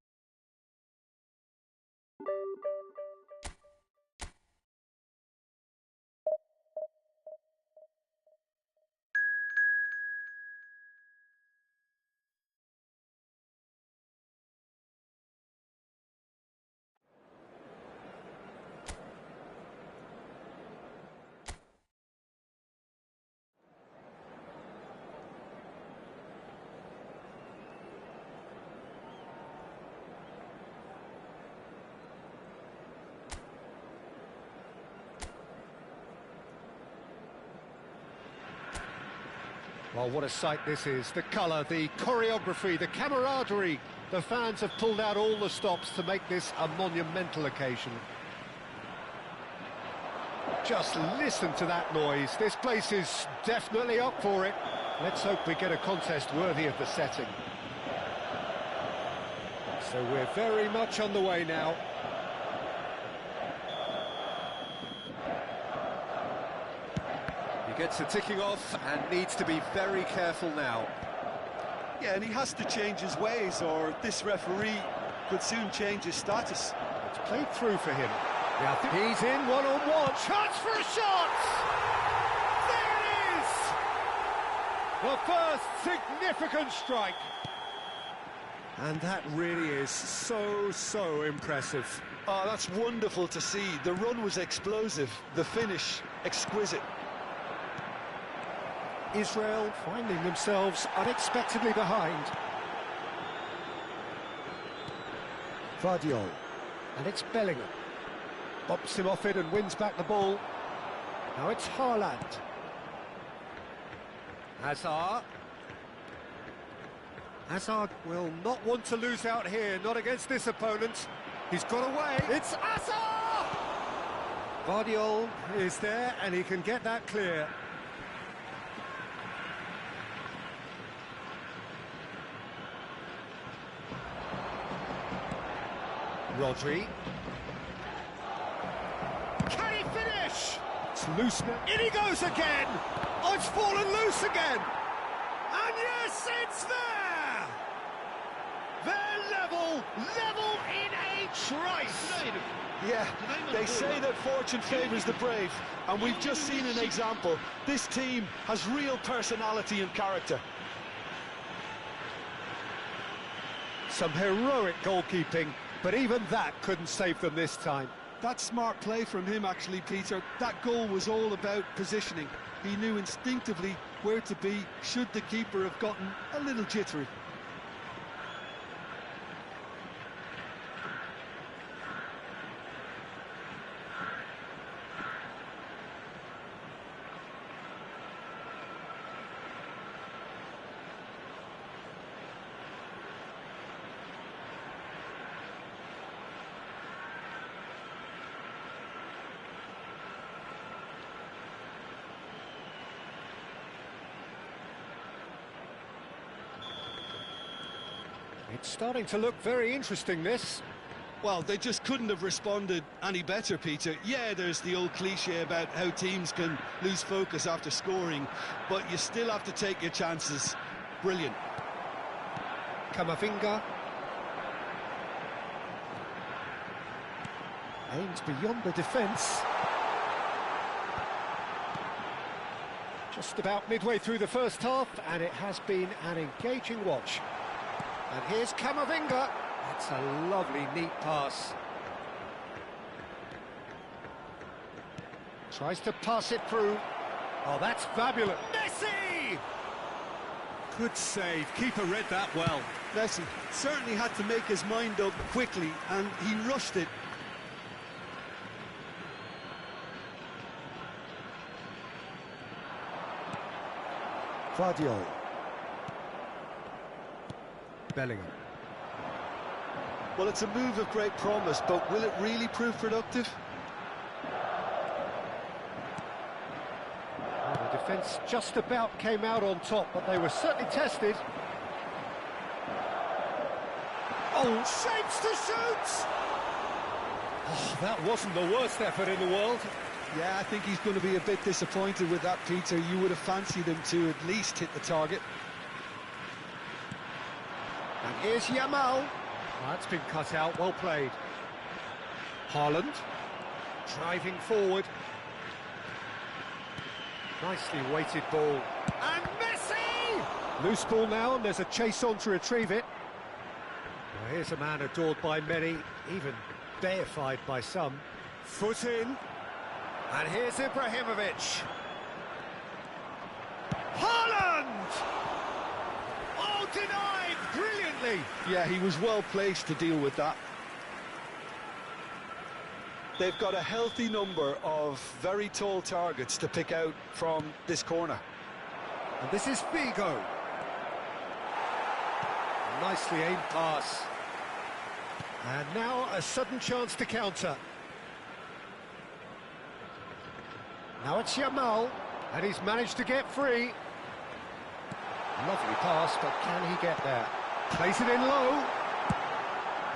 Well, what a sight this is. The colour, the choreography, the camaraderie. The fans have pulled out all the stops to make this a monumental occasion. Just listen to that noise. This place is definitely up for it. Let's hope we get a contest worthy of the setting. So we're very much on the way now. He gets the ticking off and needs to be very careful now. Yeah, and he has to change his ways, or this referee could soon change his status. It's played through for him. Yeah, he's in one-on-one. Chance for a shot! There it is! The first significant strike. And that really is so impressive. Oh, that's wonderful to see. The run was explosive, the finish exquisite. Israel finding themselves unexpectedly behind. Vardiol, and it's Bellingham. Bops him off it and wins back the ball. Now it's Haaland. Hazard. Hazard will not want to lose out here, not against this opponent. He's got away. It's Hazard! Vardiol is there and he can get that clear. Rodri. Can he finish? It's loose now. In he goes again! Oh, it's fallen loose again! And yes, it's there! They're level in a trice! Yeah, they say that fortune favours the brave, and we've just seen an example. This team has real personality and character. Some heroic goalkeeping, but even that couldn't save them this time. That's smart play from him, actually, Peter. That goal was all about positioning. He knew instinctively where to be should the keeper have gotten a little jittery. It's starting to look very interesting, this. Well, they just couldn't have responded any better, Peter. Yeah, there's the old cliche about how teams can lose focus after scoring, but you still have to take your chances. Brilliant. Camavinga. Aims beyond the defence. Just about midway through the first half, and it has been an engaging watch. And here's Camavinga. That's a lovely, neat pass. Tries to pass it through. Oh, that's fabulous. Messi! Good save. Keeper read that well. Messi certainly had to make his mind up quickly, and he rushed it. Guardiola. Bellingham. Well, it's a move of great promise, but will it really prove productive? Well, the defence just about came out on top, but they were certainly tested. Oh, shapes to shoot! Oh, that wasn't the worst effort in the world. Yeah, I think he's going to be a bit disappointed with that, Peter. You would have fancied him to at least hit the target. And here's Yamal. That's been cut out, well played. Haaland, driving forward. Nicely weighted ball. And Messi! Loose ball now, and there's a chase on to retrieve it. Well, here's a man adored by many, even deified by some. Foot in. And here's Ibrahimovic. Haaland! Oh, denied brilliantly. Yeah, he was well placed to deal with that. They've got a healthy number of very tall targets to pick out from this corner. And this is Figo. Nicely aimed pass. And now a sudden chance to counter. Now it's Yamal, and he's managed to get free. Lovely pass, but can he get there? Plays it in low.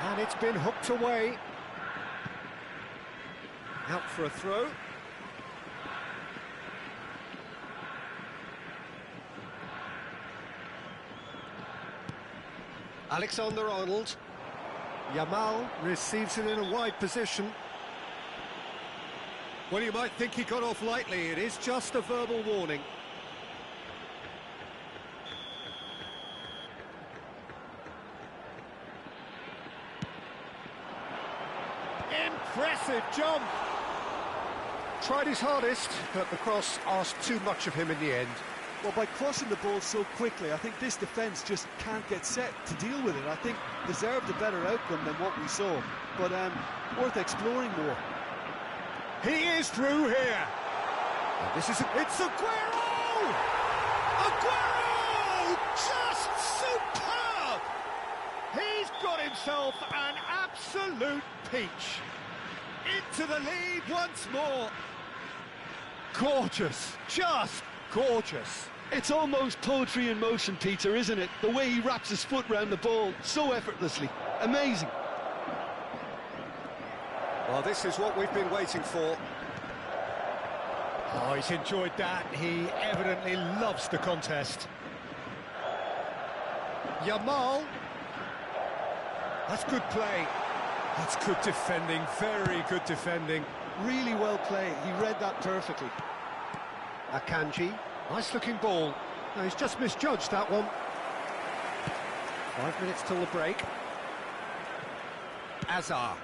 And it's been hooked away. Out for a throw. Alexander-Arnold. Yamal receives it in a wide position. Well, you might think he got off lightly. It is just a verbal warning. Impressive jump. Tried his hardest, but the cross asked too much of him in the end. Well, by crossing the ball so quickly, I think this defence just can't get set to deal with it. I think deserved a better outcome than what we saw, but worth exploring more. He is through here. And this is it's Aguero! Aguero! Just superb! He's got himself an absolute peach. Into the lead once more. Gorgeous, just gorgeous. It's almost poetry in motion, Peter, isn't it? The way he wraps his foot round the ball so effortlessly. Amazing. Well, this is what we've been waiting for. Oh, he's enjoyed that. He evidently loves the contest. Yamal. That's good play. That's good defending, very good defending. Really well played. He read that perfectly. Akanji. Nice looking ball. No, he's just misjudged that one. 5 minutes till the break. Azar.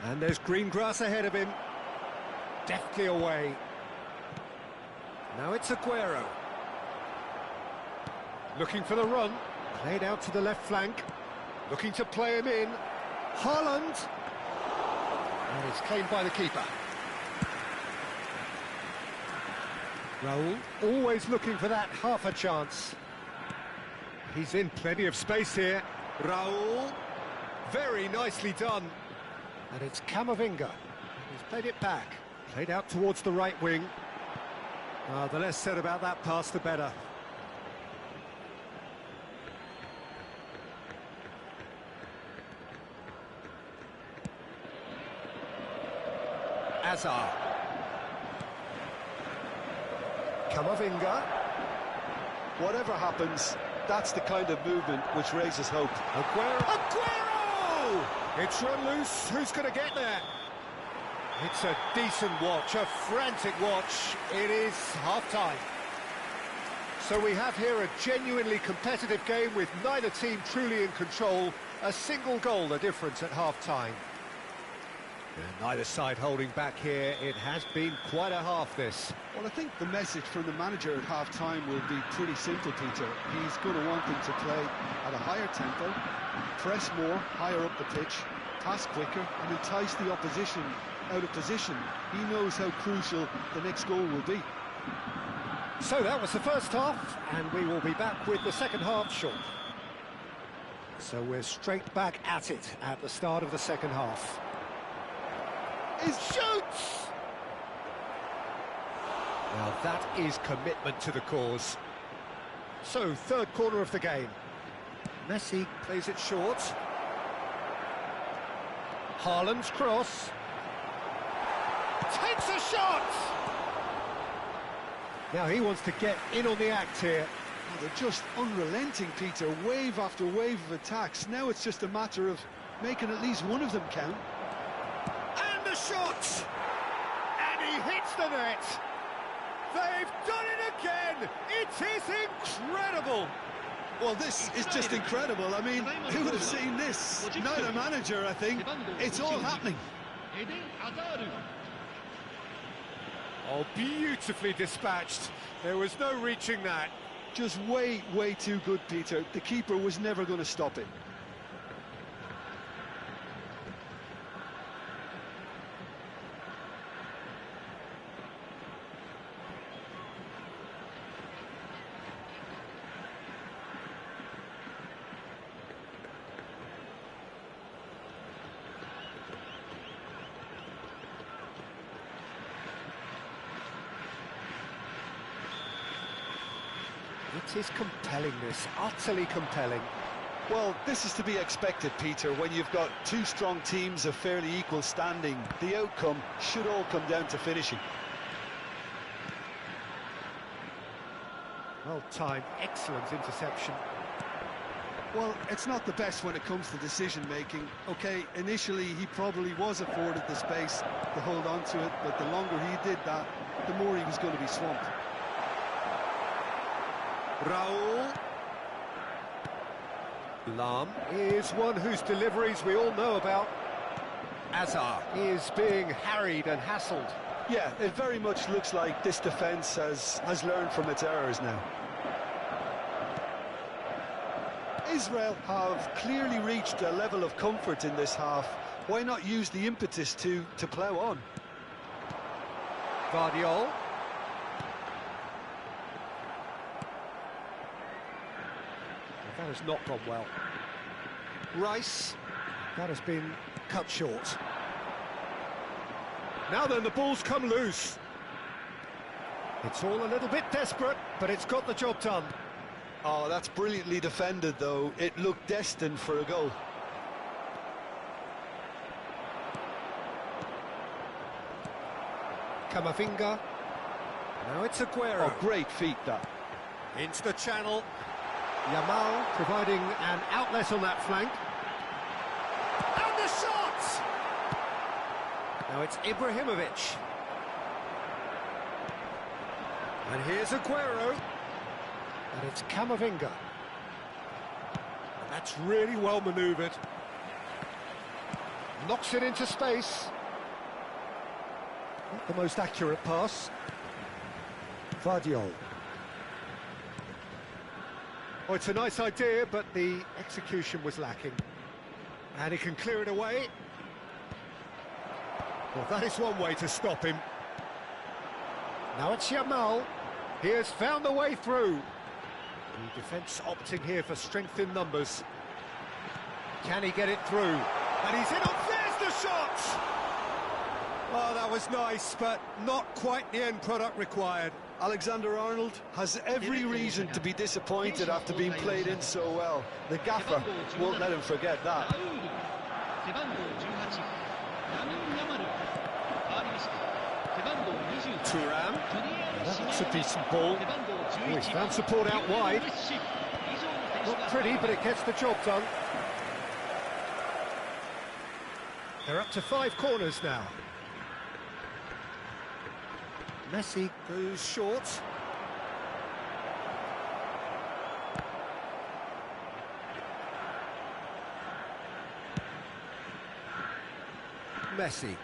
And there's green grass ahead of him. Deftly away. Now it's Aguero. Looking for the run. Played out to the left flank. Looking to play him in. Haaland. And it's claimed by the keeper. Raul, always looking for that half a chance. He's in plenty of space here. Raul. Very nicely done. And it's Camavinga. He's played it back. Played out towards the right wing. The less said about that pass, the better. Azar. Kamavinga. Whatever happens, that's the kind of movement which raises hope. Aguero! It's run loose. Who's going to get there? It's a decent watch, a frantic watch. It is half-time. So we have here a genuinely competitive game with neither team truly in control. A single goal the difference at half-time. Neither side holding back here. It has been quite a half, this. Well, I think the message from the manager at half-time will be pretty simple, Peter. He's going to want them to play at a higher tempo, press more, higher up the pitch, pass quicker, and entice the opposition out of position. He knows how crucial the next goal will be. So that was the first half, and we will be back with the second half shortly. So we're straight back at it at the start of the second half. He shoots! Now that is commitment to the cause. So, third quarter of the game. Messi plays it short. Haaland's cross. Takes a shot! Now he wants to get in on the act here. Oh, they're just unrelenting, Peter. Wave after wave of attacks. Now it's just a matter of making at least one of them count. And the shot! And he hits the net! They've done it again! It is incredible! Well, this is just incredible. I mean, who would have seen this? Neither manager, I think. It's all happening. Oh, beautifully dispatched. There was no reaching that. Just way too good, Peter. The keeper was never going to stop it. It is compelling, this, utterly compelling. Well, this is to be expected, Peter, when you've got two strong teams of fairly equal standing. The outcome should all come down to finishing. Well timed, excellent interception. Well, it's not the best when it comes to decision-making. OK, initially he probably was afforded the space to hold on to it, but the longer he did that, the more he was going to be swamped. Raul. Lam is one whose deliveries we all know about. Azar is being harried and hassled. Yeah, it very much looks like this defence has learned from its errors now. Israel have clearly reached a level of comfort in this half. Why not use the impetus to plough on? Guardiola. That has not gone well. Rice. That has been cut short. Now then, the ball's come loose. It's all a little bit desperate, but it's got the job done. Oh, that's brilliantly defended, though. It looked destined for a goal. Kamavinga. Now it's Aguero. Oh, great feat, that. Into the channel. Yamal providing an outlet on that flank. And the shot! Now it's Ibrahimovic. And here's Aguero. And it's Kamavinga. And that's really well manoeuvred. Knocks it into space. Not the most accurate pass. Vardiol. Oh, it's a nice idea, but the execution was lacking. And he can clear it away. Well, that is one way to stop him. Now it's Yamal. He has found the way through. The defence opting here for strength in numbers. Can he get it through? And he's in on, there's the shot! Oh, that was nice, but not quite the end product required. Alexander-Arnold has every reason to be disappointed after being played in so well. The gaffer won't let him forget that. Thuram. That's a decent ball. Oh, he's found support out wide. Not pretty, but it gets the job done. They're up to 5 corners now. Messi goes short. Messi.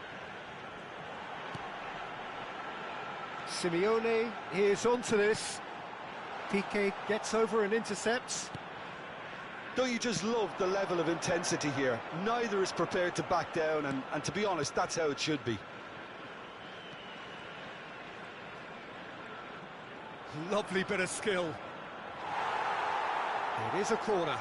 Simeone is onto this. Piqué gets over and intercepts. Don't you just love the level of intensity here? Neither is prepared to back down, and to be honest, that's how it should be. Lovely bit of skill. It is a corner.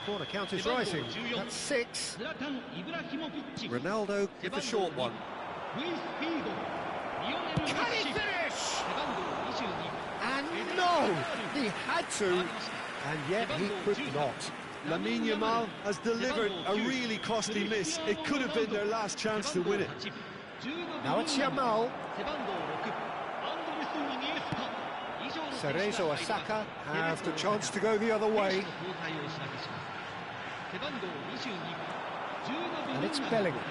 Corner count is rising. That's 6. Ronaldo with the short one. Can he finish? And no! He had to, and yet he could not. Lamine Yamal has delivered a really costly miss. It could have been their last chance to win it. Now it's Yamal. Cerezo Osaka have the chance to go the other way. And it's Bellingham.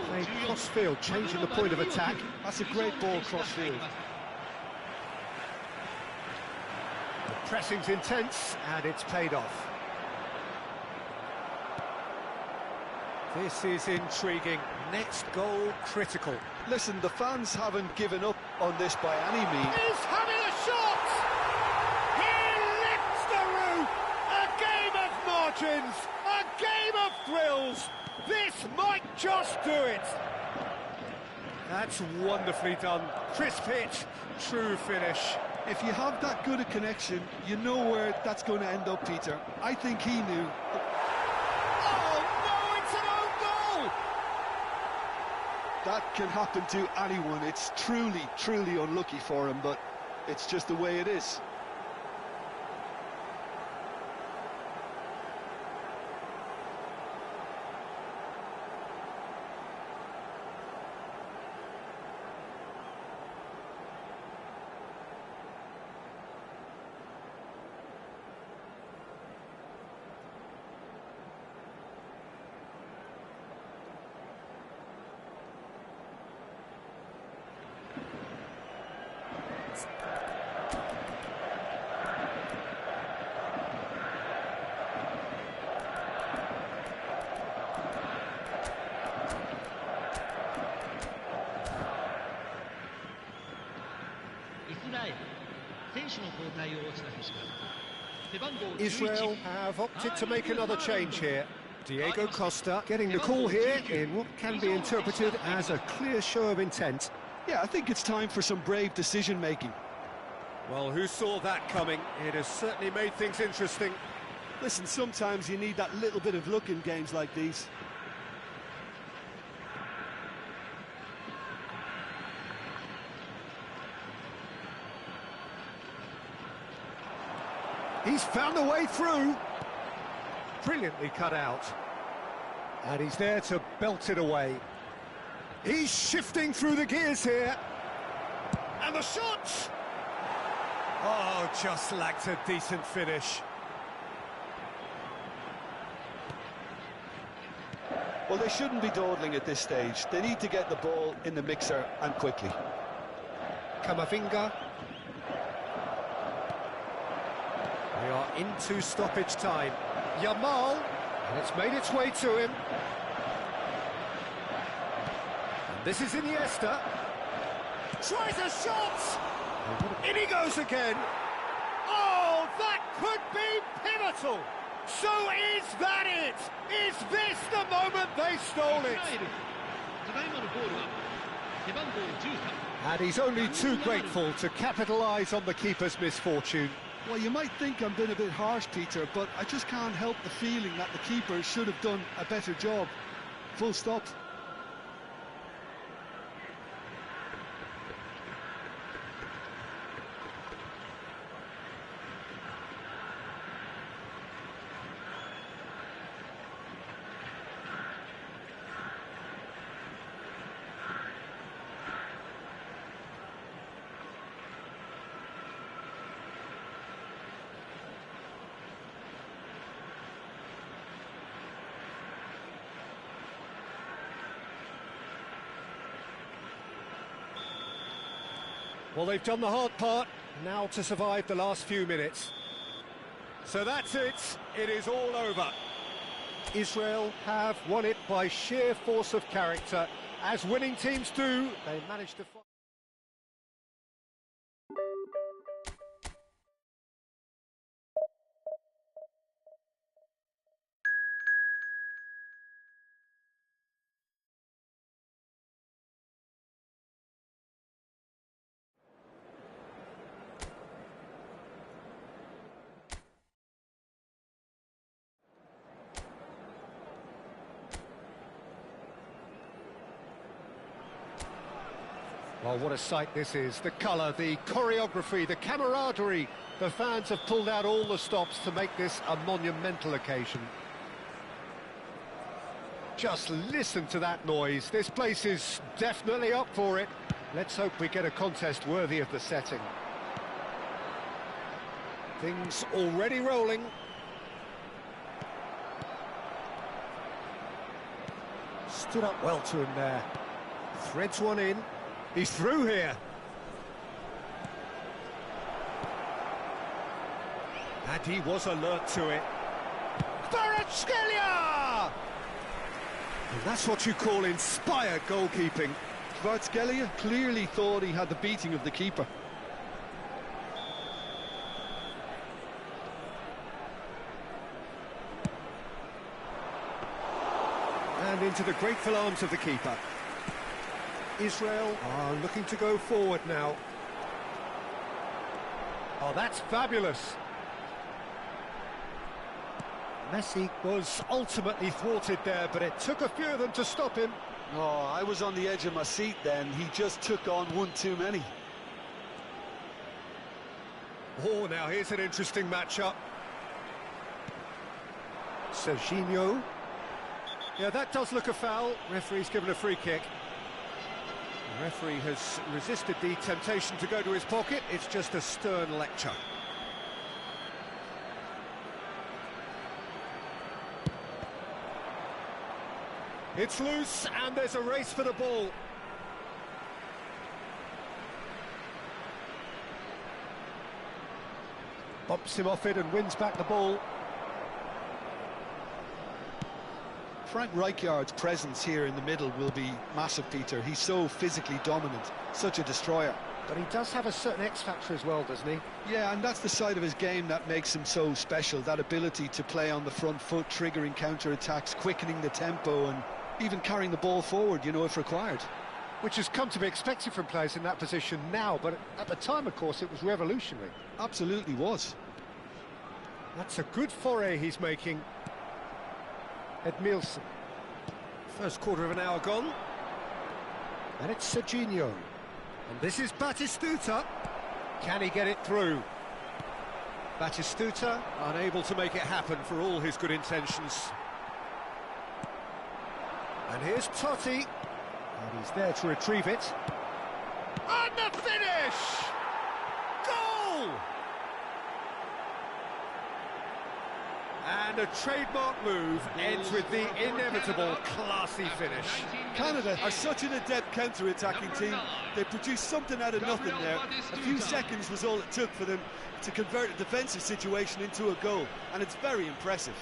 Playing cross-field, changing the point of attack. That's a great ball cross-field. The pressing's intense, and it's paid off. This is intriguing. Next goal, critical. Listen, the fans haven't given up on this by any means. He's having a shot! He lifts the roof! A game of margins! A game of thrills! This might just do it! That's wonderfully done. Crisp hit, true finish. If you have that good a connection, you know where that's going to end up, Peter. I think he knew. Oh, no, it's an own goal! That can happen to anyone. It's truly, truly unlucky for him, but it's just the way it is. Israel have opted to make another change here. Diego Costa getting the call here in what can be interpreted as a clear show of intent. Yeah, I think it's time for some brave decision-making. Well, who saw that coming? It has certainly made things interesting. Listen, sometimes you need that little bit of luck in games like these. He's found a way through. Brilliantly cut out. And he's there to belt it away. He's shifting through the gears here. And the shot! Oh, just lacked a decent finish. Well, they shouldn't be dawdling at this stage. They need to get the ball in the mixer, and quickly. Camavinga. We are into stoppage time. Yamal, and it's made its way to him. And this is Iniesta. Tries a shot! In he goes again. Oh, that could be pivotal. So is that it? Is this the moment they stole it? And he's only too grateful to capitalise on the keeper's misfortune. Well, you might think I'm being a bit harsh, Peter, but I just can't help the feeling that the keeper should have done a better job. Full stop. Well, they've done the hard part, now to survive the last few minutes. So that's it, it is all over. Israel have won it by sheer force of character. As winning teams do, they managed to fight. Well, what a sight this is. The colour, the choreography, the camaraderie. The fans have pulled out all the stops to make this a monumental occasion. Just listen to that noise. This place is definitely up for it. Let's hope we get a contest worthy of the setting. Things already rolling. Stood up well to him there. Threads one in. He's through here. And he was alert to it. Kvaratskhelia! And that's what you call inspired goalkeeping. Kvaratskhelia clearly thought he had the beating of the keeper. And into the grateful arms of the keeper. Israel are looking to go forward now. Oh, that's fabulous. Messi was ultimately thwarted there, but it took a few of them to stop him. Oh, I was on the edge of my seat then. He just took on one too many. Oh, now here's an interesting matchup. Serginho. Yeah, that does look a foul. Referee's given a free kick. The referee has resisted the temptation to go to his pocket. It's just a stern lecture. It's loose, and there's a race for the ball. Bumps him off it and wins back the ball. Frank Rijkaard's presence here in the middle will be massive, Peter. He's so physically dominant, such a destroyer. But he does have a certain X-factor as well, doesn't he? Yeah, and that's the side of his game that makes him so special, that ability to play on the front foot, triggering counter-attacks, quickening the tempo, and even carrying the ball forward, you know, if required. Which has come to be expected from players in that position now, but at the time, of course, it was revolutionary. Absolutely was. That's a good foray he's making. Edmilson. First quarter of an hour gone. And it's Serginho. And this is Batistuta. Can he get it through? Batistuta unable to make it happen for all his good intentions. And here's Totti. And he's there to retrieve it. And the finish! Goal! And a trademark move ends with the inevitable classy finish. Canada are such an adept counter-attacking team. They produced something out of nothing there. A few seconds was all it took for them to convert a defensive situation into a goal, and it's very impressive.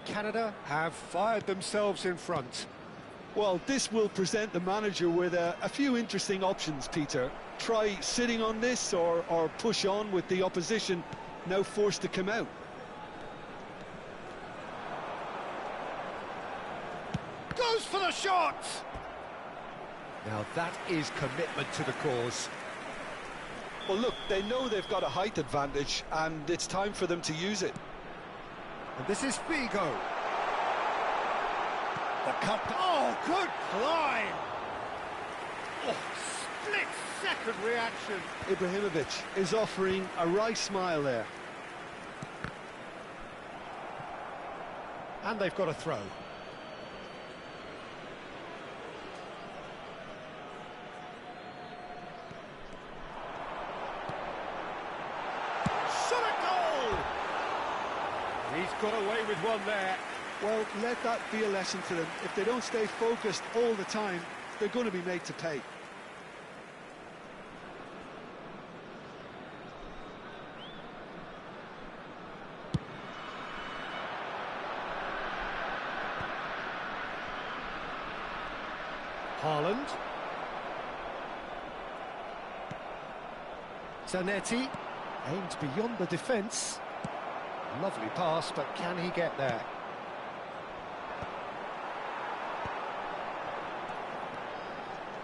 Canada have fired themselves in front. Well, this will present the manager with a few interesting options, Peter. Try sitting on this or push on with the opposition now forced to come out. Goes for the shot! Now that is commitment to the cause. Well, look, they know they've got a height advantage, and it's time for them to use it. And this is Figo. The cut. Oh, good climb! Oh, split-second reaction. Ibrahimovic is offering a wry smile there. And they've got a throw. Shot a goal! He's got away with one there. Well, let that be a lesson to them. If they don't stay focused all the time, they're going to be made to pay. Haaland. Zanetti aimed beyond the defence. Lovely pass, but can he get there?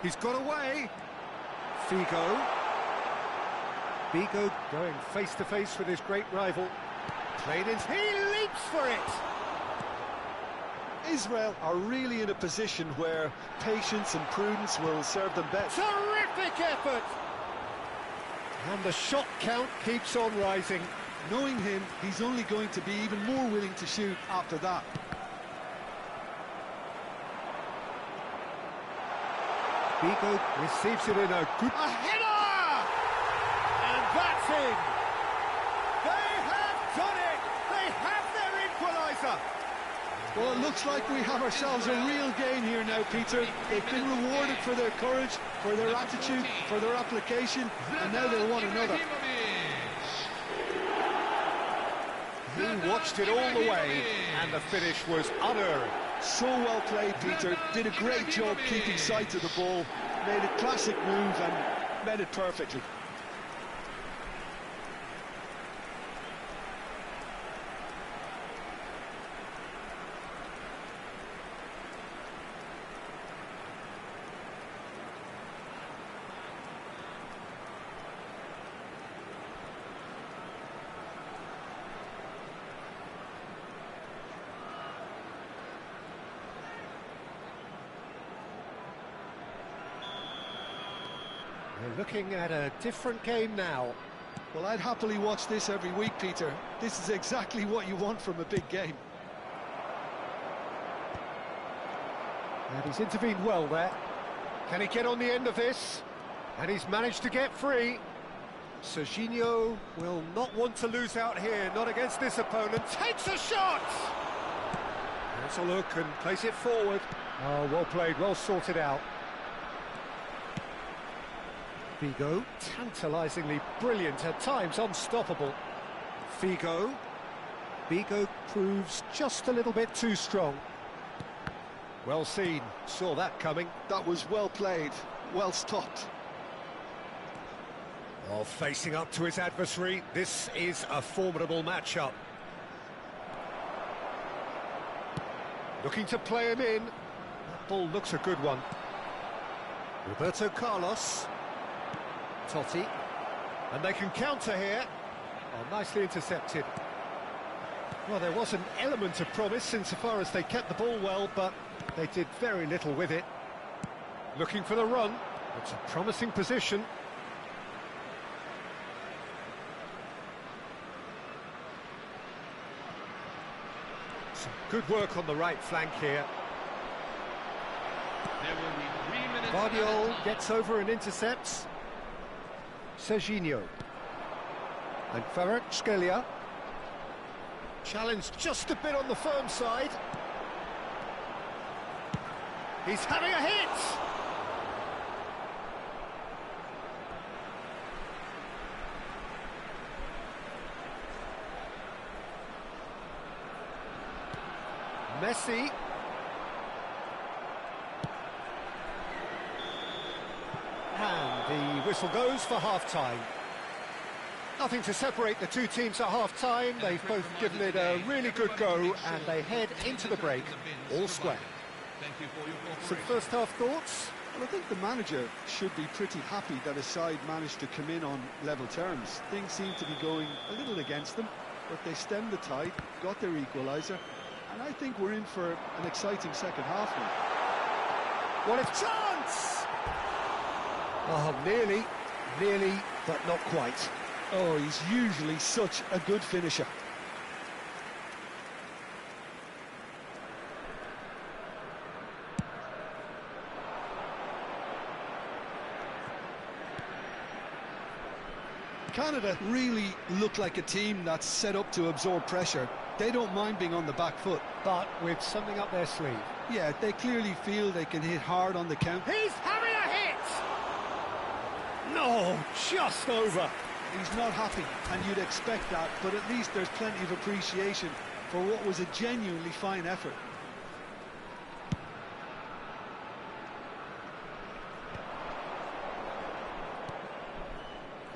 He's got away. Figo. Figo going face-to-face with his great rival. Played in. He leaps for it! Israel are really in a position where patience and prudence will serve them best. Terrific effort! And the shot count keeps on rising. Knowing him, he's only going to be even more willing to shoot after that. Figo receives it in a good... A header! And that's in! They have done it! They have their equaliser! Well, it looks like we have ourselves a real game here now, Peter. They've been rewarded for their courage, for their attitude, for their application, and now they want another. He watched it all the way, and the finish was unerring. So well played, Peter. Did a great job keeping sight of the ball. Made a classic move and made it perfectly. We're looking at a different game now. Well, I'd happily watch this every week, Peter. This is exactly what you want from a big game. And he's intervened well there. Can he get on the end of this? And he's managed to get free. Serginho will not want to lose out here, not against this opponent. Takes a shot! Let's a look and place it forward. Oh, well played, well sorted out. Figo, tantalisingly brilliant, at times unstoppable. Figo. Figo proves just a little bit too strong. Well seen, saw that coming. That was well played, well stopped. Well, facing up to his adversary, this is a formidable matchup. Looking to play him in. That ball looks a good one. Roberto Carlos. Totti. And they can counter here. Oh, nicely intercepted. Well, there was an element of promise insofar as they kept the ball well, but they did very little with it. Looking for the run. It's a promising position. Some good work on the right flank here. There will be 3 minutes. Guardiola gets over and intercepts. Serginho. And Kvaratskhelia. Challenged just a bit on the firm side. He's having a hit! Messi. And the whistle goes for half-time. Nothing to separate the two teams at half-time. They've both given it a really good go, and they head into the break all square. Thank you for your Some cooperation. first-half thoughts? Well, I think the manager should be pretty happy that his side managed to come in on level terms. Things seem to be going a little against them, but they stemmed the tide, got their equaliser, and I think we're in for an exciting second half now. What a chance! Oh, nearly, but not quite. Oh, he's usually such a good finisher. Canada really look like a team that's set up to absorb pressure. They don't mind being on the back foot. But with something up their sleeve. Yeah, they clearly feel they can hit hard on the count. He's having a hit! No, just over. He's not happy, and you'd expect that, but at least there's plenty of appreciation for what was a genuinely fine effort.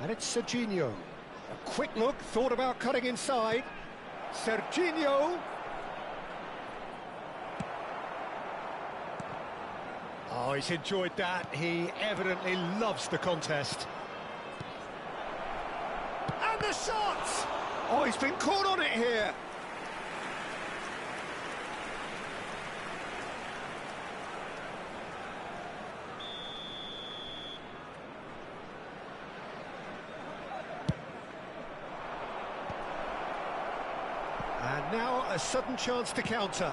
And it's Serginho. A quick look, thought about cutting inside. Serginho. Oh, he's enjoyed that. He evidently loves the contest. And the shot! Oh, he's been caught on it here. And now a sudden chance to counter.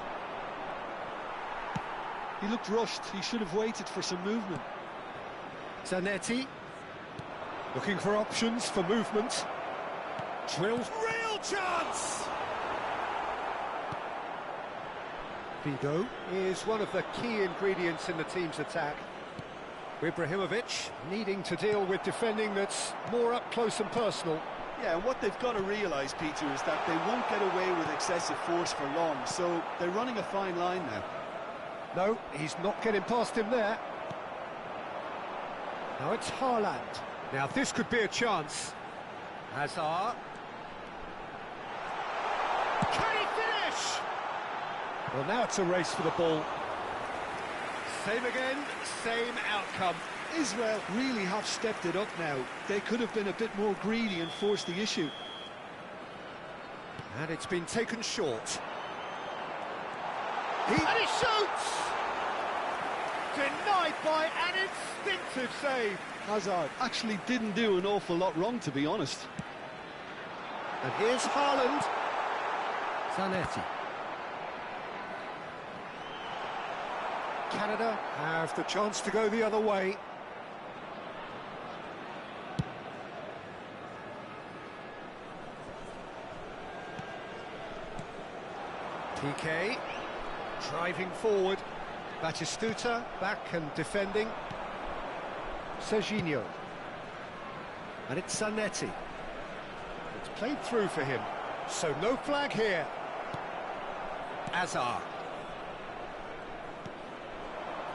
He looked rushed. He should have waited for some movement. Zanetti. Looking for options for movement. Drills. Real chance! Figo is one of the key ingredients in the team's attack. Ibrahimovic needing to deal with defending that's more up close and personal. Yeah, and what they've got to realise, Peter, is that they won't get away with excessive force for long, so they're running a fine line now. No, he's not getting past him there. Now it's Haaland. Now this could be a chance. Hazard. Can he finish? Well, now it's a race for the ball. Same again, same outcome. Israel really have stepped it up now. They could have been a bit more greedy and forced the issue. And it's been taken short. And he shoots! Denied by an instinctive save. Hazard actually didn't do an awful lot wrong, to be honest. And here's Haaland. Zanetti. Canada have the chance to go the other way. PK driving forward. Batistuta back and defending. Serginho. And it's Zanetti. It's played through for him. So no flag here. Hazard.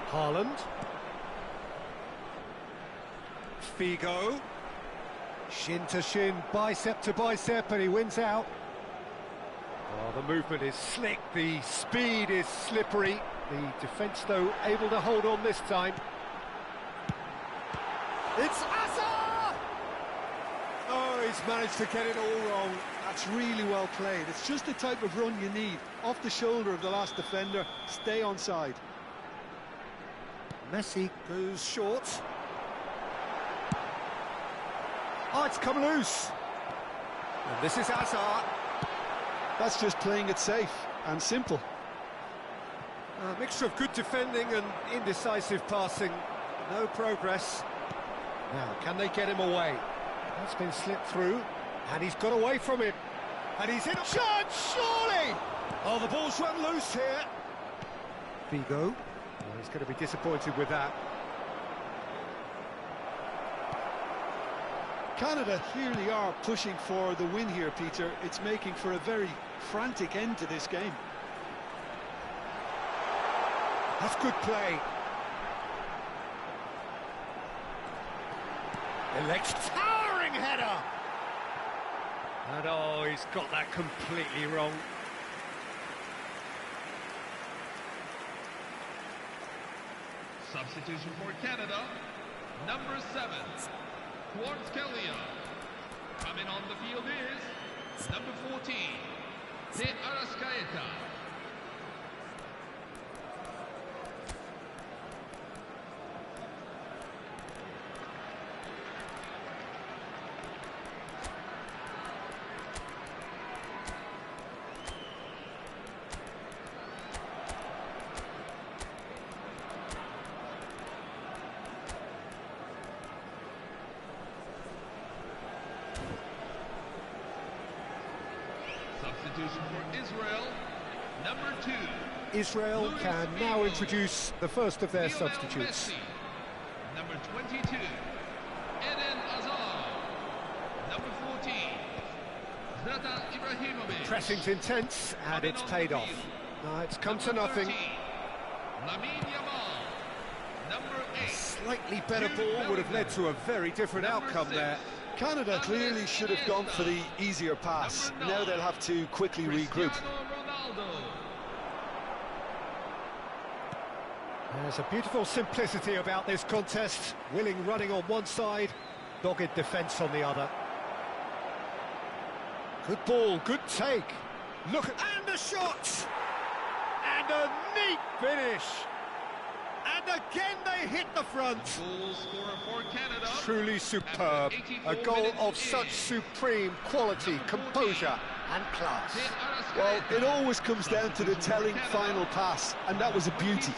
Haaland. Figo. Shin to shin, bicep to bicep, and he wins out. Oh, the movement is slick, the speed is slippery. The defence, though, able to hold on this time. It's Hazard! Oh, he's managed to get it all wrong, That's really well played. It's just the type of run you need. Off the shoulder of the last defender, stay onside. Messi goes short. Oh, it's come loose. And this is Hazard. That's just playing it safe and simple. A mixture of good defending and indecisive passing. No progress. Now, can they get him away? That's been slipped through, and he's got away from him. And he's in a chance, surely! Oh, the ball's run loose here. Figo. Well, he's going to be disappointed with that. Canada clearly are pushing for the win here, Peter. It's making for a very frantic end to this game. That's good play. Elects towering header. And oh, he's got that completely wrong. Substitution for Canada, number 7, Kwartskhelia. Coming on the field is number 14, De Arrascaeta. Substitution for Israel, number 2. Israel Luis can now Figo. introduce the first of their Lionel substitutes. Messi, number 22. Eden Hazard, number 14. Zlatan Ibrahimovic. Pressing's intense, and it's paid off. No, it's come to nothing. Lamine Yamal, number 8. Slightly better ball would have led to a very different outcome there. Canada clearly should have gone for the easier pass. Now they'll have to quickly regroup. There's a beautiful simplicity about this contest. Willing running on one side, dogged defence on the other. Good ball, good take. Look at... And a shot! And a neat finish! And again they hit the front. Goal scorer for Canada. Truly superb. A goal of such supreme quality, composure and class. Well, it always comes down to the telling final pass, and that was a beauty.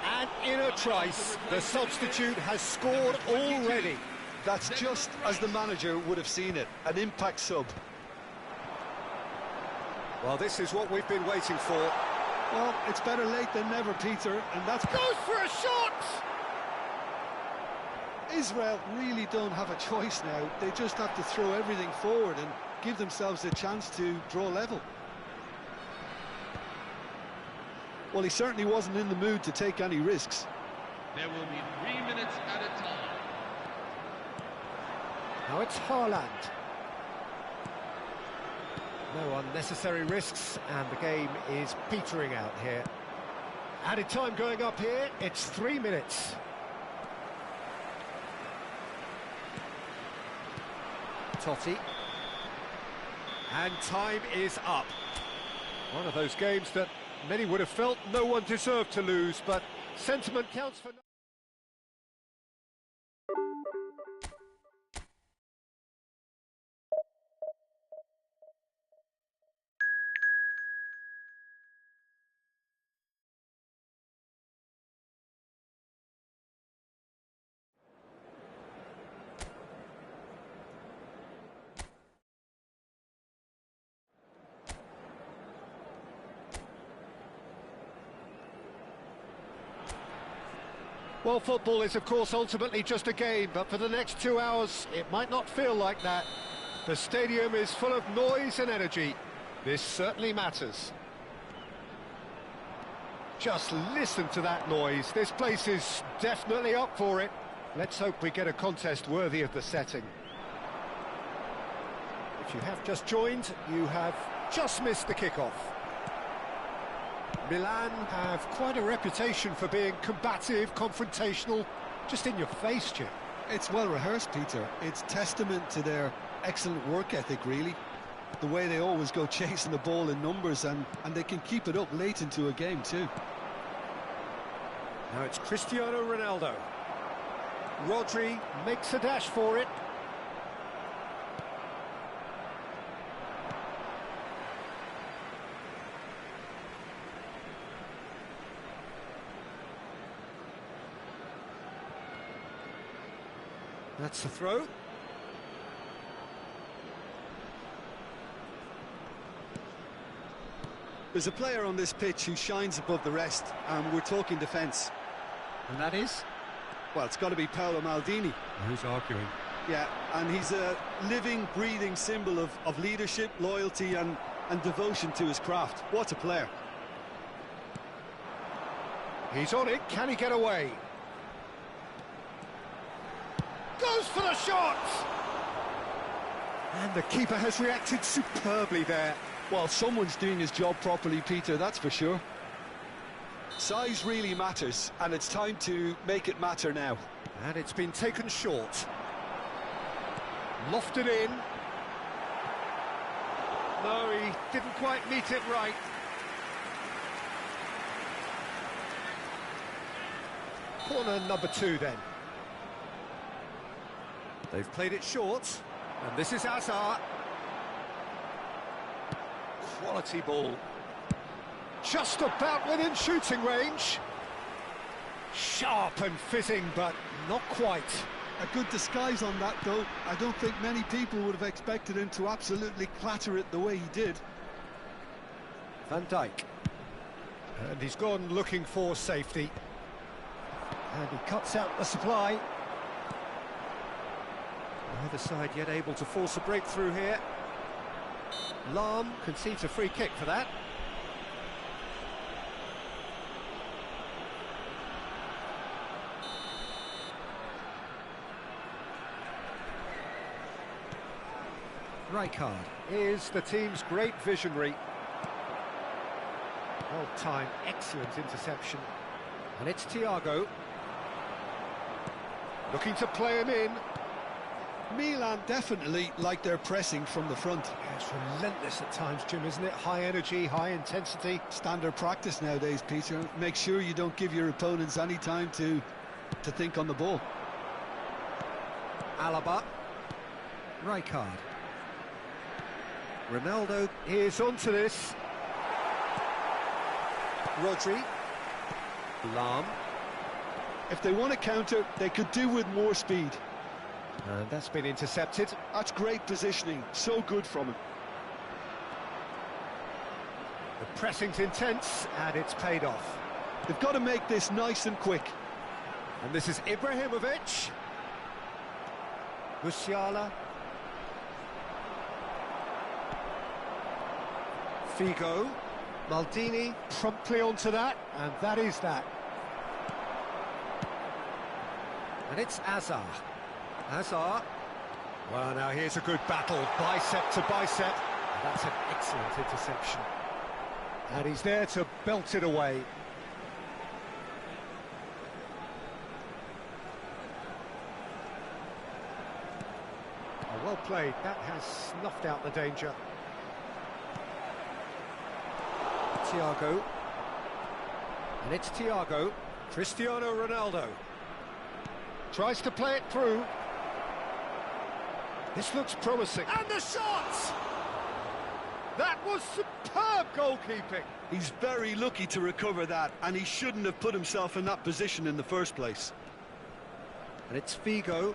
And in a trice, the substitute has scored already. That's just as the manager would have seen it, an impact sub. Well, this is what we've been waiting for. Well, it's better late than never, Peter, and that's... Goes for a shot! Israel really don't have a choice now. They just have to throw everything forward and give themselves a chance to draw level. Well, he certainly wasn't in the mood to take any risks. There will be 3 minutes at a time. Now it's Haaland. No unnecessary risks, and the game is petering out here. Added time going up here, it's 3 minutes. Totti. And time is up. One of those games that many would have felt no one deserved to lose, but sentiment counts for... Well, football is, of course, ultimately just a game, but for the next 2 hours, it might not feel like that. The stadium is full of noise and energy. This certainly matters. Just listen to that noise. This place is definitely up for it. Let's hope we get a contest worthy of the setting. If you have just joined, you have just missed the kickoff. Milan have quite a reputation for being combative, confrontational, just in your face, Jim. It's well rehearsed, Peter. It's testament to their Excellent work ethic, really. The way they always go chasing the ball in numbers, and they can keep it up late into a game too. Now it's Cristiano Ronaldo. Rodri makes a dash for it. That's the throw. There's a player on this pitch who shines above the rest, and we're talking defence. And that is? Well, it's got to be Paolo Maldini. Who's arguing? Yeah, and he's a living, breathing symbol of leadership, loyalty and devotion to his craft. What a player. He's on it. Can he get away? Goes for the shot! And the keeper has reacted superbly there. Well, someone's doing his job properly, Peter, that's for sure. Size really matters, and it's time to make it matter now. And it's been taken short. Lofted in. No, he didn't quite meet it right. Corner number 2 then. They've played it short, and this is Hazard. Quality ball. Just about within shooting range. Sharp and fizzing, but not quite. A good disguise on that, though. I don't think many people would have expected him to absolutely clatter it the way he did. Van Dijk. And he's gone looking for safety. And he cuts out the supply. Neither side yet able to force a breakthrough here. Lahm concedes a free kick for that. Rijkaard is the team's great visionary. Well-timed, excellent interception. And it's Thiago. Looking to play him in. Milan definitely like their pressing from the front. Yeah, it's relentless at times, Jim, isn't it? High energy, high intensity. Standard practice nowadays, Peter. Make sure you don't give your opponents any time to think on the ball. Alaba. Rijkaard. Ronaldo is onto this. Rodri. Lahm. If they want to counter, they could do with more speed. And that's been intercepted. That's great positioning, so good from him. The pressing's intense, and it's paid off. They've got to make this nice and quick. And this is Ibrahimovic. Musiala. Figo. Maldini promptly onto that, and that is that. And it's Hazard. Hazard. Well, now here's a good battle, bicep to bicep. That's an excellent interception. And he's there to belt it away. Oh, well played. That has snuffed out the danger. Thiago. And it's Thiago. Cristiano Ronaldo. Tries to play it through. This looks promising. And the shot! That was superb goalkeeping. He's very lucky to recover that, and he shouldn't have put himself in that position in the first place. And it's Figo.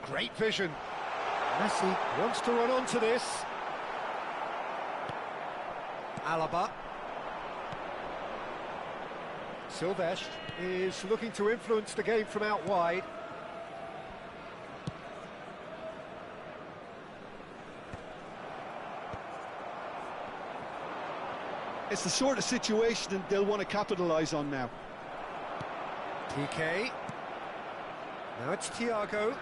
Great vision. Messi wants to run onto this. Alaba. Silvestre is looking to influence the game from out wide. It's the sort of situation they'll want to capitalise on now. PK. Now it's Thiago.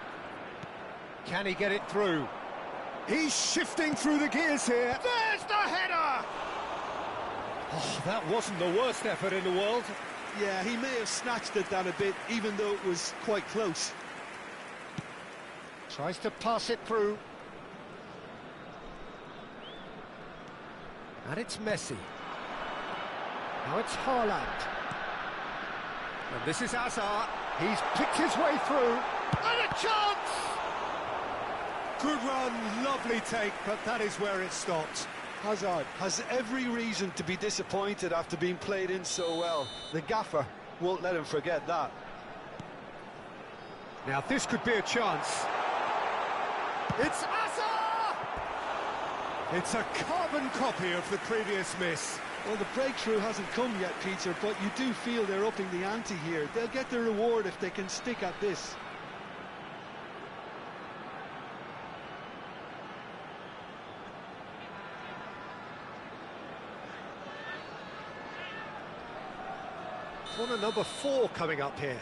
Can he get it through? He's shifting through the gears here. There's the header! Oh, that wasn't the worst effort in the world. Yeah, he may have snatched it down a bit, even though it was quite close. Tries to pass it through. And it's Messi. Now it's Haaland. And this is Hazard. He's picked his way through. And a chance! Good run, lovely take, but that is where it stopped. Hazard has every reason to be disappointed after being played in so well. The gaffer won't let him forget that. Now this could be a chance. It's Hazard! It's a carbon copy of the previous miss. Well, the breakthrough hasn't come yet, Peter, but you do feel they're upping the ante here. They'll get their reward if they can stick at this. Corner number 4 coming up here.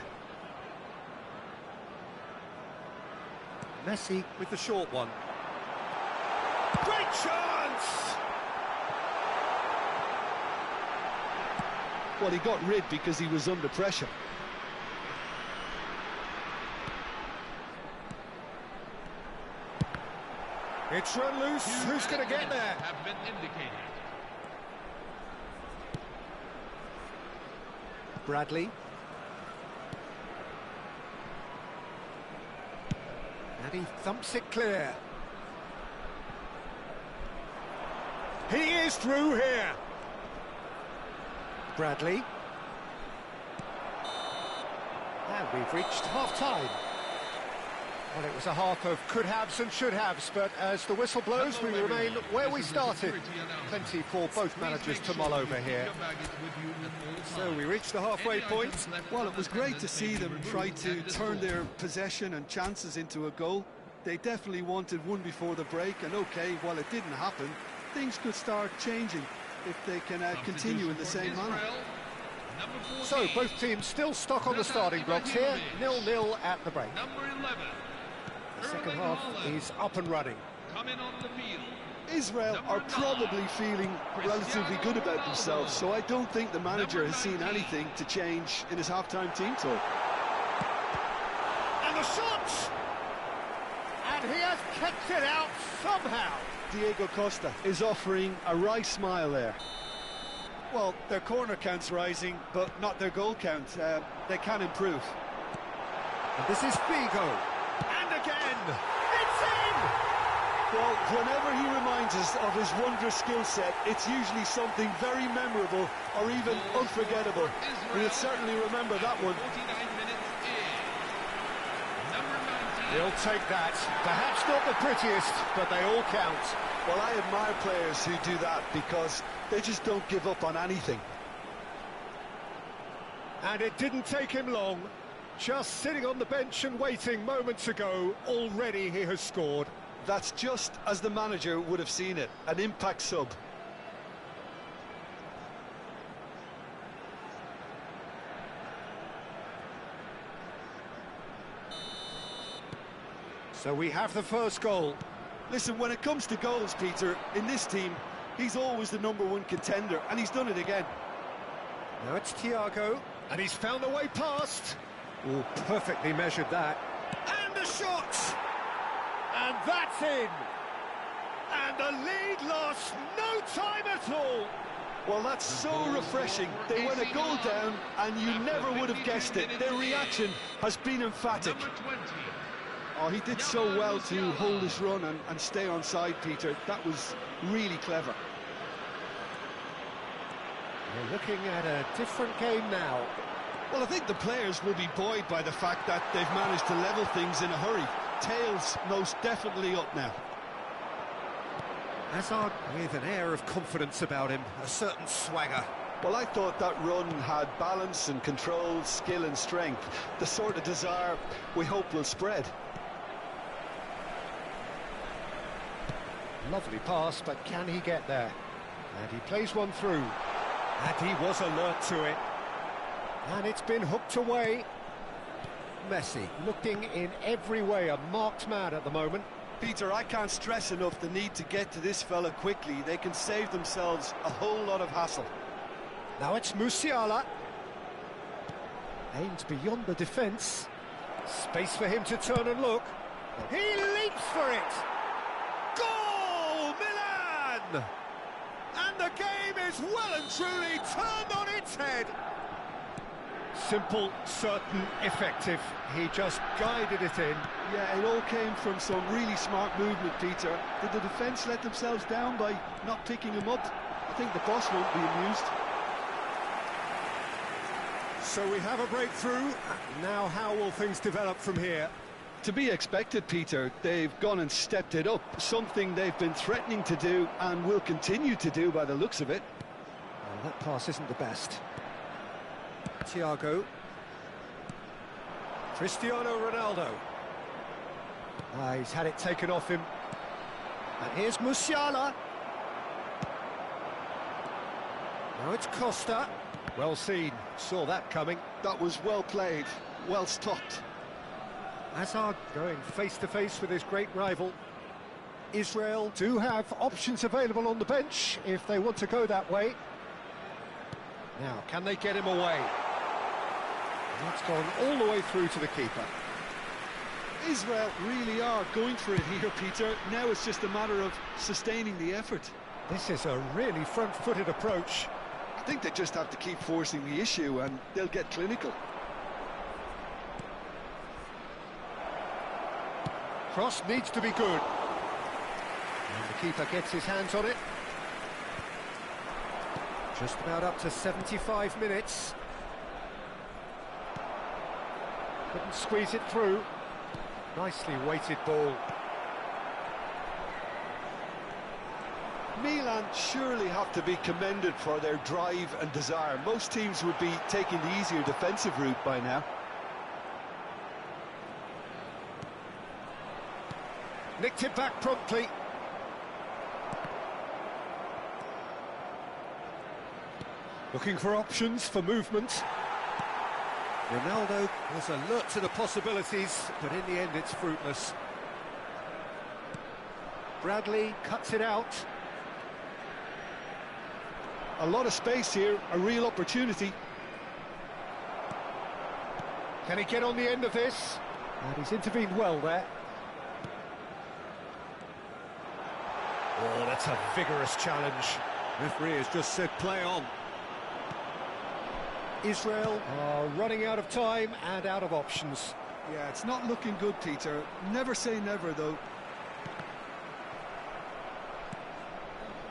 Messi with the short one. Great chance! Well, he got rid because he was under pressure. It's run loose. Who's going to get there? Have been indicated. Bradley. And he thumps it clear. He is through here. Bradley. And we've reached half-time. Well, it was a half of could-haves and should-haves, but as the whistle blows, we remain where we started. Plenty for both managers to mull over here. So we reached the halfway point. Well, it was great to see them try to turn their possession and chances into a goal. They definitely wanted one before the break, and okay, while it didn't happen, things could start changing if they can continue in the same manner. So both teams still stuck on the starting blocks here, 0-0 at the break. Number 11. The second half is up and running. Coming on the field. Israel are probably feeling relatively good about themselves, so I don't think the manager has seen anything to change in his half-time team talk. And the shot! And he has kept it out somehow. Diego Costa is offering a wry smile there. Well, their corner count's rising, but not their goal count. They can improve. And this is Figo. And again! It's in! Well, whenever he reminds us of his wondrous skill set, it's usually something very memorable or even unforgettable. We'll certainly remember that one. 49 minutes in. Number 19. He'll take that. Perhaps not the prettiest, but they all count. Well, I admire players who do that because they just don't give up on anything. And it didn't take him long. Just sitting on the bench and waiting moments ago, already he has scored. That's just as the manager would have seen it, an impact sub. So we have the first goal. Listen, when it comes to goals, Peter, in this team, he's always the #1 contender, and he's done it again. Now it's Thiago, and he's found a way past. Oh, perfectly measured that. And the shot! And that's in! And the lead lost no time at all! Well, that's so refreshing. They went a goal down, and you never would have guessed it. Their reaction has been emphatic. Number 20. Oh, he did so well to hold his run and stay on side, Peter. That was really clever. We're looking at a different game now. Well, I think the players will be buoyed by the fact that they've managed to level things in a hurry. Tails most definitely up now. Hazard with an air of confidence about him, a certain swagger. Well, I thought that run had balance and control, skill and strength. The sort of desire we hope will spread. Lovely pass, but can he get there? And he plays one through. And he was alert to it. And it's been hooked away. Messi looking in every way a marked man at the moment. Peter, I can't stress enough the need to get to this fella quickly. They can save themselves a whole lot of hassle. Now it's Musiala. Aims beyond the defence. Space for him to turn and look. He leaps for it. Goal, Milan! And And the game is well and truly turned on its head. Simple, certain, effective. He just guided it in. Yeah, it all came from some really smart movement, Peter. Did the defence let themselves down by not picking him up? I think the boss won't be amused. So we have a breakthrough. Now how will things develop from here? To be expected, Peter. They've gone and stepped it up, something they've been threatening to do and will continue to do by the looks of it. Well, that pass isn't the best. Thiago. Cristiano Ronaldo. He's had it taken off him. And here's Musiala. Now it's Costa. Well seen, saw that coming. That was well played, well stopped. Hazard going face-to-face with his great rival. Israel do have options available on the bench if they want to go that way. Now, can they get him away? That's gone all the way through to the keeper. Israel really are going for it here, Peter. Now it's just a matter of sustaining the effort. This is a really front-footed approach. I think they just have to keep forcing the issue and they'll get clinical. Cross needs to be good. And the keeper gets his hands on it. Just about up to 75 minutes. Couldn't squeeze it through. Nicely weighted ball. Milan surely have to be commended for their drive and desire. Most teams would be taking the easier defensive route by now. Nicked it back promptly. Looking for options for movement. Ronaldo was alert to the possibilities, but in the end it's fruitless. Bradley cuts it out. A lot of space here, a real opportunity. Can he get on the end of this? And he's intervened well there. Oh, that's a vigorous challenge. Referee has just said play on. Israel are running out of time and out of options. Yeah, it's not looking good, Peter. Never say never, though.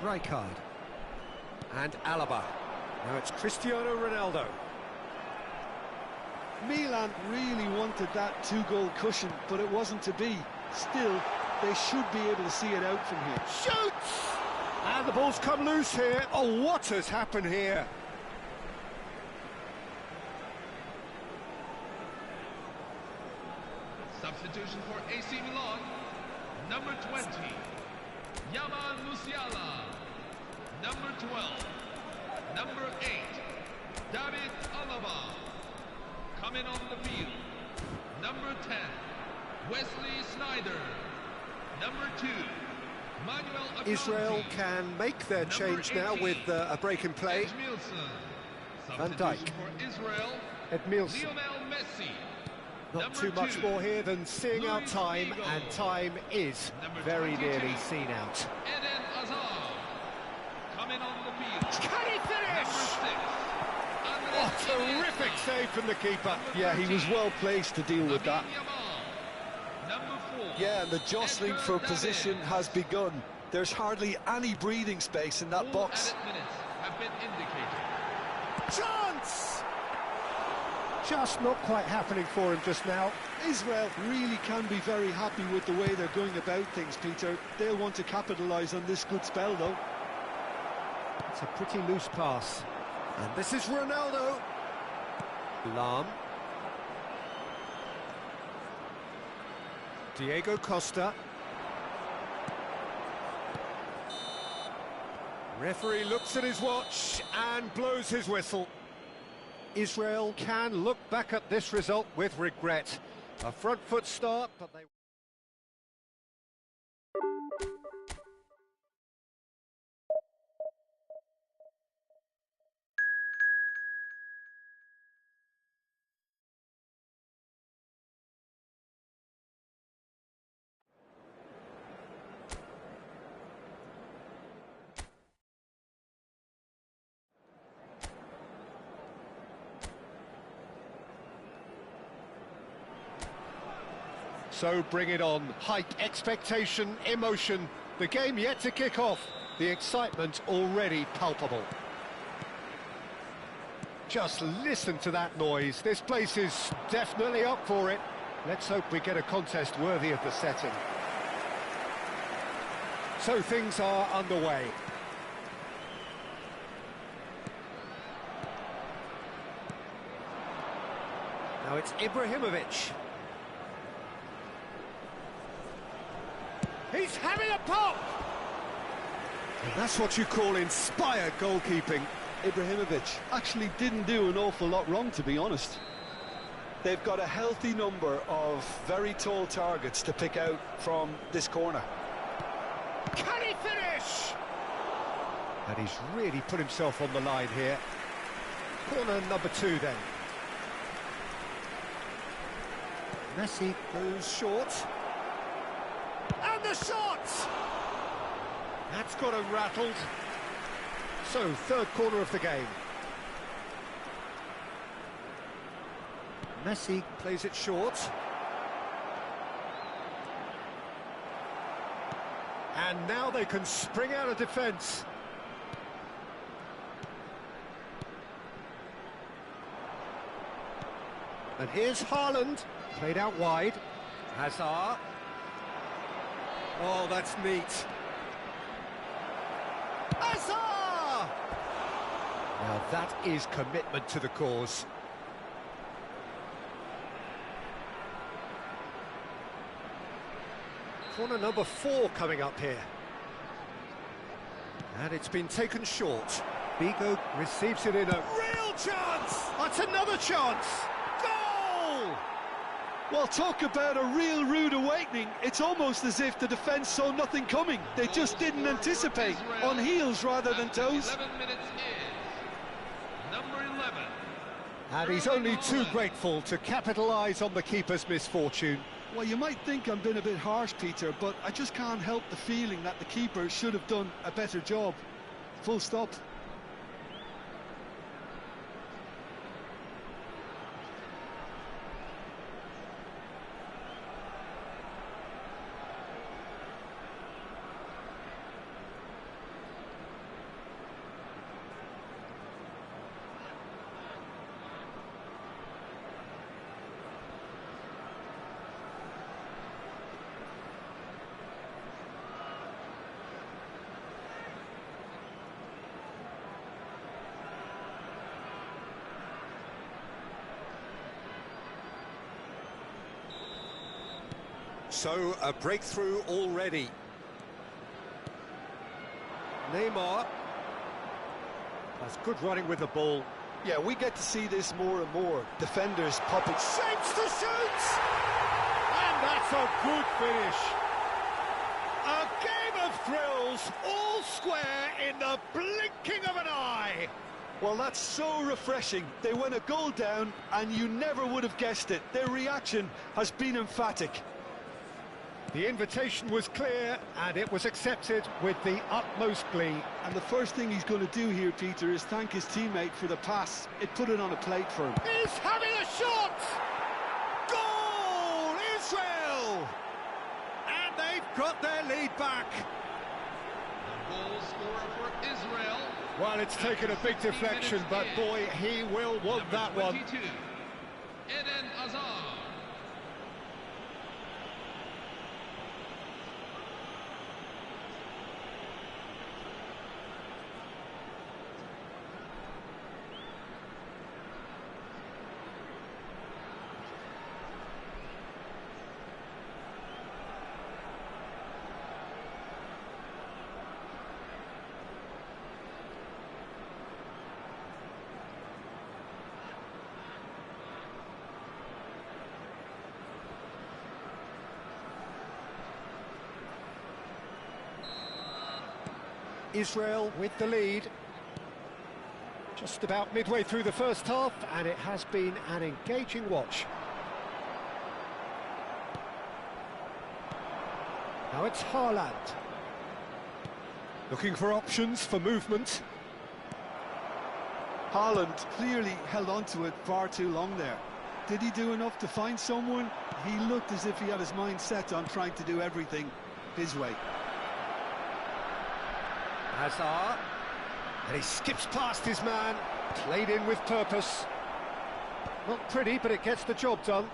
Rijkaard. And Alaba. Now it's Cristiano Ronaldo. Milan really wanted that two-goal cushion, but it wasn't to be. Still, they should be able to see it out from here. Shoots! And the ball's come loose here. Oh, what has happened here? Substitution for AC Milan, number 20, Yamal Musiala. Number 12, number 8, David Alaba. Coming on the field, number 10, Wesley Sneijder. Number 2, Manuel Akanji. Israel can make their change now with a break in play. Van Dijk. For Israel, Edmilson. Lionel Messi. Not too much more here than seeing out time, and time is very nearly seen out. Eden Hazard. Coming on the field. Can he finish? Number 6. What a terrific save from the keeper. Yeah, he was well placed to deal with that. Number 4. Yeah, and the jostling for position has begun. There's hardly any breathing space in that All box. added minutes have been indicated. Chance! Just not quite happening for him just now. Israel really can be very happy with the way they're going about things, Peter. They'll want to capitalise on this good spell, though. It's a pretty loose pass. And this is Ronaldo. Lam. Diego Costa. Referee looks at his watch and blows his whistle. Israel can look back at this result with regret. A front foot start, but they... So bring it on. Hype, expectation, emotion. The game yet to kick off. The excitement already palpable. Just listen to that noise. This place is definitely up for it. Let's hope we get a contest worthy of the setting. So things are underway. Now it's Ibrahimovic. He's having a pop! And that's what you call inspired goalkeeping. Ibrahimovic actually didn't do an awful lot wrong, to be honest. They've got a healthy number of very tall targets to pick out from this corner. Can he finish? And he's really put himself on the line here. Corner number 2 then. Messi goes short. And the shot! That's got him rattled. So, third corner of the game. Messi plays it short. And now they can spring out of defence. And here's Haaland, played out wide. Hazard. Oh, that's neat. Hazard! Now that is commitment to the cause. Corner number 4 coming up here. And it's been taken short. Bigo receives it in a real chance! That's another chance! Goal! Well, talk about a real rude awakening. It's almost as if the defence saw nothing coming. They just didn't anticipate. On heels rather than toes. 11 minutes in. Number 11. And he's only too grateful to capitalise on the keeper's misfortune. Well, you might think I'm being a bit harsh, Peter, but I just can't help the feeling that the keeper should have done a better job. Full stop. So, a breakthrough already. Neymar has good running with the ball. Yeah, we get to see this more and more. Defenders popping. Shapes to shoot! And that's a good finish. A game of thrills, all square in the blinking of an eye. Well, that's so refreshing. They went a goal down and you never would have guessed it. Their reaction has been emphatic. The invitation was clear and it was accepted with the utmost glee. And the first thing he's going to do here, Peter, is thank his teammate for the pass. It put it on a plate for him. He's having a shot! Goal! Israel! And they've got their lead back. The goal scorer for Israel. Well, it's taken a big deflection, but boy, he will want that one. 22. Eden Hazard. Israel with the lead. Just about midway through the first half, and it has been an engaging watch. Now it's Haaland. Looking for options for movement. Haaland clearly held on to it far too long there. Did he do enough to find someone? He looked as if he had his mind set on trying to do everything his way. Hazard. And he skips past his man. Played in with purpose. Not pretty, but it gets the job done.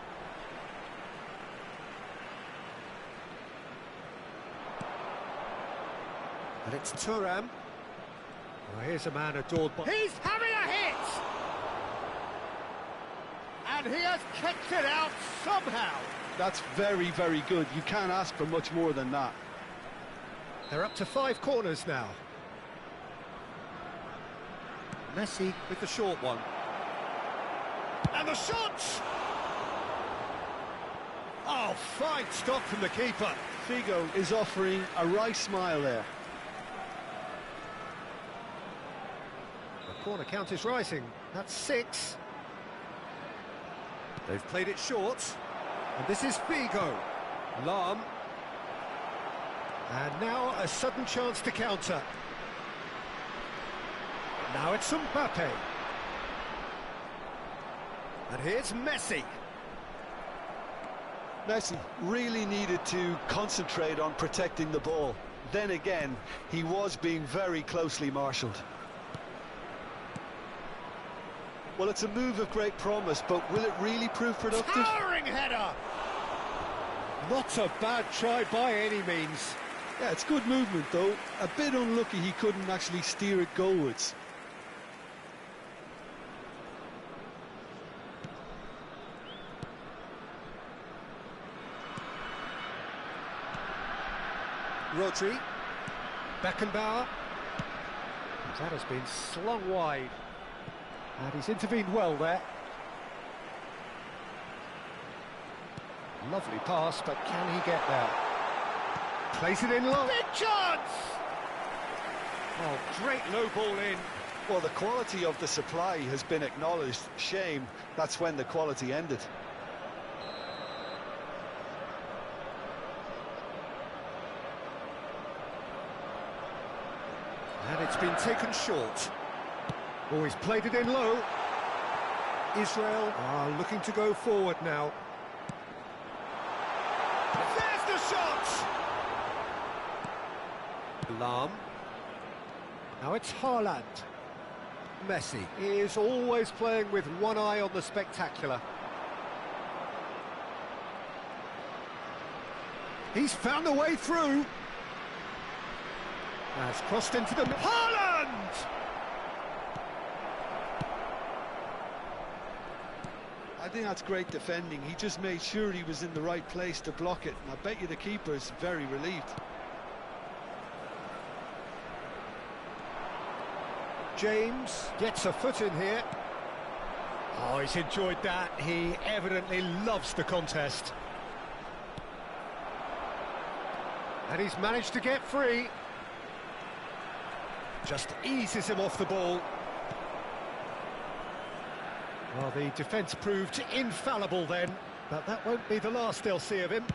And it's Thuram. Well, here's a man adored by... He's having a hit! And he has kicked it out somehow. That's very, very good. You can't ask for much more than that. They're up to 5 corners now. Messi with the short one. And the shot! Oh, fine stop from the keeper. Figo is offering a wry smile there. The corner count is rising. That's 6. They've played it short. And this is Figo. Lahm. And now a sudden chance to counter. Now it's Mbappe. And here's Messi. Messi really needed to concentrate on protecting the ball. Then again, he was being very closely marshalled. Well, it's a move of great promise, but will it really prove productive? Towering header! Not a bad try by any means. Yeah, it's good movement, though. A bit unlucky he couldn't actually steer it goalwards. Rodri, Beckenbauer, that has been slung wide, and he's intervened well there. Lovely pass, but can he get there? Plays it in long. Big chance! Oh, great low ball in. Well, the quality of the supply has been acknowledged. Shame, that's when the quality ended. And it's been taken short. Oh, he's played it in low. Israel are looking to go forward now. There's the shot! Lahm. Now it's Haaland. Messi is always playing with one eye on the spectacular. He's found a way through. Has crossed into the... Haaland! I think that's great defending. He just made sure he was in the right place to block it. And I bet you the keeper's very relieved. James gets a foot in here. Oh, he's enjoyed that. He evidently loves the contest. And he's managed to get free. Just eases him off the ball. Well, the defence proved infallible then, but that won't be the last they'll see of him.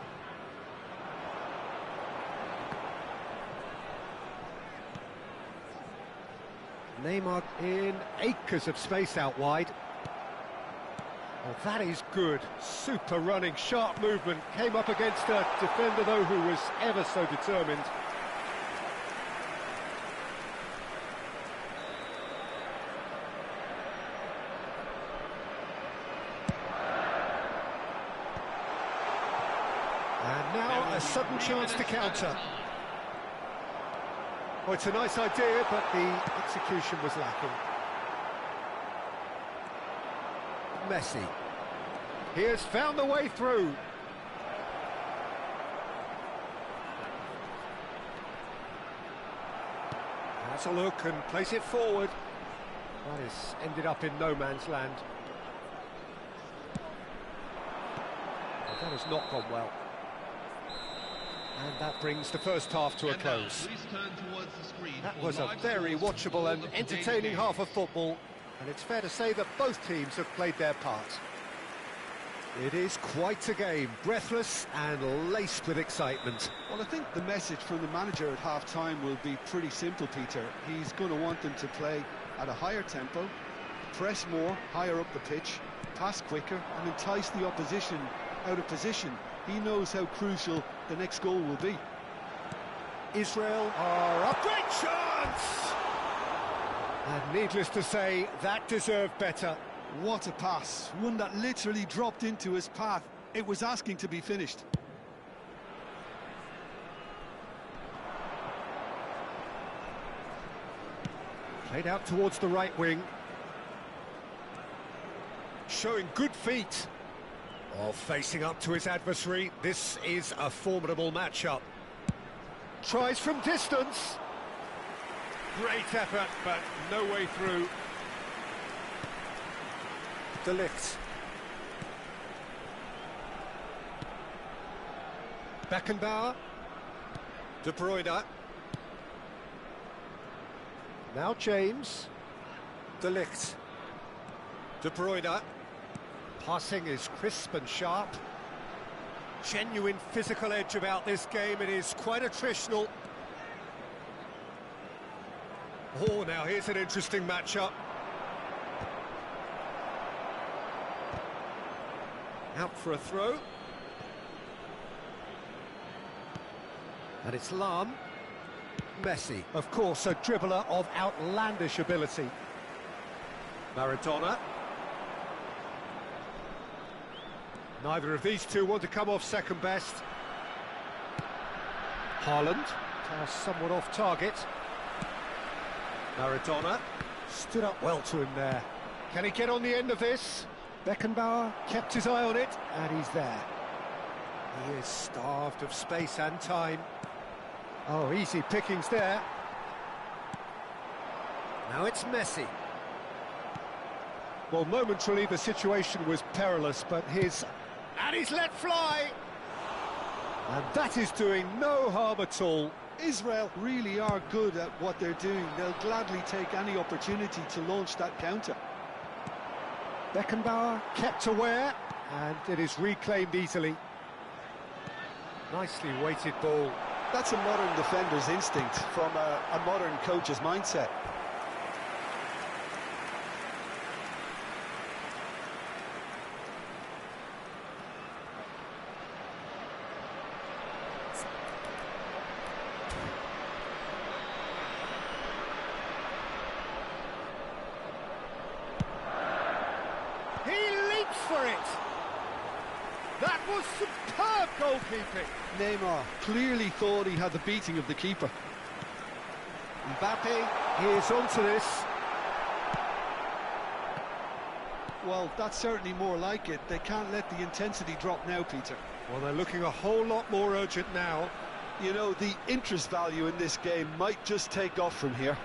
Neymar in acres of space out wide. Well, that is good. Super running, sharp movement. Came up against a defender, though, who was ever so determined. And now a sudden chance to counter. Well, it's a nice idea, but the execution was lacking. Messi. He has found the way through. Has a look and plays it forward. That has ended up in no man's land. Well, that has not gone well. And that brings the first half to a close. That was a very watchable and entertaining half of football, and it's fair to say that both teams have played their part. It is quite a game, breathless and laced with excitement. Well, I think the message from the manager at half-time will be pretty simple, Peter. He's going to want them to play at a higher tempo, press more, higher up the pitch, pass quicker and entice the opposition out of position. He knows how crucial the next goal will be. Israel are up. Great chance! And needless to say, that deserved better. What a pass, one that literally dropped into his path. It was asking to be finished. Played out towards the right wing. Showing good feet. Oh, facing up to his adversary. This is a formidable matchup. Tries from distance. Great effort, but no way through. De Ligt. Beckenbauer. De Bruyne. Now James. De Ligt. De Bruyne. Passing is crisp and sharp. Genuine physical edge about this game. It is quite attritional. Oh, now here's an interesting matchup. Out for a throw. And it's Lahm. Messi, of course, a dribbler of outlandish ability. Maradona. Neither of these two want to come off second best. Haaland, pass somewhat off target. Maradona stood up well to him there. Can he get on the end of this? Beckenbauer kept his eye on it, and he's there. He is starved of space and time. Oh, easy pickings there. Now it's Messi. Well, momentarily the situation was perilous, but and he's let fly! And that is doing no harm at all. Israel really are good at what they're doing. They'll gladly take any opportunity to launch that counter. Beckenbauer kept aware, and it is reclaimed easily. Nicely weighted ball. That's a modern defender's instinct from a modern coach's mindset. For it. That was superb goalkeeping. Neymar clearly thought he had the beating of the keeper. Mbappe is onto this. Well, that's certainly more like it. They can't let the intensity drop now, Peter. Well, they're looking a whole lot more urgent now. You know, the interest value in this game might just take off from here.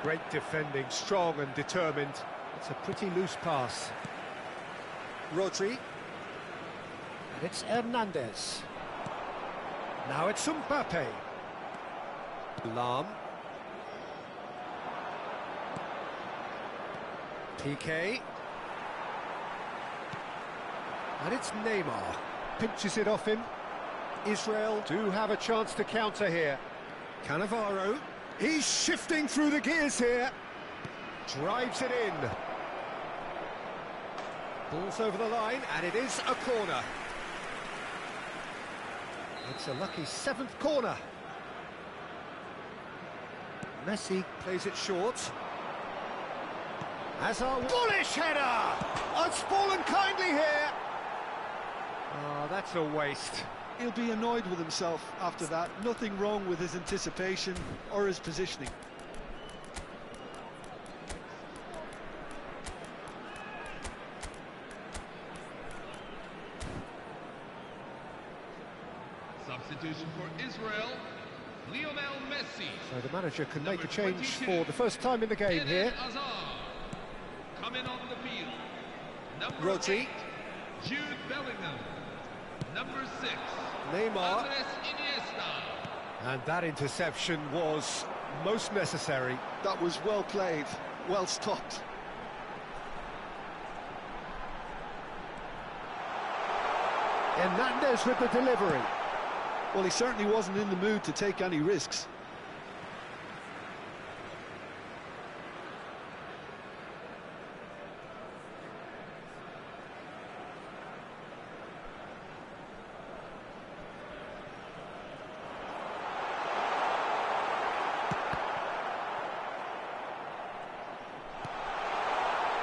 Great defending, strong and determined. It's a pretty loose pass. Rodri. And it's Hernandez. Now it's Mbappe. Lahm. PK. And it's Neymar. Pinches it off him. Israel do have a chance to counter here. Cannavaro. He's shifting through the gears here. Drives it in. Ball's over the line, and it is a corner. It's a lucky 7th corner. Messi plays it short. Hazard, bullish header! It's fallen kindly here. Oh, that's a waste. He'll be annoyed with himself after that. Nothing wrong with his anticipation or his positioning. Substitution for Israel, Lionel Messi. So the manager can make a Number change 22, for the first time in the game here. Hazard. Coming on the field, number Rodri. 8, Jude Bellingham. Number 6, Neymar. Andres Iniesta. And that interception was most necessary. That was well played, well stopped. Hernandez with the delivery. Well, he certainly wasn't in the mood to take any risks.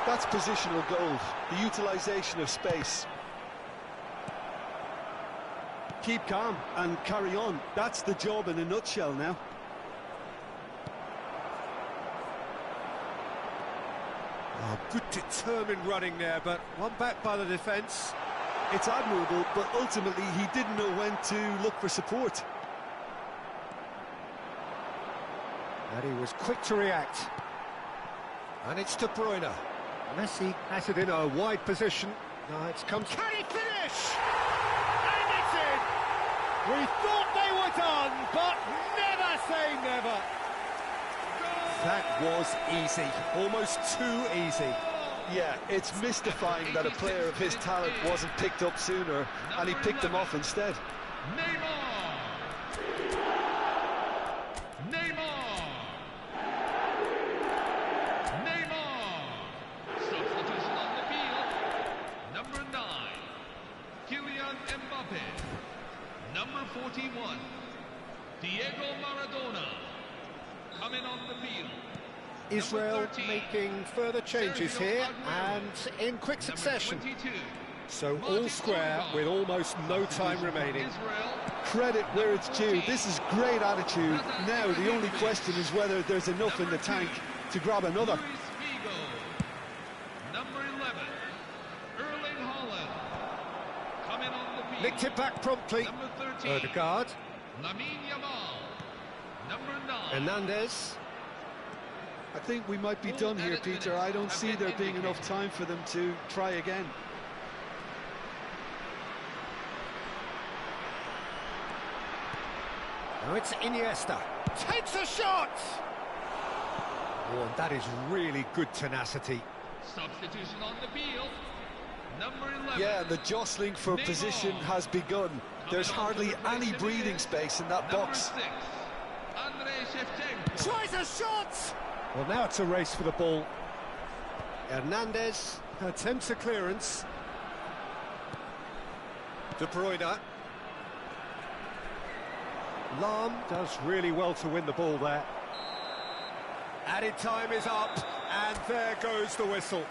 That's positional gold, the utilisation of space. Keep calm and carry on. That's the job in a nutshell now. Oh, good determined running there, but one back by the defence. It's admirable, but ultimately he didn't know when to look for support. And he was quick to react. And it's De Bruyne. Messi has it in a wide position. Now it's come... Can he finish? And it's in! We thought they were done, but never say never. That was easy, almost too easy. Yeah, it's mystifying that a player of his talent wasn't picked up sooner, and he picked him off instead. Substitution on the field. Number 9, Kylian Mbappe. Number 41, Diego Maradona. Coming on the field. Israel Number 13, making further changes Sergio here, Aguero. and in quick succession. Number 22, So all Martin square Odegaard. with almost no time remaining. Israel. Credit where it's due. This is great attitude. Now the only question is whether there's enough in the tank to grab another. Luis Figo. Number 11, Erling Haaland. Coming on the field. Nicked it back promptly. Number 13, Odegaard, Lamine Yamal. Number 9, Hernandez. I think we might be done here, Peter. I don't see there being enough time for them to try again. Now it's Iniesta. Takes a shot! Oh, and that is really good tenacity. substitution on the field. Number 11. Yeah, the jostling for Neymar. position has begun. There's Coming on to hardly replace any him breathing is space in that number box. 6, Andrei Shevchenko. Tries a shot! Well, now it's a race for the ball. Hernandez attempts a clearance. De Bruyne. Lahm does really well to win the ball there. Added time is up, and there goes the whistle.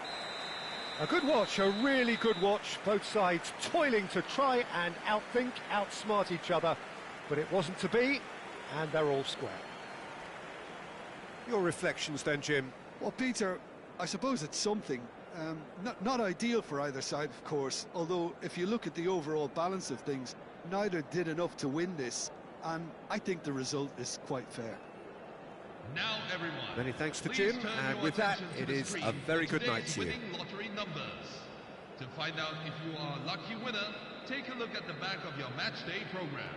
A good watch, a really good watch. Both sides toiling to try and outthink, outsmart each other. But it wasn't to be, and they're all square. Your reflections then, Jim? Well, Peter, I suppose it's something. Not ideal for either side, of course, although if you look at the overall balance of things, neither did enough to win this, and I think the result is quite fair. Now, everyone. Many thanks to please Jim, turn and your with that, attention to it the is screen a very for good night today's to you. winning lottery numbers. To find out if you are a lucky winner, take a look at the back of your match day program.